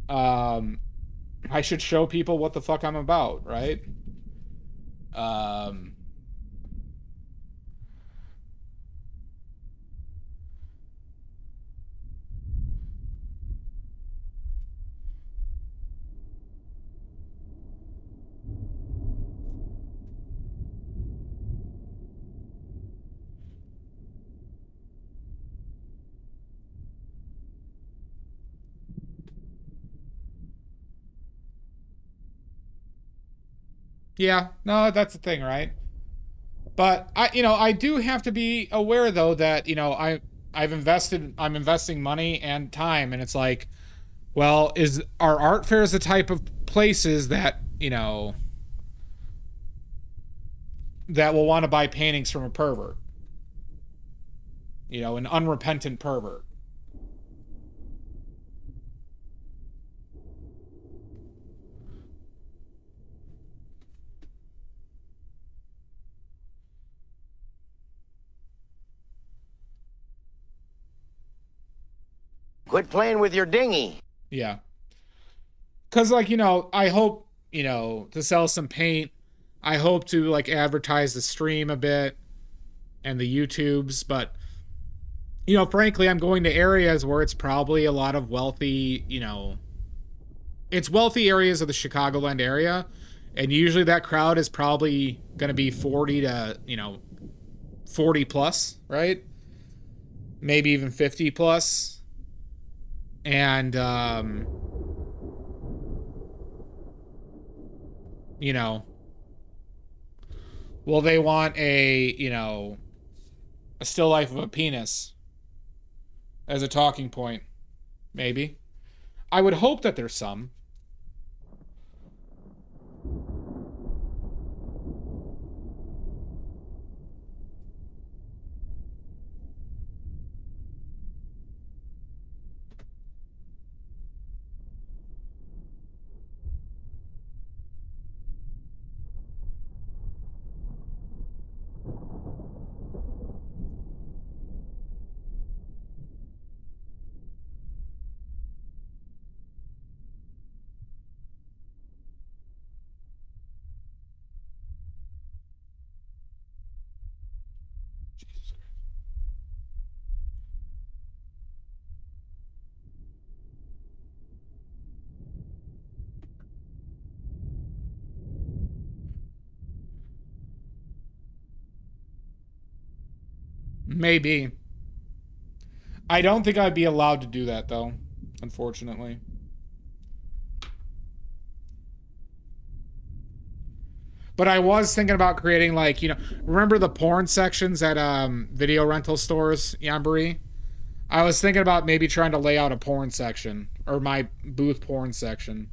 I should show people what the fuck I'm about, right? Yeah, no, that's the thing, right? But I do have to be aware though that, I'm investing money and time, and it's like, well, are art fairs the type of places that, that will want to buy paintings from a pervert? An unrepentant pervert. Quit playing with your dinghy. Yeah. Because, like, I hope, to sell some paint. I hope to, like, advertise the stream a bit and the YouTubes. But, frankly, I'm going to areas where it's probably a lot of wealthy, it's wealthy areas of the Chicagoland area. And usually that crowd is probably going to be 40 to, 40 plus, right? Maybe even 50 plus. And, will they want a still life of a penis as a talking point? Maybe. I would hope that there's some. Maybe. I don't think I'd be allowed to do that, though, unfortunately. But I was thinking about creating, like, you know, remember the porn sections at video rental stores, Yambari? I was thinking about maybe trying to lay out a porn section, or my booth porn section.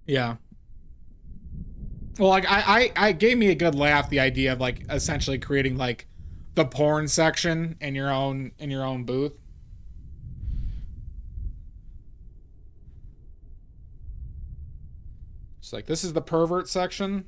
Yeah. Well, like I gave me a good laugh, the idea of like essentially creating like the porn section in your own booth. It's like, this is the pervert section.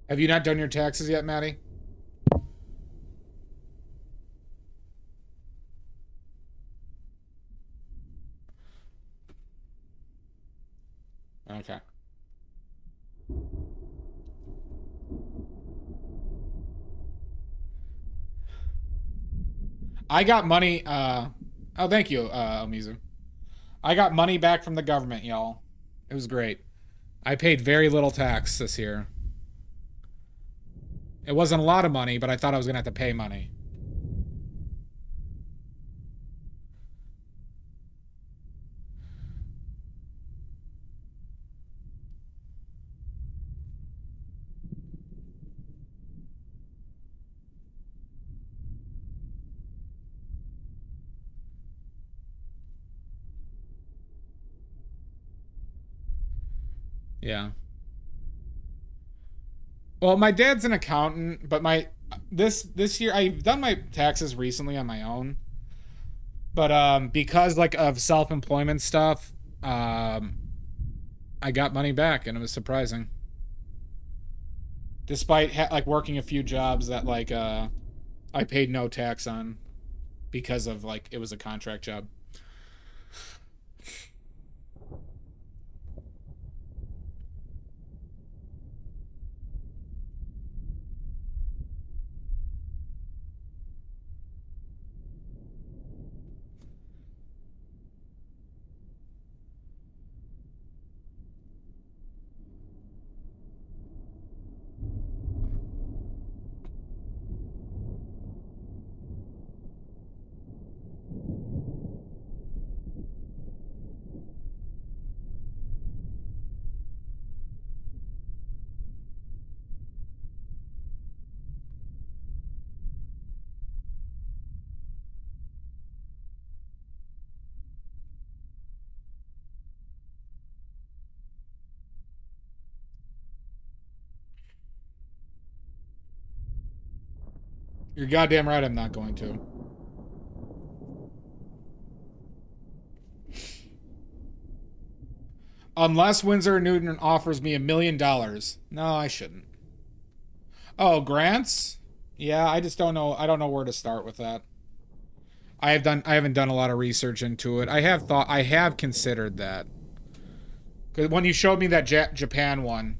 Have you not done your taxes yet, Maddie? Okay. I got money, oh, thank you, Omizu. I got money back from the government, y'all. It was great. I paid very little tax this year. It wasn't a lot of money, but I thought I was gonna have to pay money. Yeah. Well, my dad's an accountant, but this year I've done my taxes recently on my own. But because like of self-employment stuff, I got money back and it was surprising. Despite like working a few jobs that like I paid no tax on because of like it was a contract job. You're goddamn right I'm not going to. Unless Winsor Newton offers me $1 million. No, I shouldn't. Oh, grants? Yeah, I just don't know. I don't know where to start with that. I haven't done a lot of research into it. I have considered that. Cuz when you showed me that Japan one,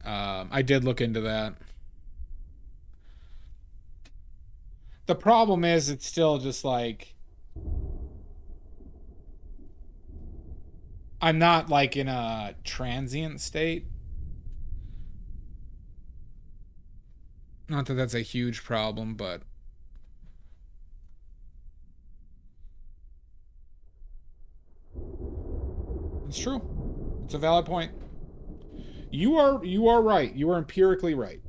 I did look into that. The problem is it's still just like I'm not like in a transient state. Not that that's a huge problem, but it's true. It's a valid point. You are right. You are empirically right.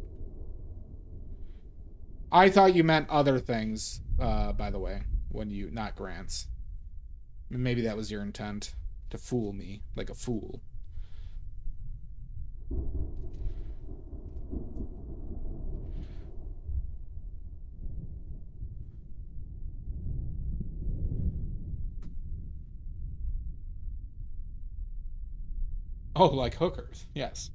I thought you meant other things, by the way, when you not grants. Maybe that was your intent to fool me like a fool. Oh, like hookers. Yes.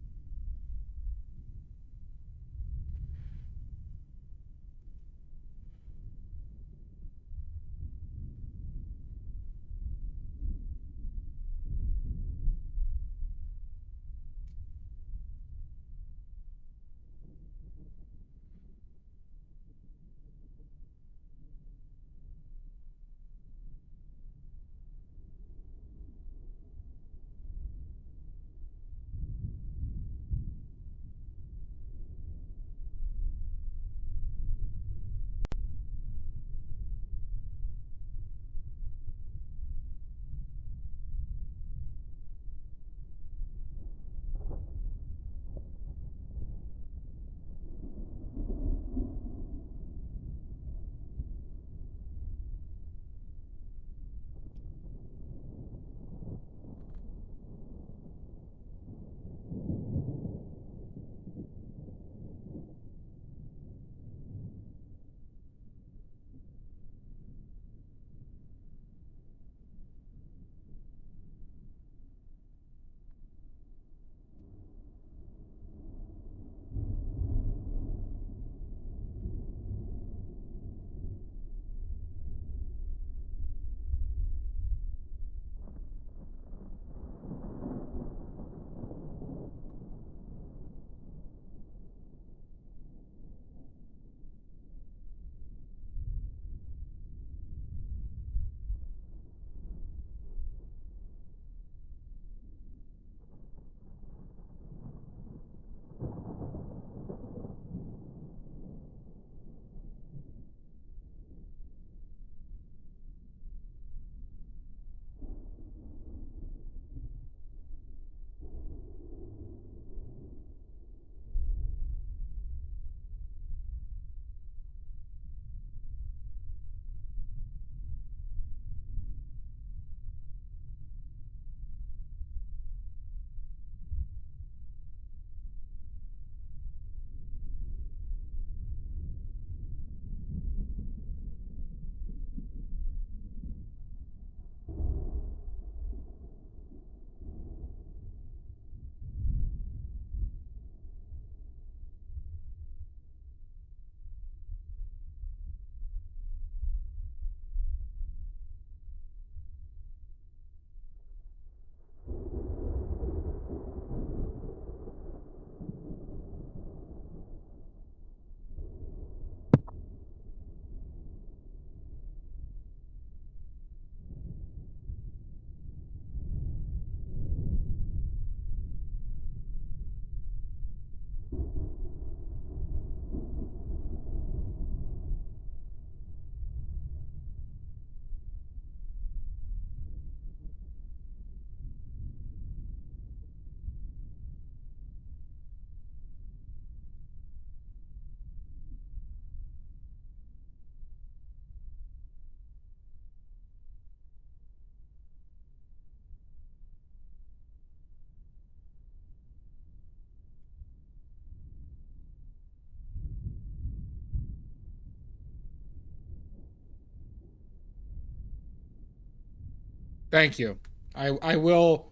Thank you. I will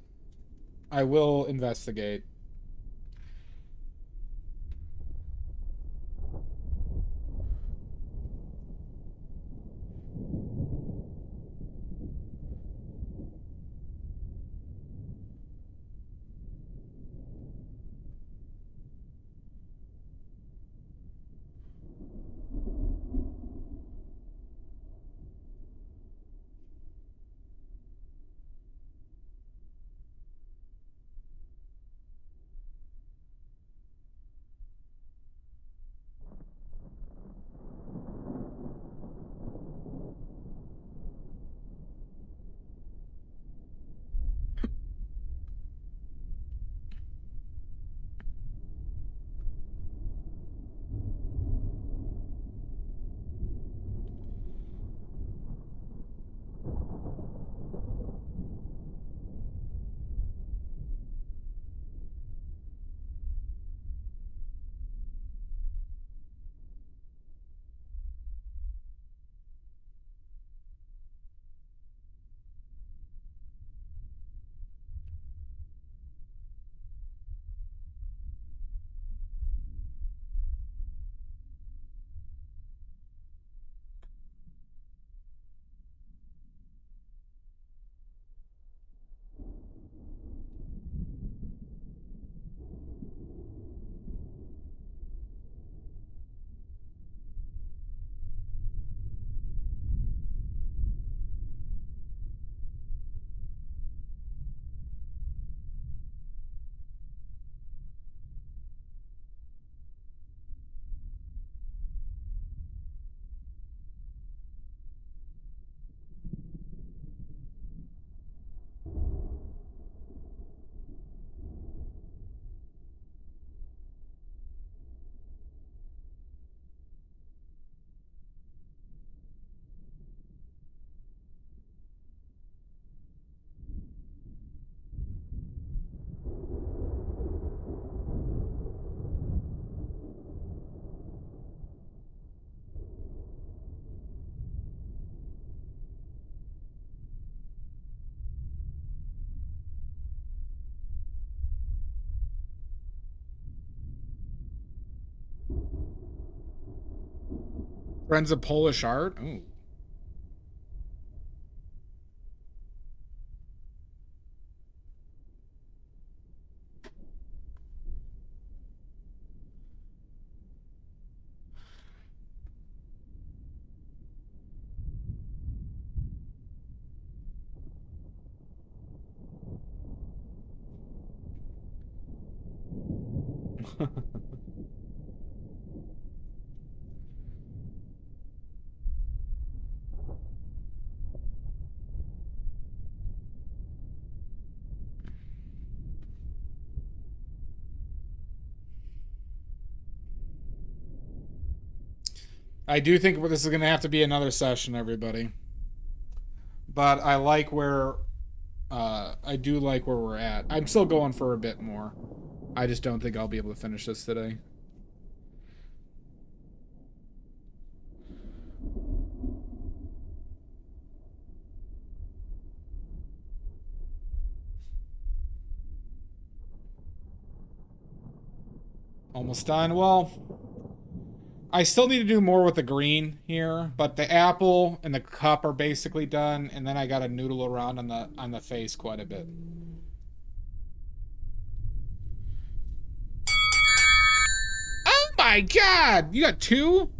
investigate. Friends of Polish art. Ooh. I do think this is going to have to be another session, everybody. But I like where I do like where we're at. I'm still going for a bit more. I just don't think I'll be able to finish this today. Almost done. Well, I still need to do more with the green here, but the apple and the cup are basically done, and then I got to noodle around on the face quite a bit. Oh my god! You got two?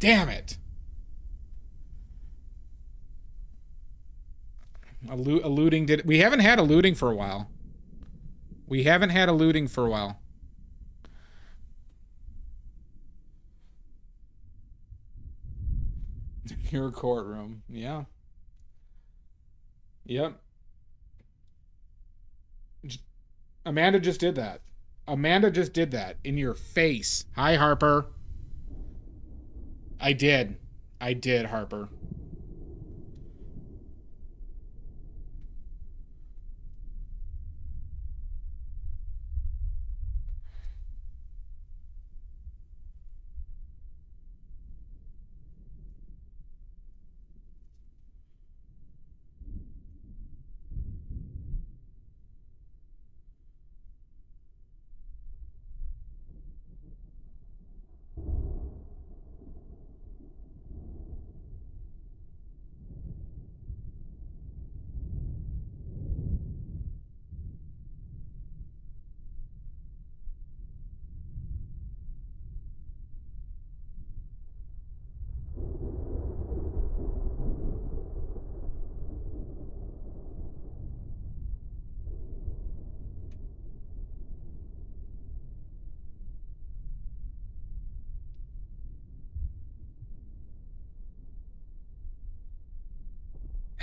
Damn it. Eluding did... We haven't had eluding for a while. We haven't had eluding for a while. Your courtroom. Yeah. Yep. Amanda just did that. Amanda just did that in your face. Hi, Harper. I did. I did, Harper.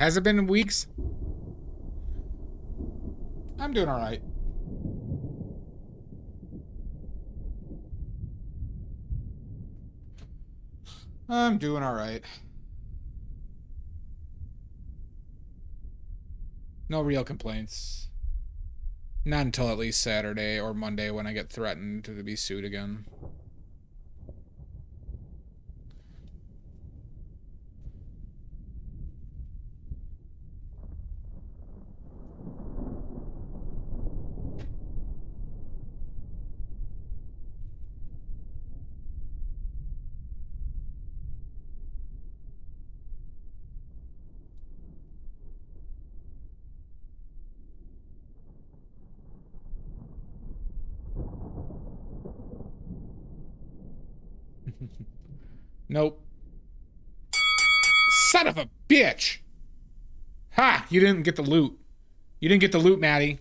Has it been weeks? I'm doing all right. I'm doing all right. No real complaints. Not until at least Saturday or Monday when I get threatened to be sued again. Nope. Son of a bitch! Ha! You didn't get the loot. You didn't get the loot, Maddie.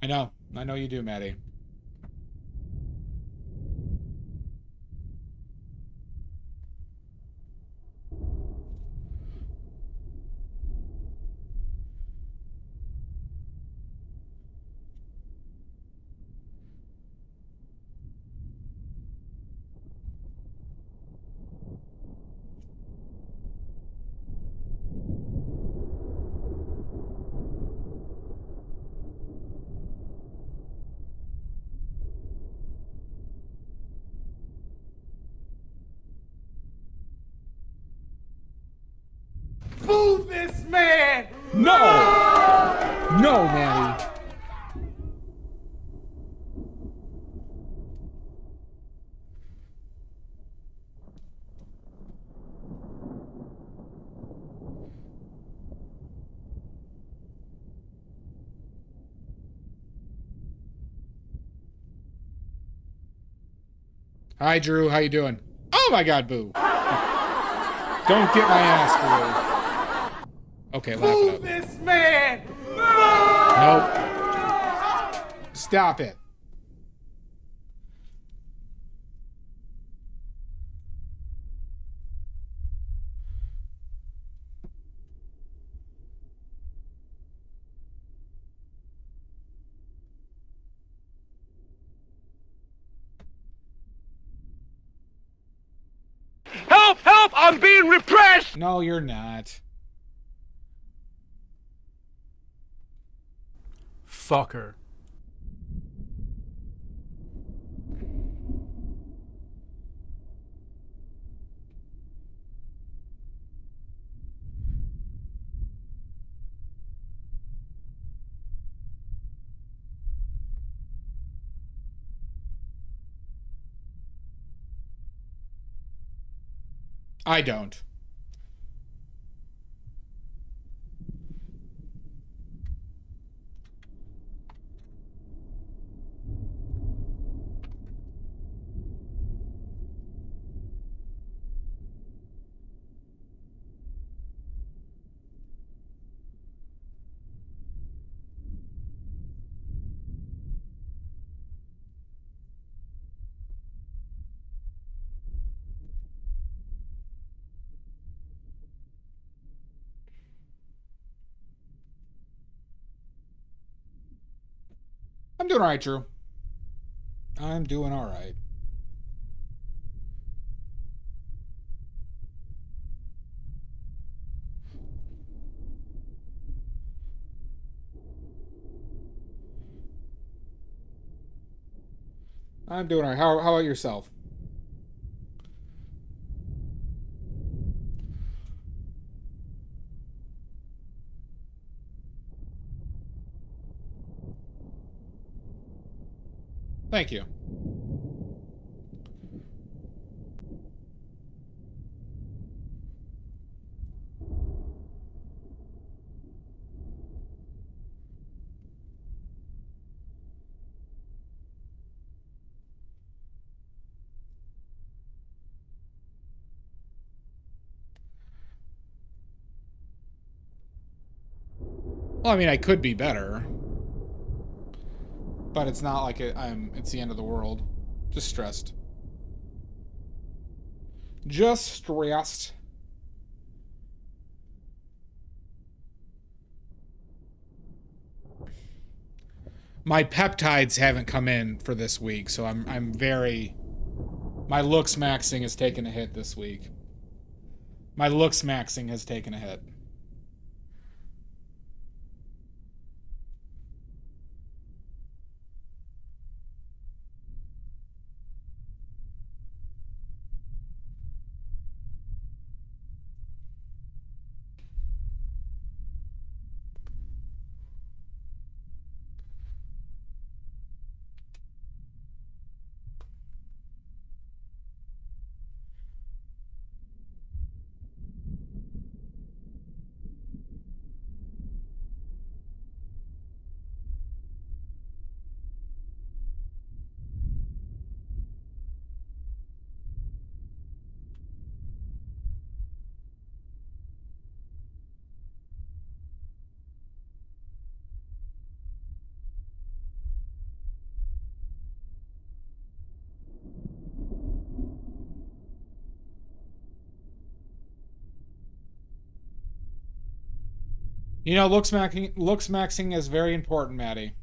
I know. I know you do, Maddie. Boo this man! No! No, Maddie. Hi, Drew. How you doing? Oh my God, Boo. Don't get my ass, Boo. Okay, laugh it Boo up. this man! Nope. Stop it. Help! Help! I'm being repressed! No, you're not. Fucker. I don't. doing all right, Drew. I'm doing all right. I'm doing all right. How about yourself? Thank you. Well, I mean, I could be better, but it's not like it's the end of the world. Just stressed. Just stressed. My peptides haven't come in for this week, so I'm very. My looks maxing has taken a hit this week. My looks maxing has taken a hit. You know, looks maxing is very important, Maddie.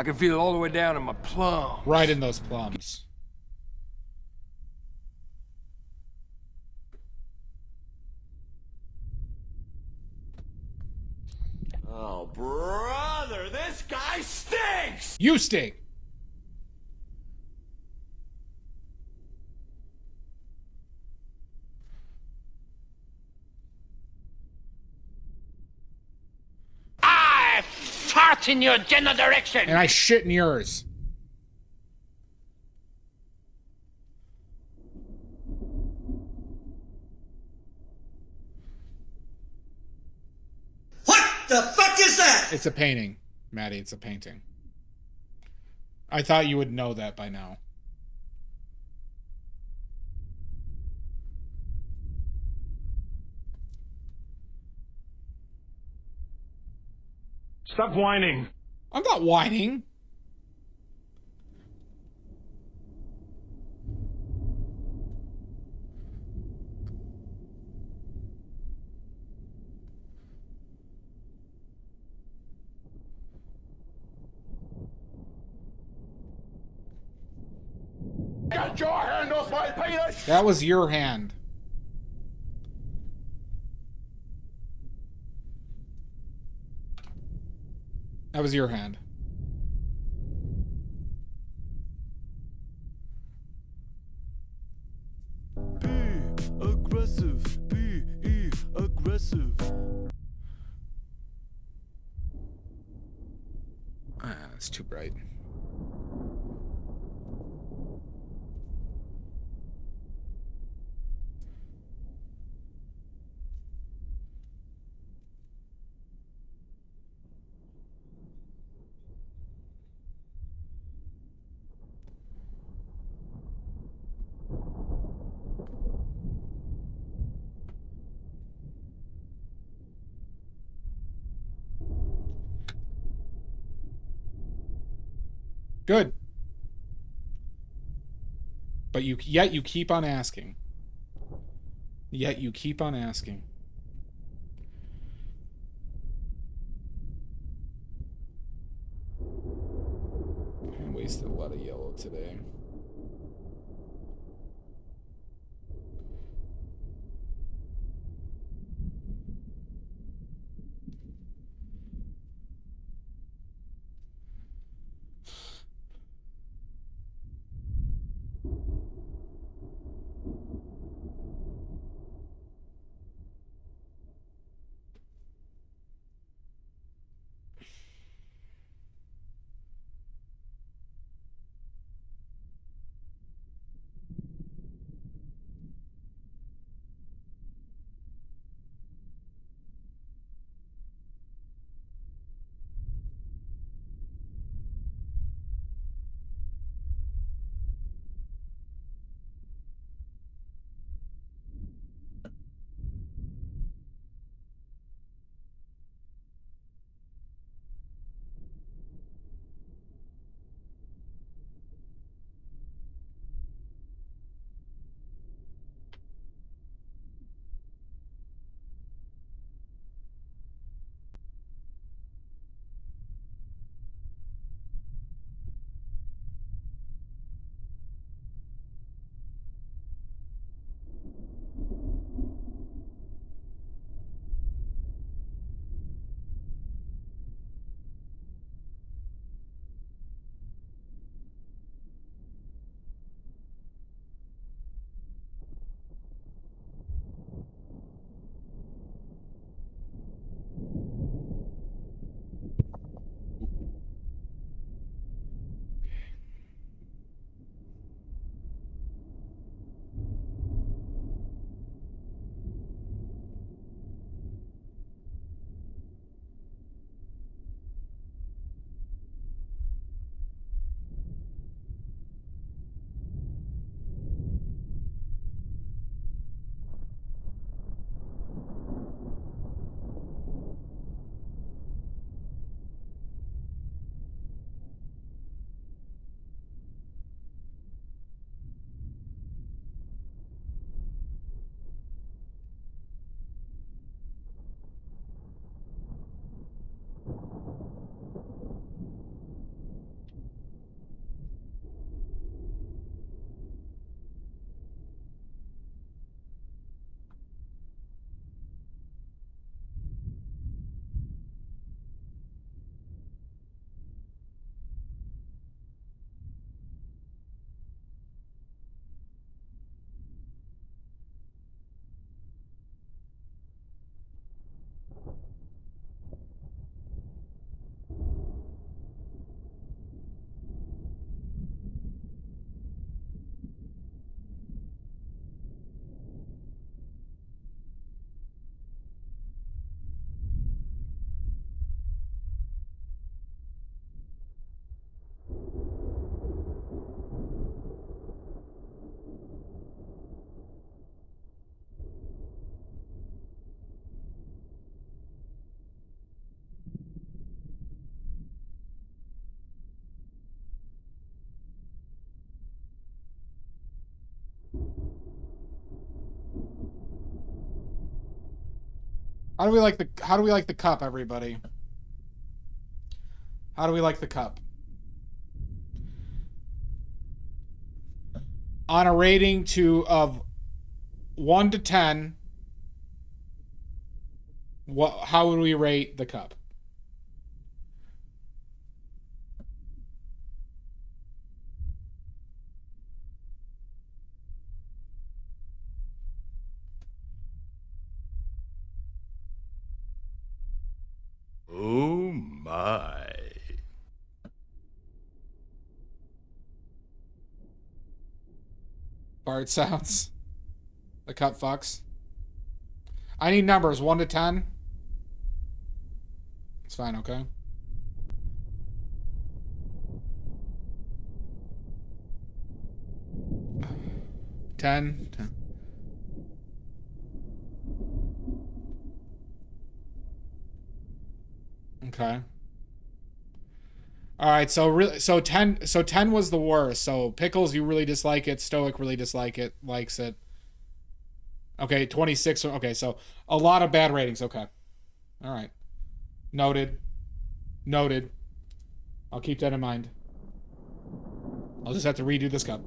I can feel it all the way down in my plums. Right in those plums. Oh, brother, this guy stinks! You stink! I fart in your general direction! And I shit in yours. What the fuck is that? It's a painting, Maddie. It's a painting. I thought you would know that by now. Stop whining. I'm not whining. Get your hand off my penis! That was your hand. That was your hand. Be aggressive. Be aggressive. Ah, it's too bright. Good. But yet you keep on asking. Yet you keep on asking. I wasted a lot of yellow today. How do we like the cup, everybody? How do we like the cup? On a rating of 1 to 10, how would we rate the cup? Oh my. Bart sounds. The cup fucks. I need numbers 1 to 10. It's fine, okay? Ten. Okay. All right, so 10 was the worst. So Pickles, you really dislike it. Stoic really likes it. Okay, 26. Okay, so a lot of bad ratings. Okay. All right. Noted. I'll keep that in mind. I'll just have to redo this cup.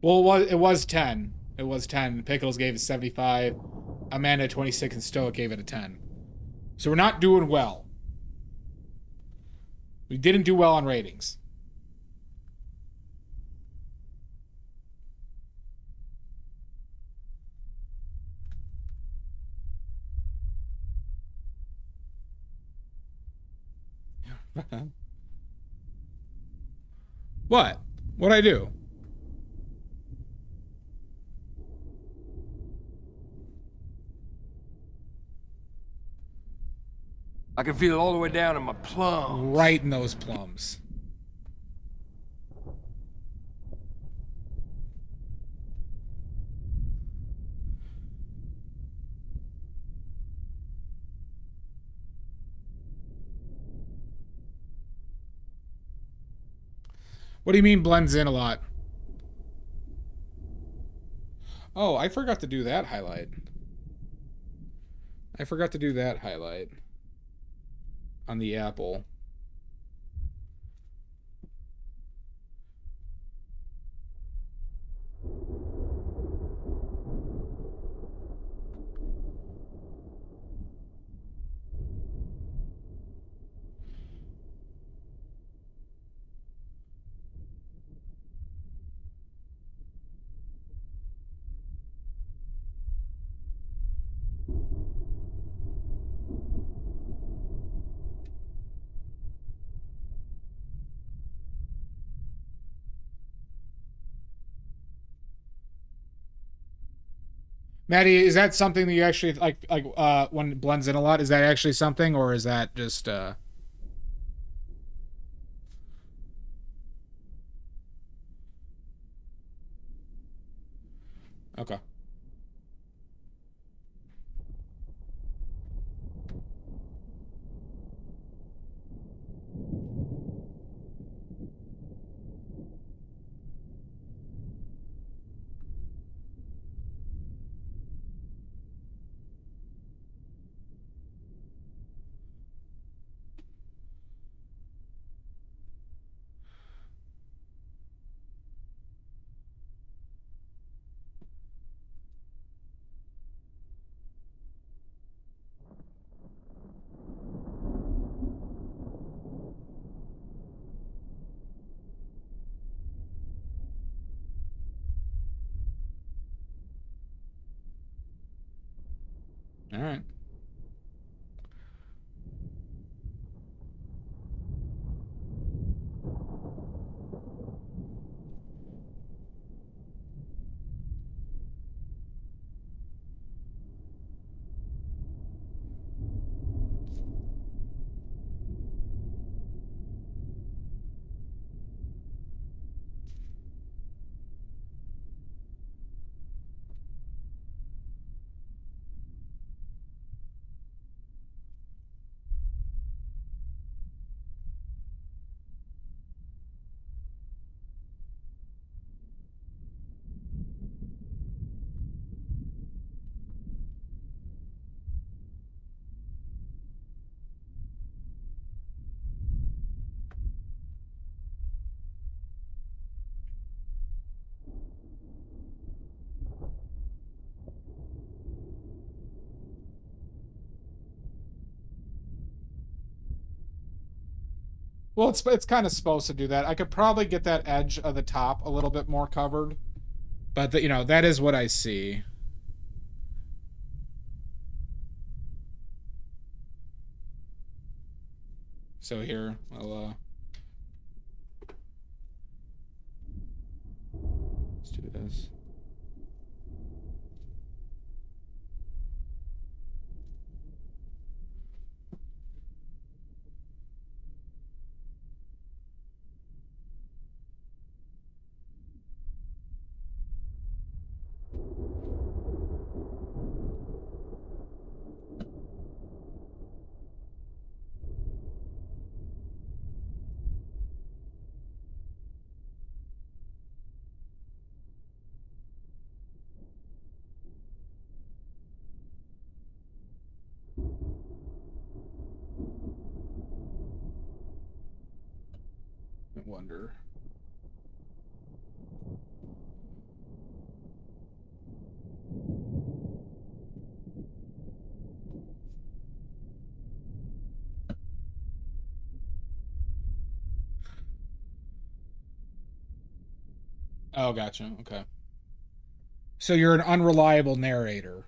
Well, it was 10. It was 10. Pickles gave it 75. Amanda 26 and Stoic gave it a 10. So we're not doing well. We didn't do well on ratings. What? What'd I do? I can feel it all the way down in my plums. Right in those plums. What do you mean blends in a lot? Oh, I forgot to do that highlight. On the apple. Maddie, is that something that you actually like when it blends in a lot? Is that actually something, or is that just okay. All right. Well, it's kind of supposed to do that. I could probably get that edge of the top a little bit more covered. But, you know, that is what I see. So here, I'll, let's do this. I wonder. Oh, gotcha. Okay. So you're an unreliable narrator.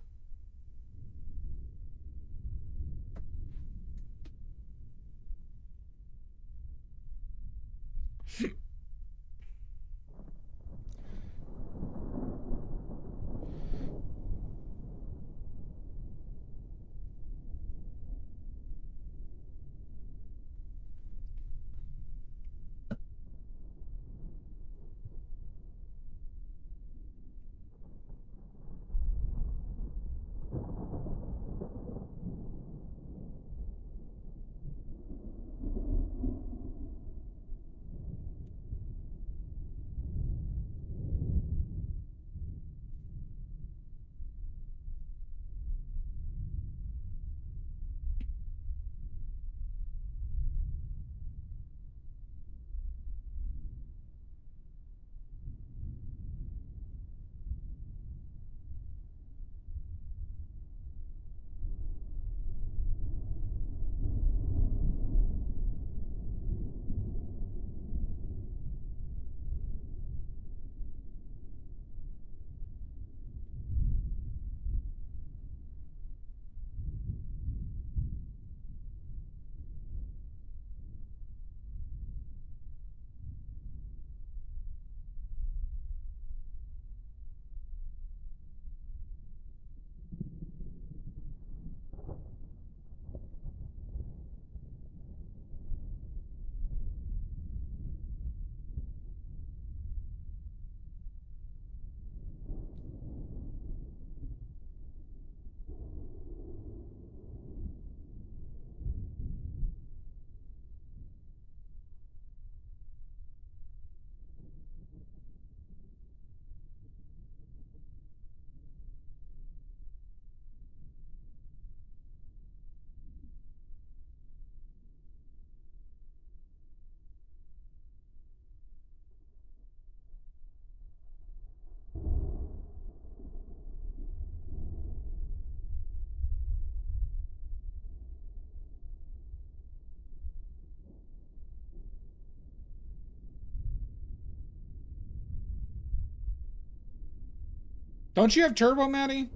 Don't you have turbo, Maddie?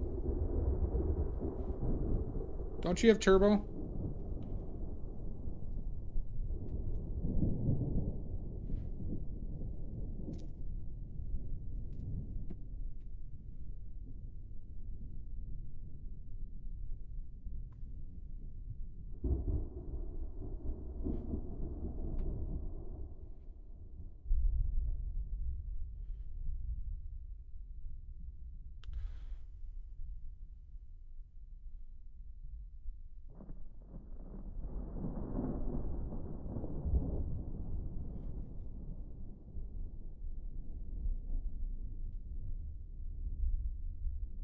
Don't you have turbo?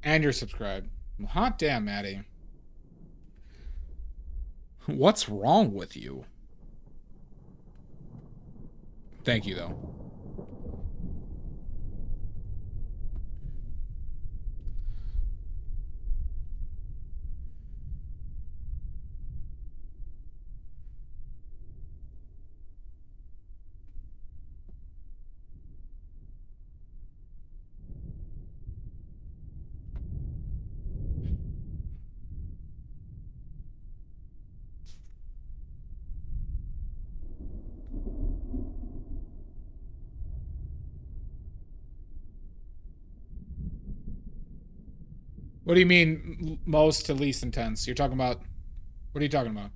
And you're subscribed. Hot damn, Maddie. What's wrong with you? Thank you, though. What do you mean most to least intense? You're talking about... What are you talking about?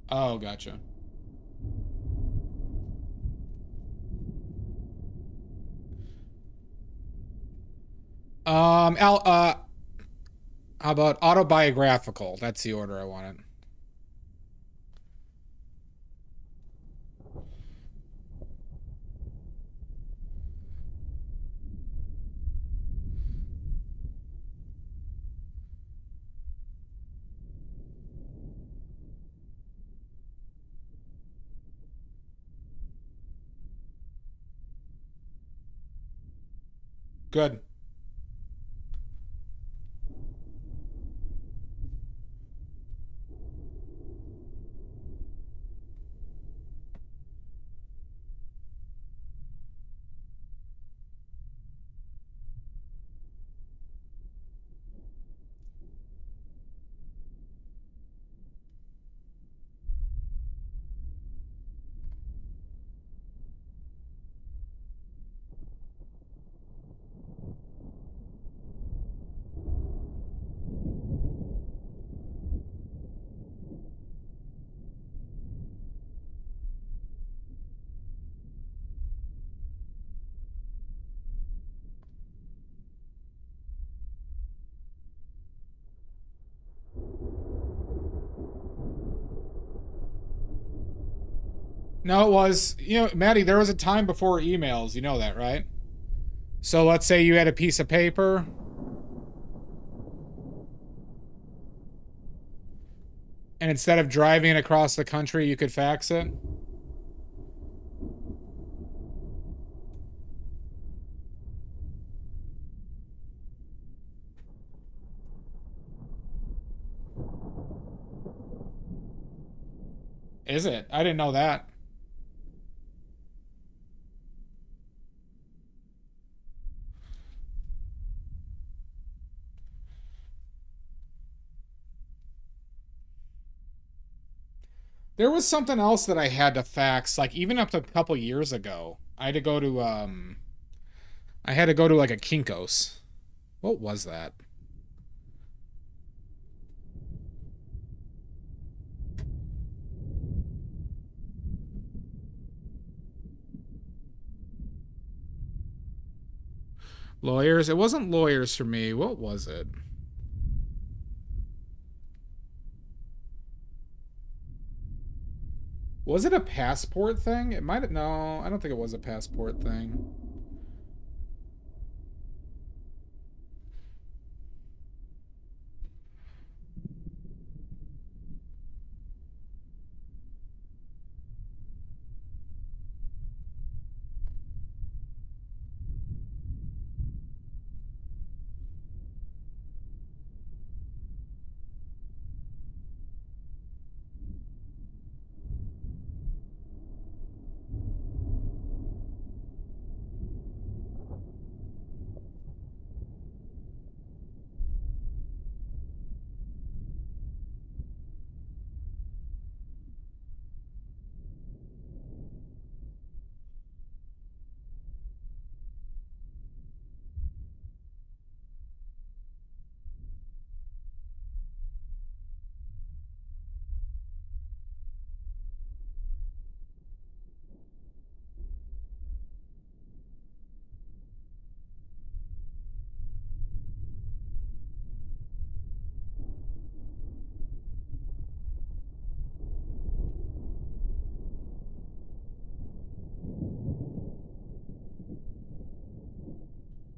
Oh, gotcha. How about autobiographical? That's the order I wanted. Good. No, it was, you know, Maddie, there was a time before emails. You know that, right? So let's say you had a piece of paper. And instead of driving it across the country, you could fax it. Is it? I didn't know that. There was something else that I had to fax, like even up to a couple years ago. I had to go to like a Kinko's. What was that? Lawyers? It wasn't lawyers for me. What was it? Was it a passport thing? It might have... No, I don't think it was a passport thing.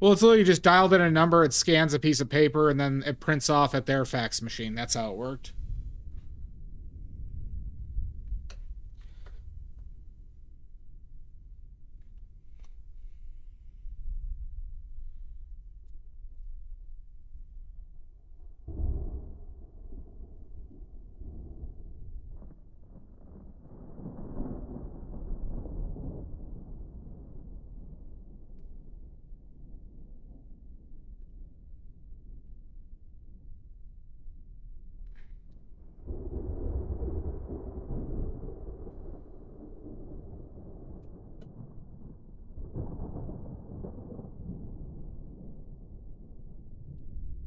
Well, it's literally just dialed in a number, it scans a piece of paper, and then it prints off at their fax machine. That's how it worked.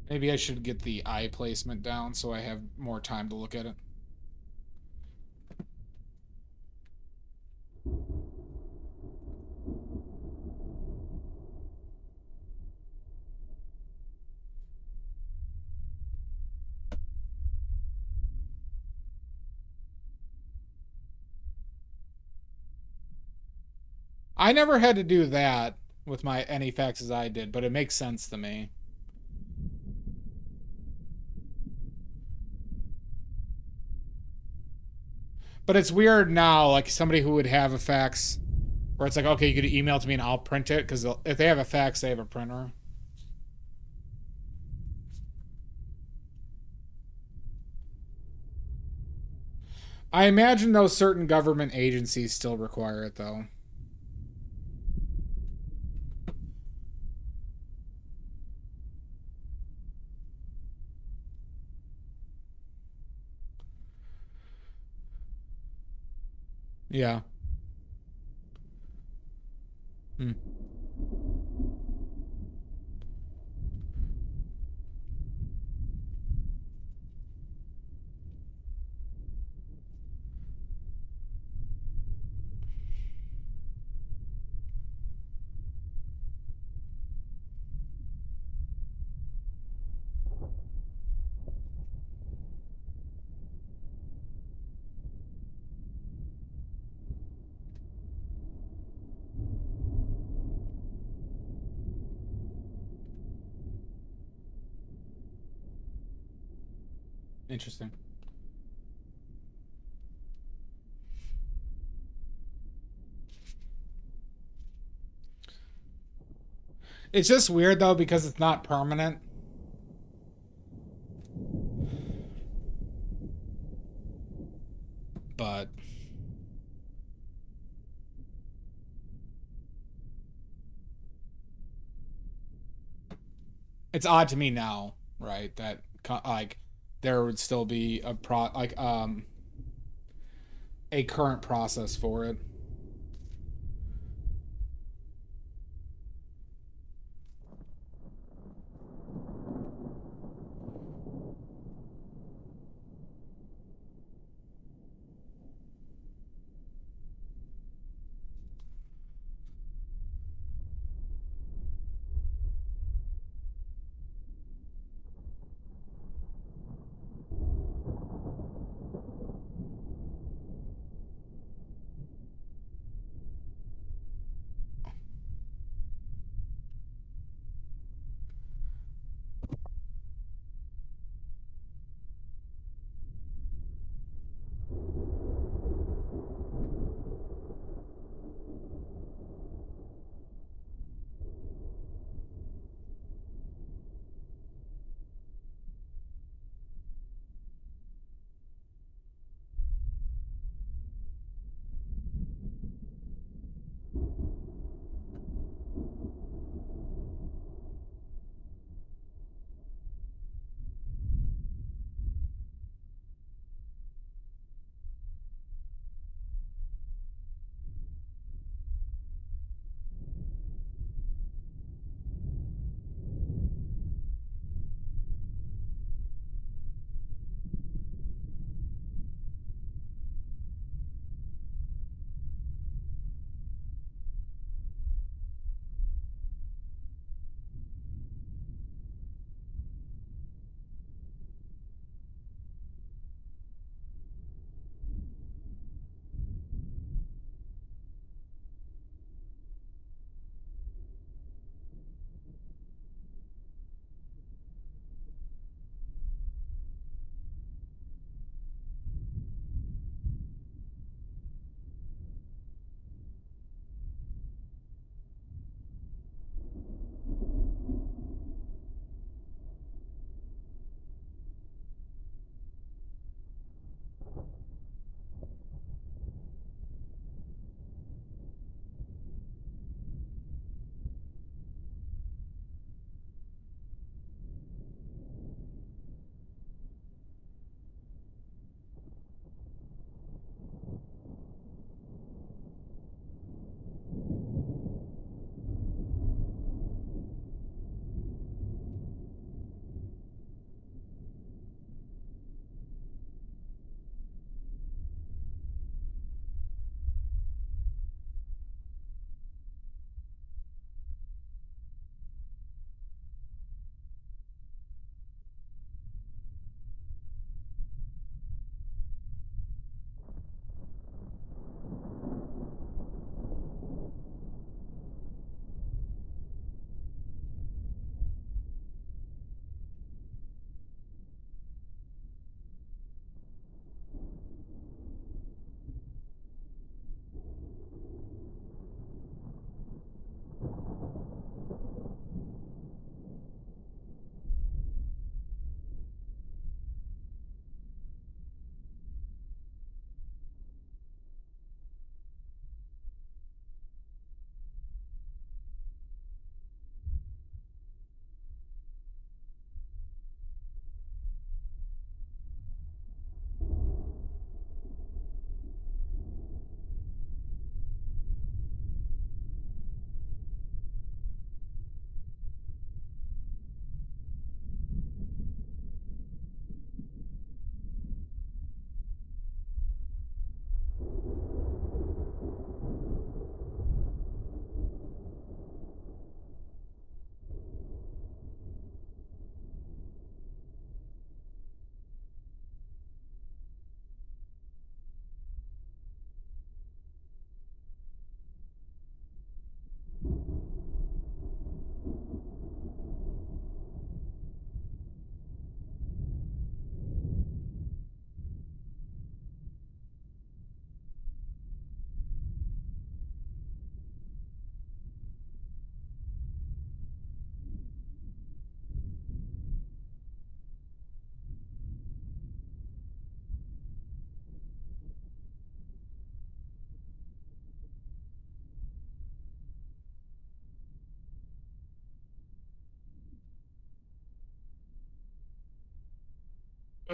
Maybe I should get the eye placement down so I have more time to look at it. I never had to do that with my any effects as I did, but it makes sense to me. But it's weird now, like somebody who would have effects where it's like, okay, you could email it to me and I'll print it, because if they have effects, they have a printer. I imagine those certain government agencies still require it, though. Yeah. Hmm. Interesting. It's just weird, though, because it's not permanent. But it's odd to me now, right? That like there would still be a a current process for it.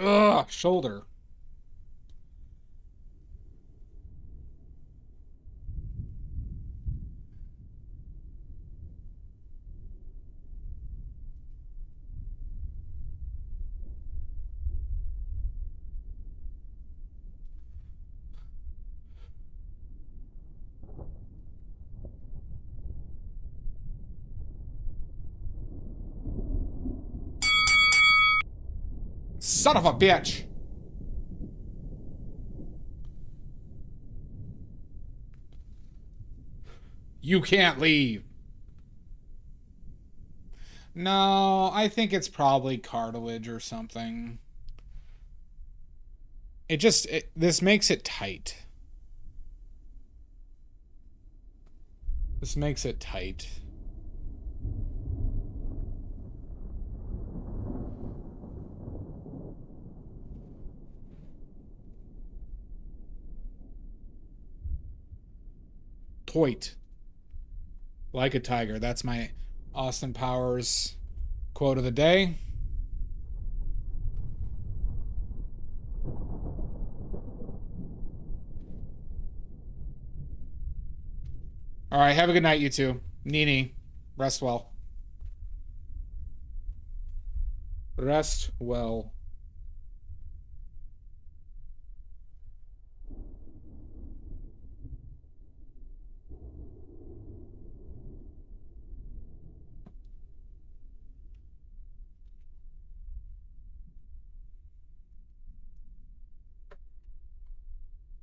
Ugh, shoulder. Son of a bitch! You can't leave. No, I think it's probably cartilage or something. This makes it tight. This makes it tight. Toit. Like a tiger. That's my Austin Powers quote of the day. All right, have a good night, you two. Nini, rest well. Rest well.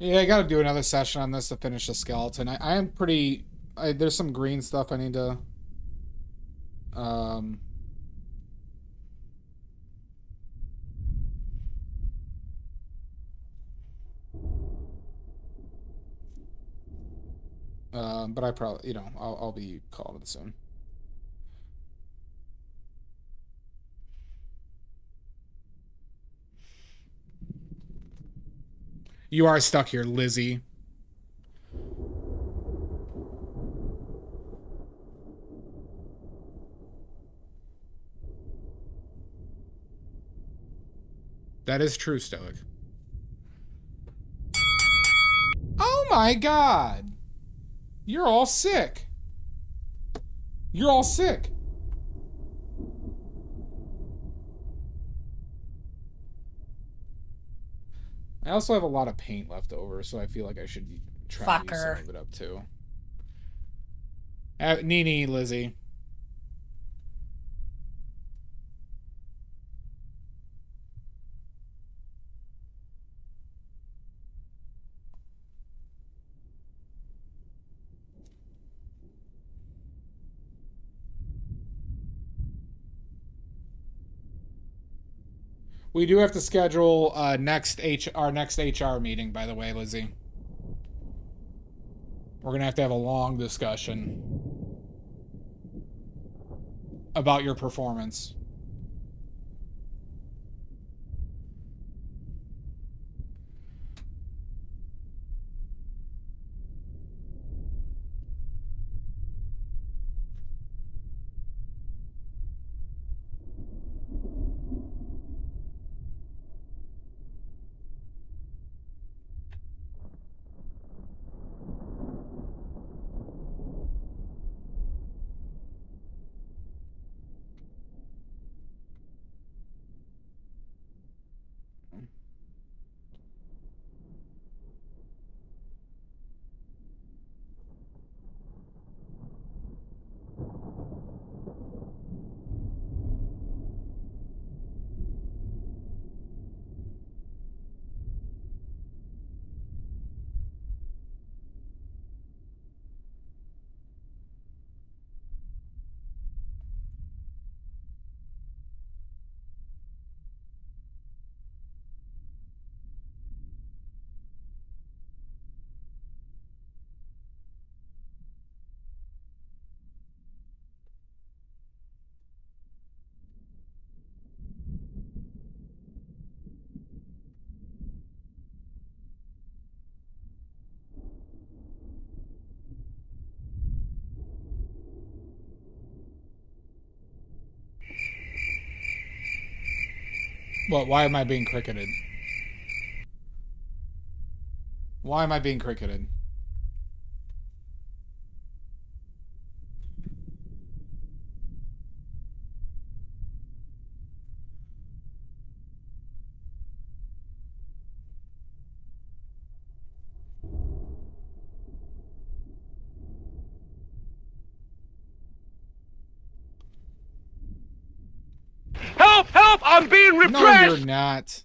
Yeah, I gotta do another session on this to finish the skeleton. I am pretty... there's some green stuff I need to... but I probably, you know, I'll be calling it soon. You are stuck here, Lizzie. That is true, Stoic. Oh my god! You're all sick. You're all sick. I also have a lot of paint left over, so I feel like I should try to use some of it up too. Nini, Lizzie. We do have to schedule our next HR meeting, by the way, Lizzie. We're gonna have to have a long discussion about your performance. What? Why am I being cricketed? Why am I being cricketed? Help! Help! I'm being repressed! No, you're not.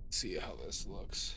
See how this looks.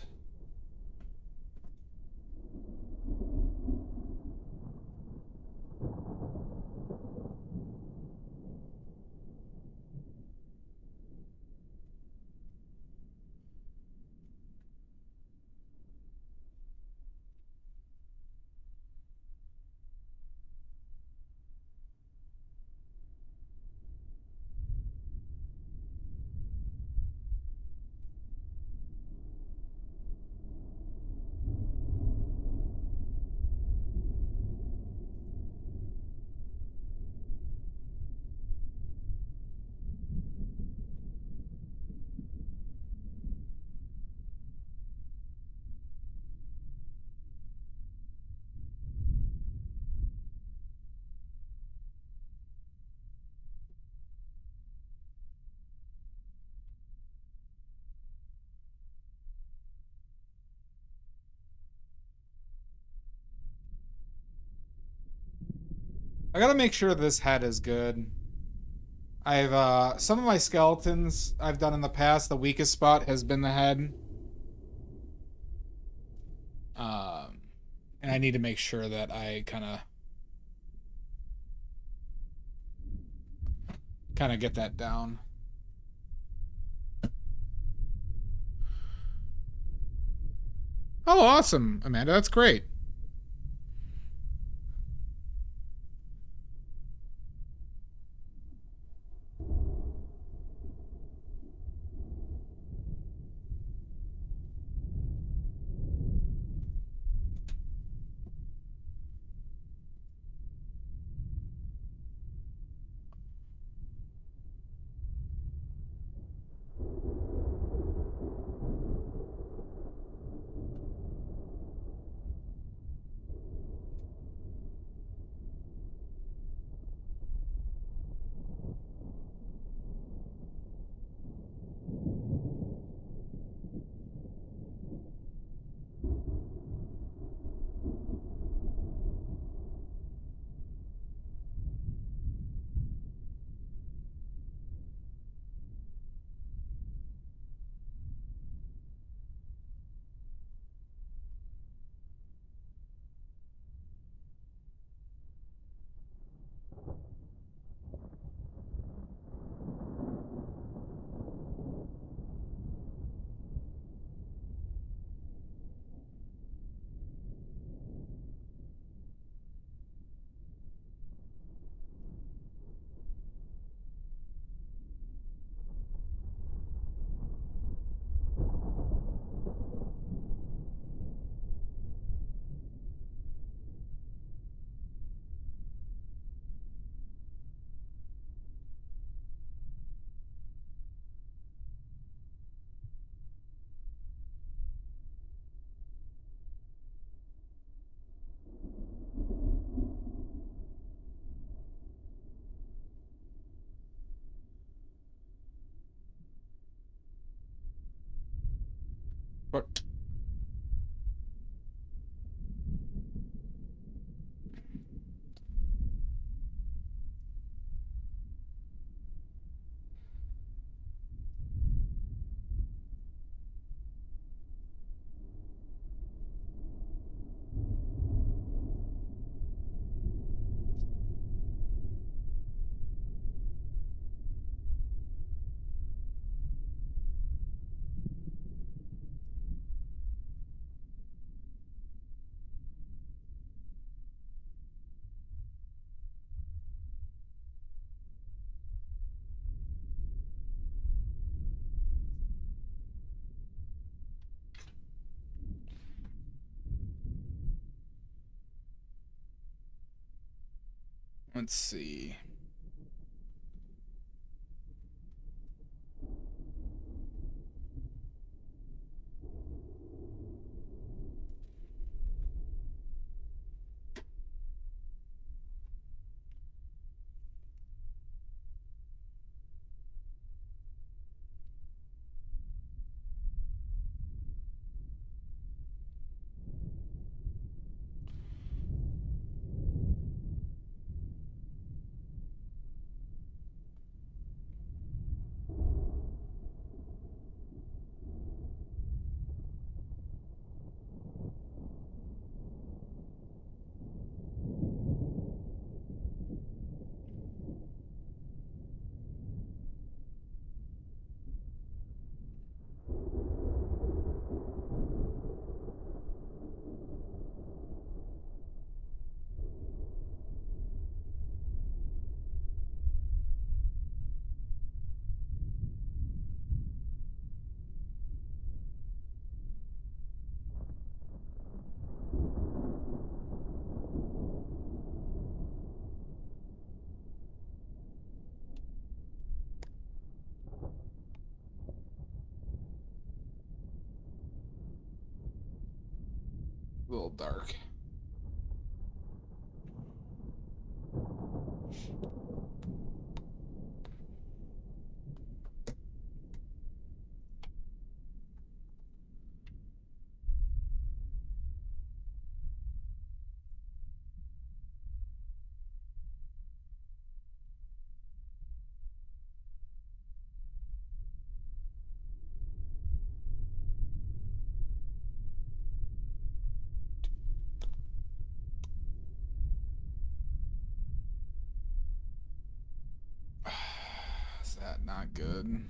I gotta make sure this head is good. I've, some of my skeletons I've done in the past, the weakest spot has been the head. And I need to make sure that I kind of get that down. Oh, awesome, Amanda. That's great. But let's see. A little dark. Is that not good?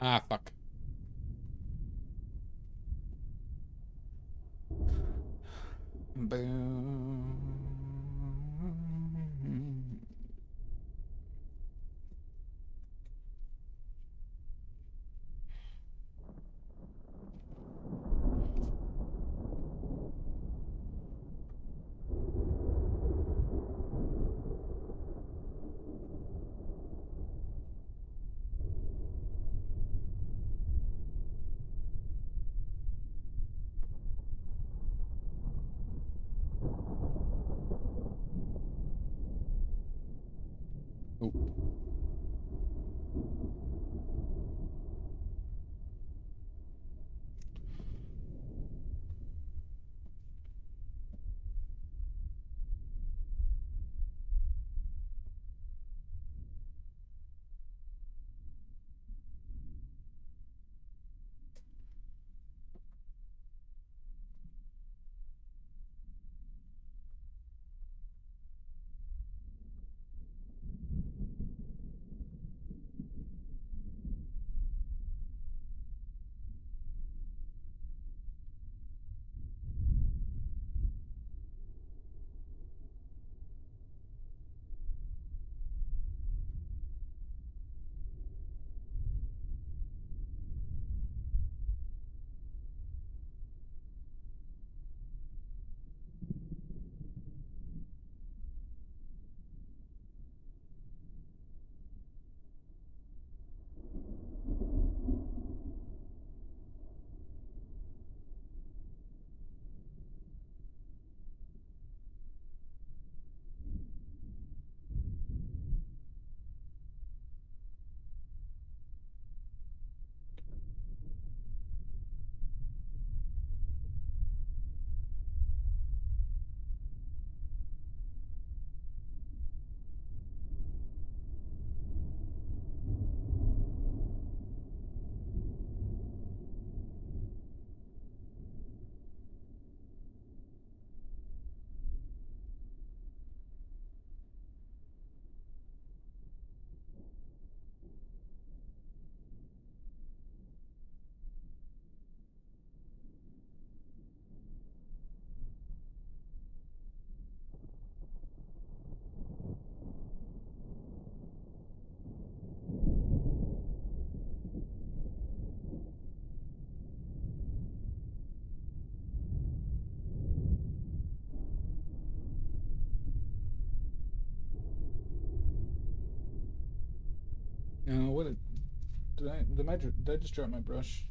Ah, fuck. Boom. Oop. No, what did I just drop my brush?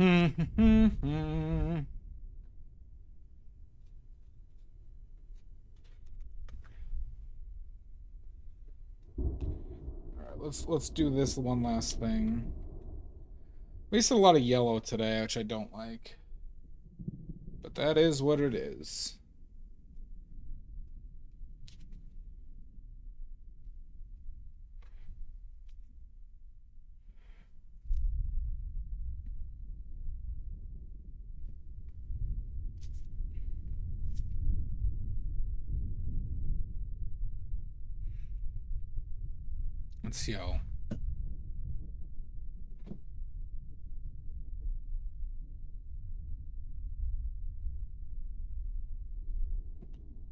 All right, let's do this one last thing. We see a lot of yellow today, which I don't like. But that is what it is. Let's see how.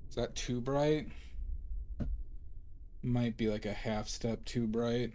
Is that too bright? Might be like a half step too bright.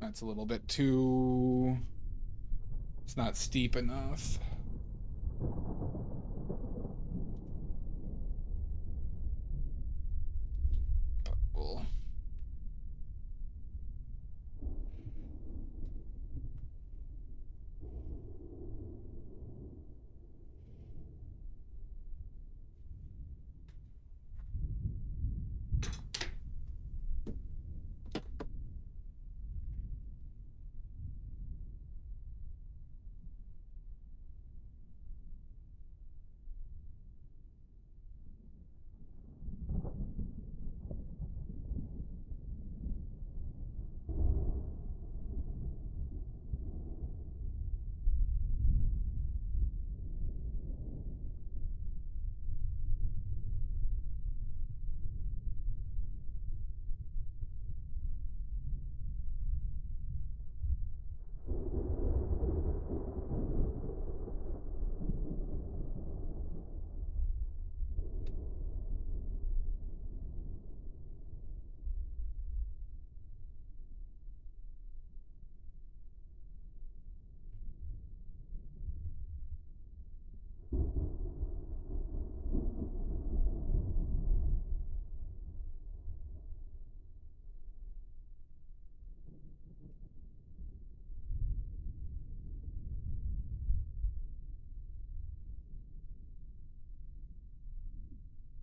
That's a little bit too... It's not steep enough. But we'll...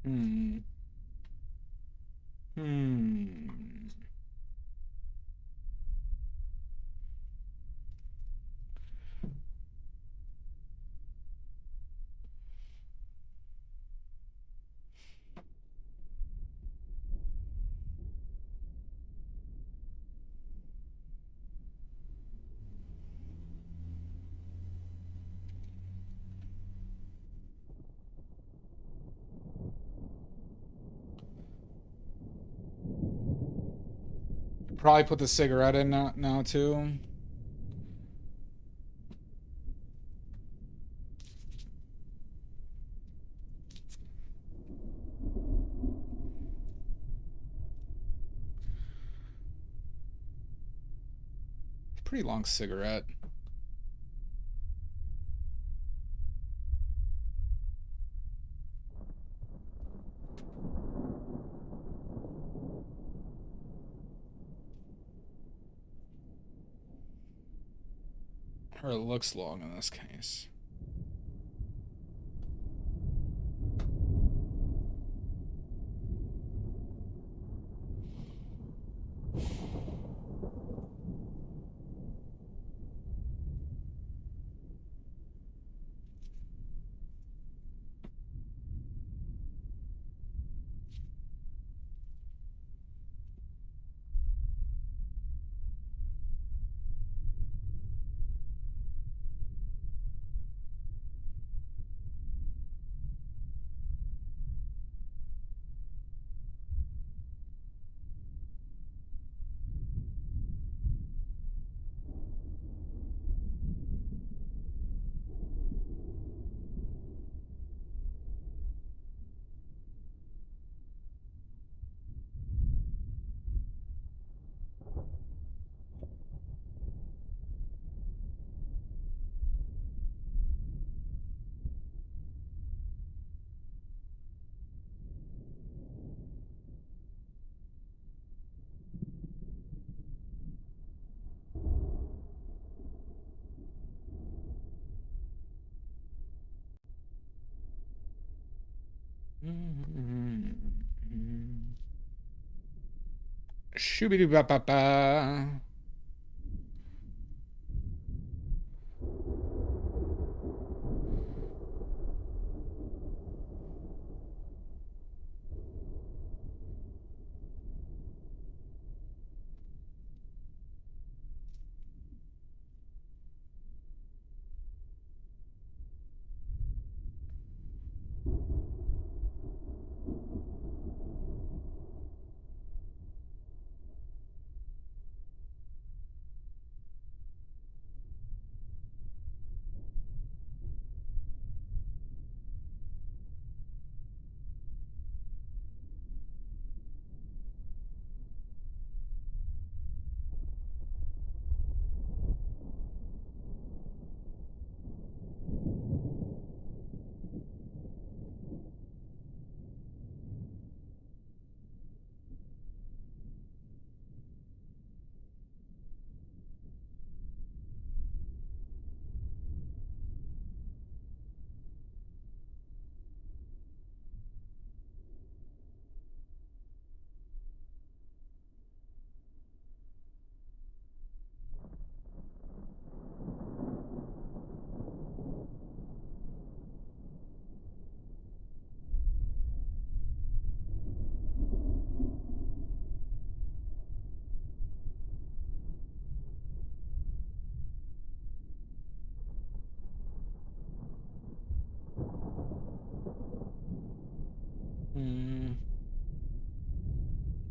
Hmm. Probably put the cigarette in now too. Pretty long cigarette. Or it looks long in this case. Shooby-doo-ba-ba-ba.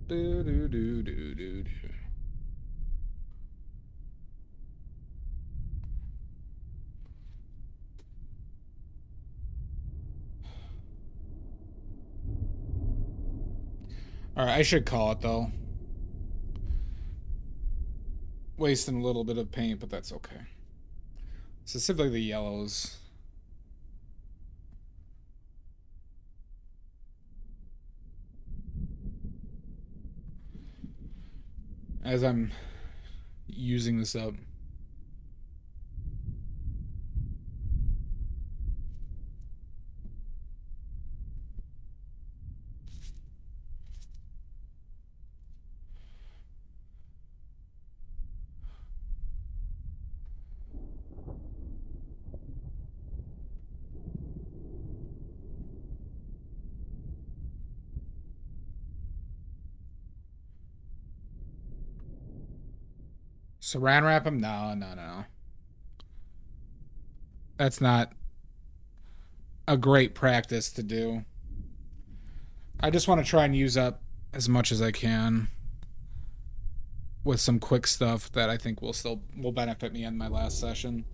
Do-do-do-do-do-do. All right, I should call it though. Wasting a little bit of paint, but that's okay. Specifically the yellows. As I'm using this up. Saran wrap them? No. That's not a great practice to do. I just want to try and use up as much as I can with some quick stuff that I think will benefit me in my last session.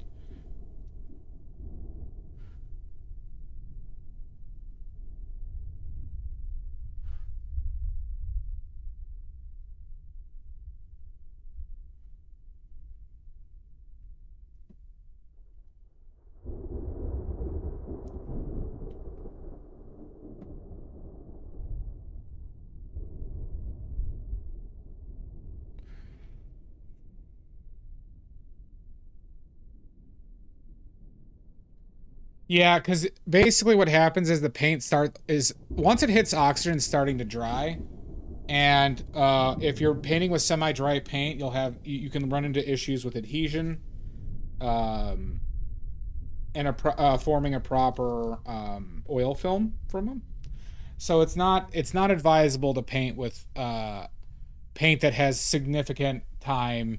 Yeah, because basically what happens is the paint once it hits oxygen, it's starting to dry. And if you're painting with semi-dry paint, you can run into issues with adhesion, and forming a proper oil film from them. So it's not advisable to paint with paint that has significant time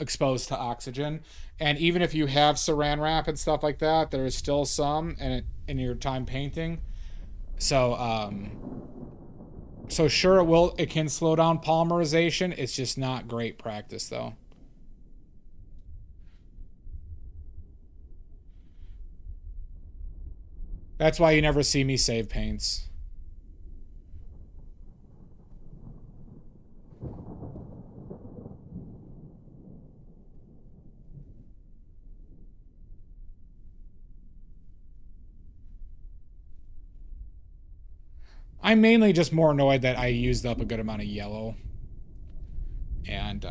exposed to oxygen. And even if you have saran wrap and stuff like that, there is still some in your time painting. So so sure, it can slow down polymerization. It's just not great practice though. That's why you never see me save paints. I'm mainly just more annoyed that I used up a good amount of yellow. And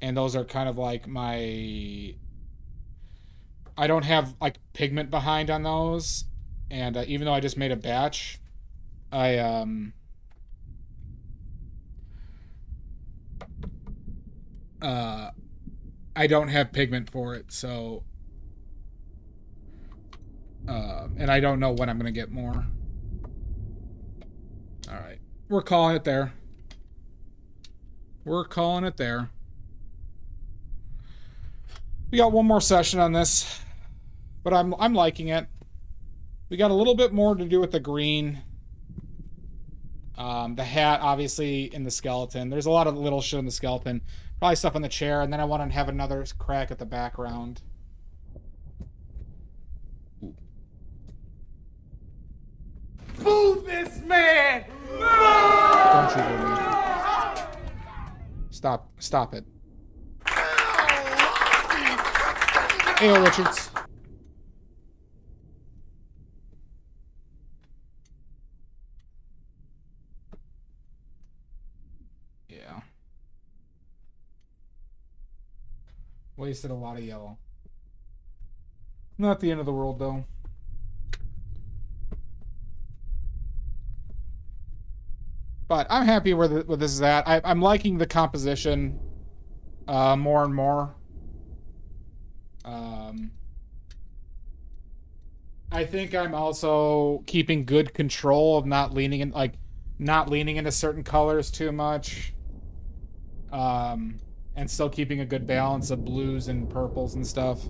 those are kind of like my I don't have like pigment behind on those, and even though I just made a batch, I don't have pigment for it, so and I don't know when I'm gonna get more. All right, we're calling it there. We're calling it there. We got one more session on this, but I'm liking it. We got a little bit more to do with the green. The hat, obviously, in the skeleton. There's a lot of little shit in the skeleton. Probably stuff on the chair, and then I want to have another crack at the background. Move this man! Don't you believe me. Stop it. Hey, Richards. Yeah. Wasted a lot of yellow. Not the end of the world, though. But I'm happy where this is at. I'm liking the composition more and more. I think I'm also keeping good control of not leaning into certain colors too much. And still keeping a good balance of blues and purples and stuff.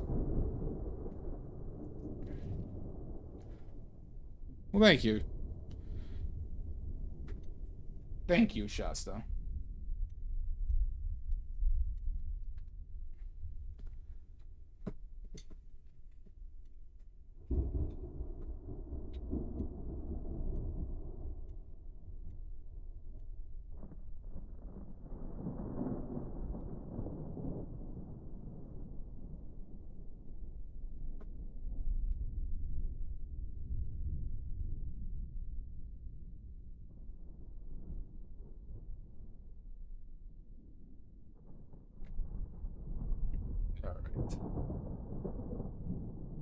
Well, thank you. Thank you, Shasta.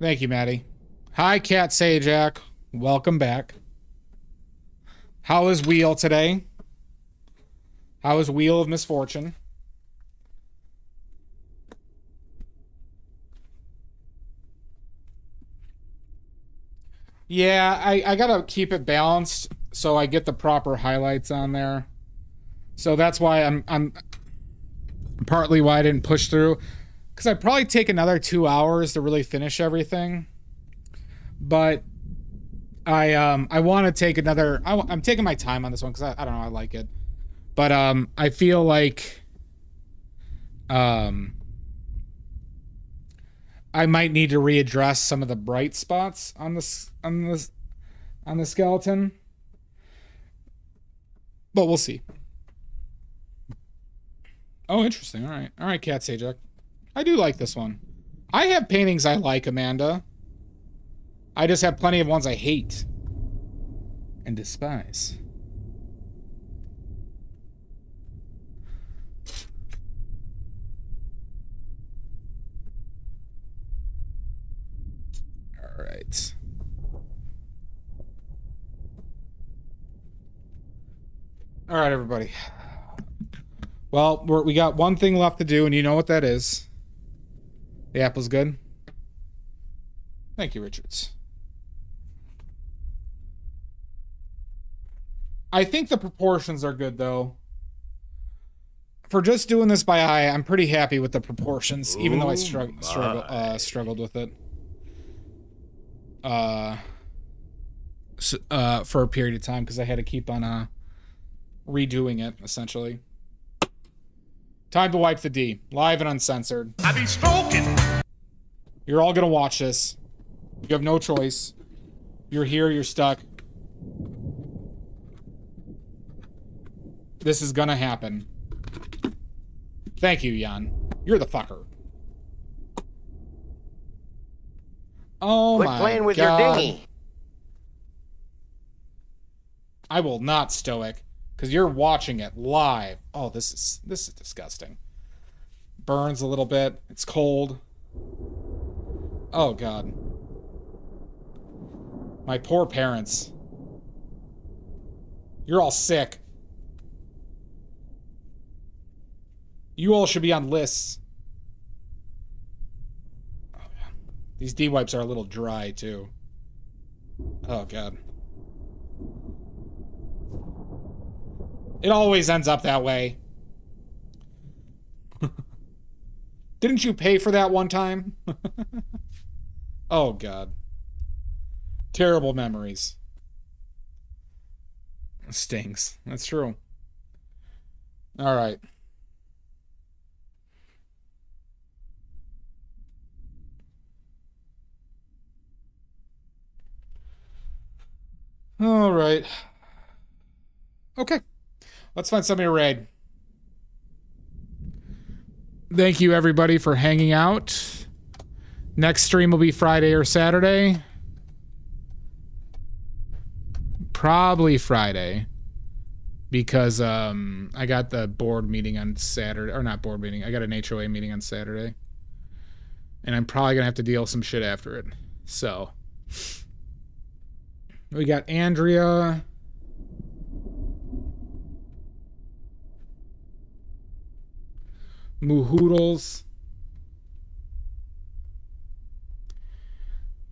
Thank you, Maddie. Hi, Cat Sajak. Welcome back. How is Wheel today? How is Wheel of Misfortune? Yeah, I gotta keep it balanced so I get the proper highlights on there. So that's why I'm partly why I didn't push through. Because I'd probably take another 2 hours to really finish everything. But I want to take another... I'm taking my time on this one because I don't know, I like it. But I feel like I might need to readdress some of the bright spots on the skeleton. But we'll see. Oh, interesting. All right, Cat Sajak. I do like this one. I have paintings I like, Amanda. I just have plenty of ones I hate and despise. All right. All right, everybody. Well, we got one thing left to do, and you know what that is. The apple's good. Thank you, Richards. I think the proportions are good, though. For just doing this by eye, I'm pretty happy with the proportions, even though I struggled with it. For a period of time, because I had to keep on redoing it, essentially. Time to wipe the D. Live and uncensored. I be stroking. You're all gonna watch this. You have no choice. You're here, you're stuck. This is gonna happen. Thank you, Jan. You're the fucker. Oh my god. Quit playing with your dinghy. I will not, Stoic. Because you're watching it live. Oh, this is disgusting. Burns a little bit. It's cold. Oh, God. My poor parents. You're all sick. You all should be on lists. Oh, man. These D-wipes are a little dry, too. Oh, God. It always ends up that way. Didn't you pay for that one time? Oh, God. Terrible memories. Stings. That's true. All right. All right. Okay. Let's find somebody to raid. Thank you, everybody, for hanging out. Next stream will be Friday or Saturday. Probably Friday. Because I got the board meeting on Saturday. Or not board meeting. I got an HOA meeting on Saturday. And I'm probably going to have to deal with some shit after it. So. We got Andrea. Moohoodles.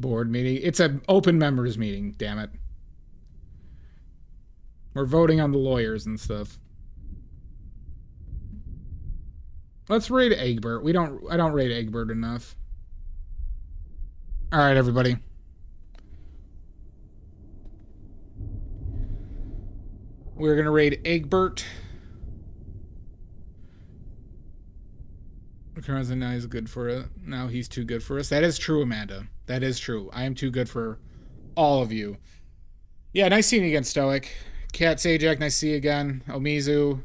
Board meeting. It's an open members meeting, damn it. We're voting on the lawyers and stuff. Let's raid Egbert. I don't rate Egbert enough. All right, everybody. We're going to raid Egbert. Now he's good for it. Now he's too good for us. That is true, Amanda. That is true. I am too good for all of you. Yeah, nice seeing you again, Stoic. Cat Sajak, nice to see you again. Omizu.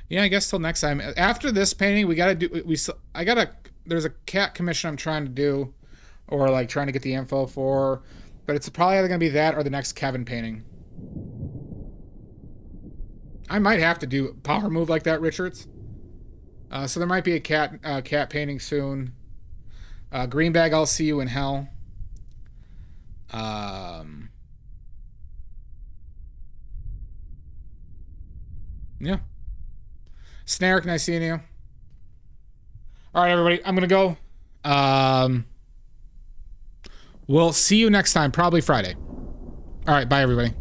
Yeah, I guess till next time. After this painting, we gotta do. There's a cat commission I'm trying to do, or like trying to get the info for. But it's probably either going to be that or the next Kevin painting. I might have to do a power move like that, Richards. So there might be a cat painting soon. Greenbag, I'll see you in hell. Yeah. Snarek, nice seeing you. All right, everybody, I'm going to go. We'll see you next time, probably Friday. All right, bye, everybody.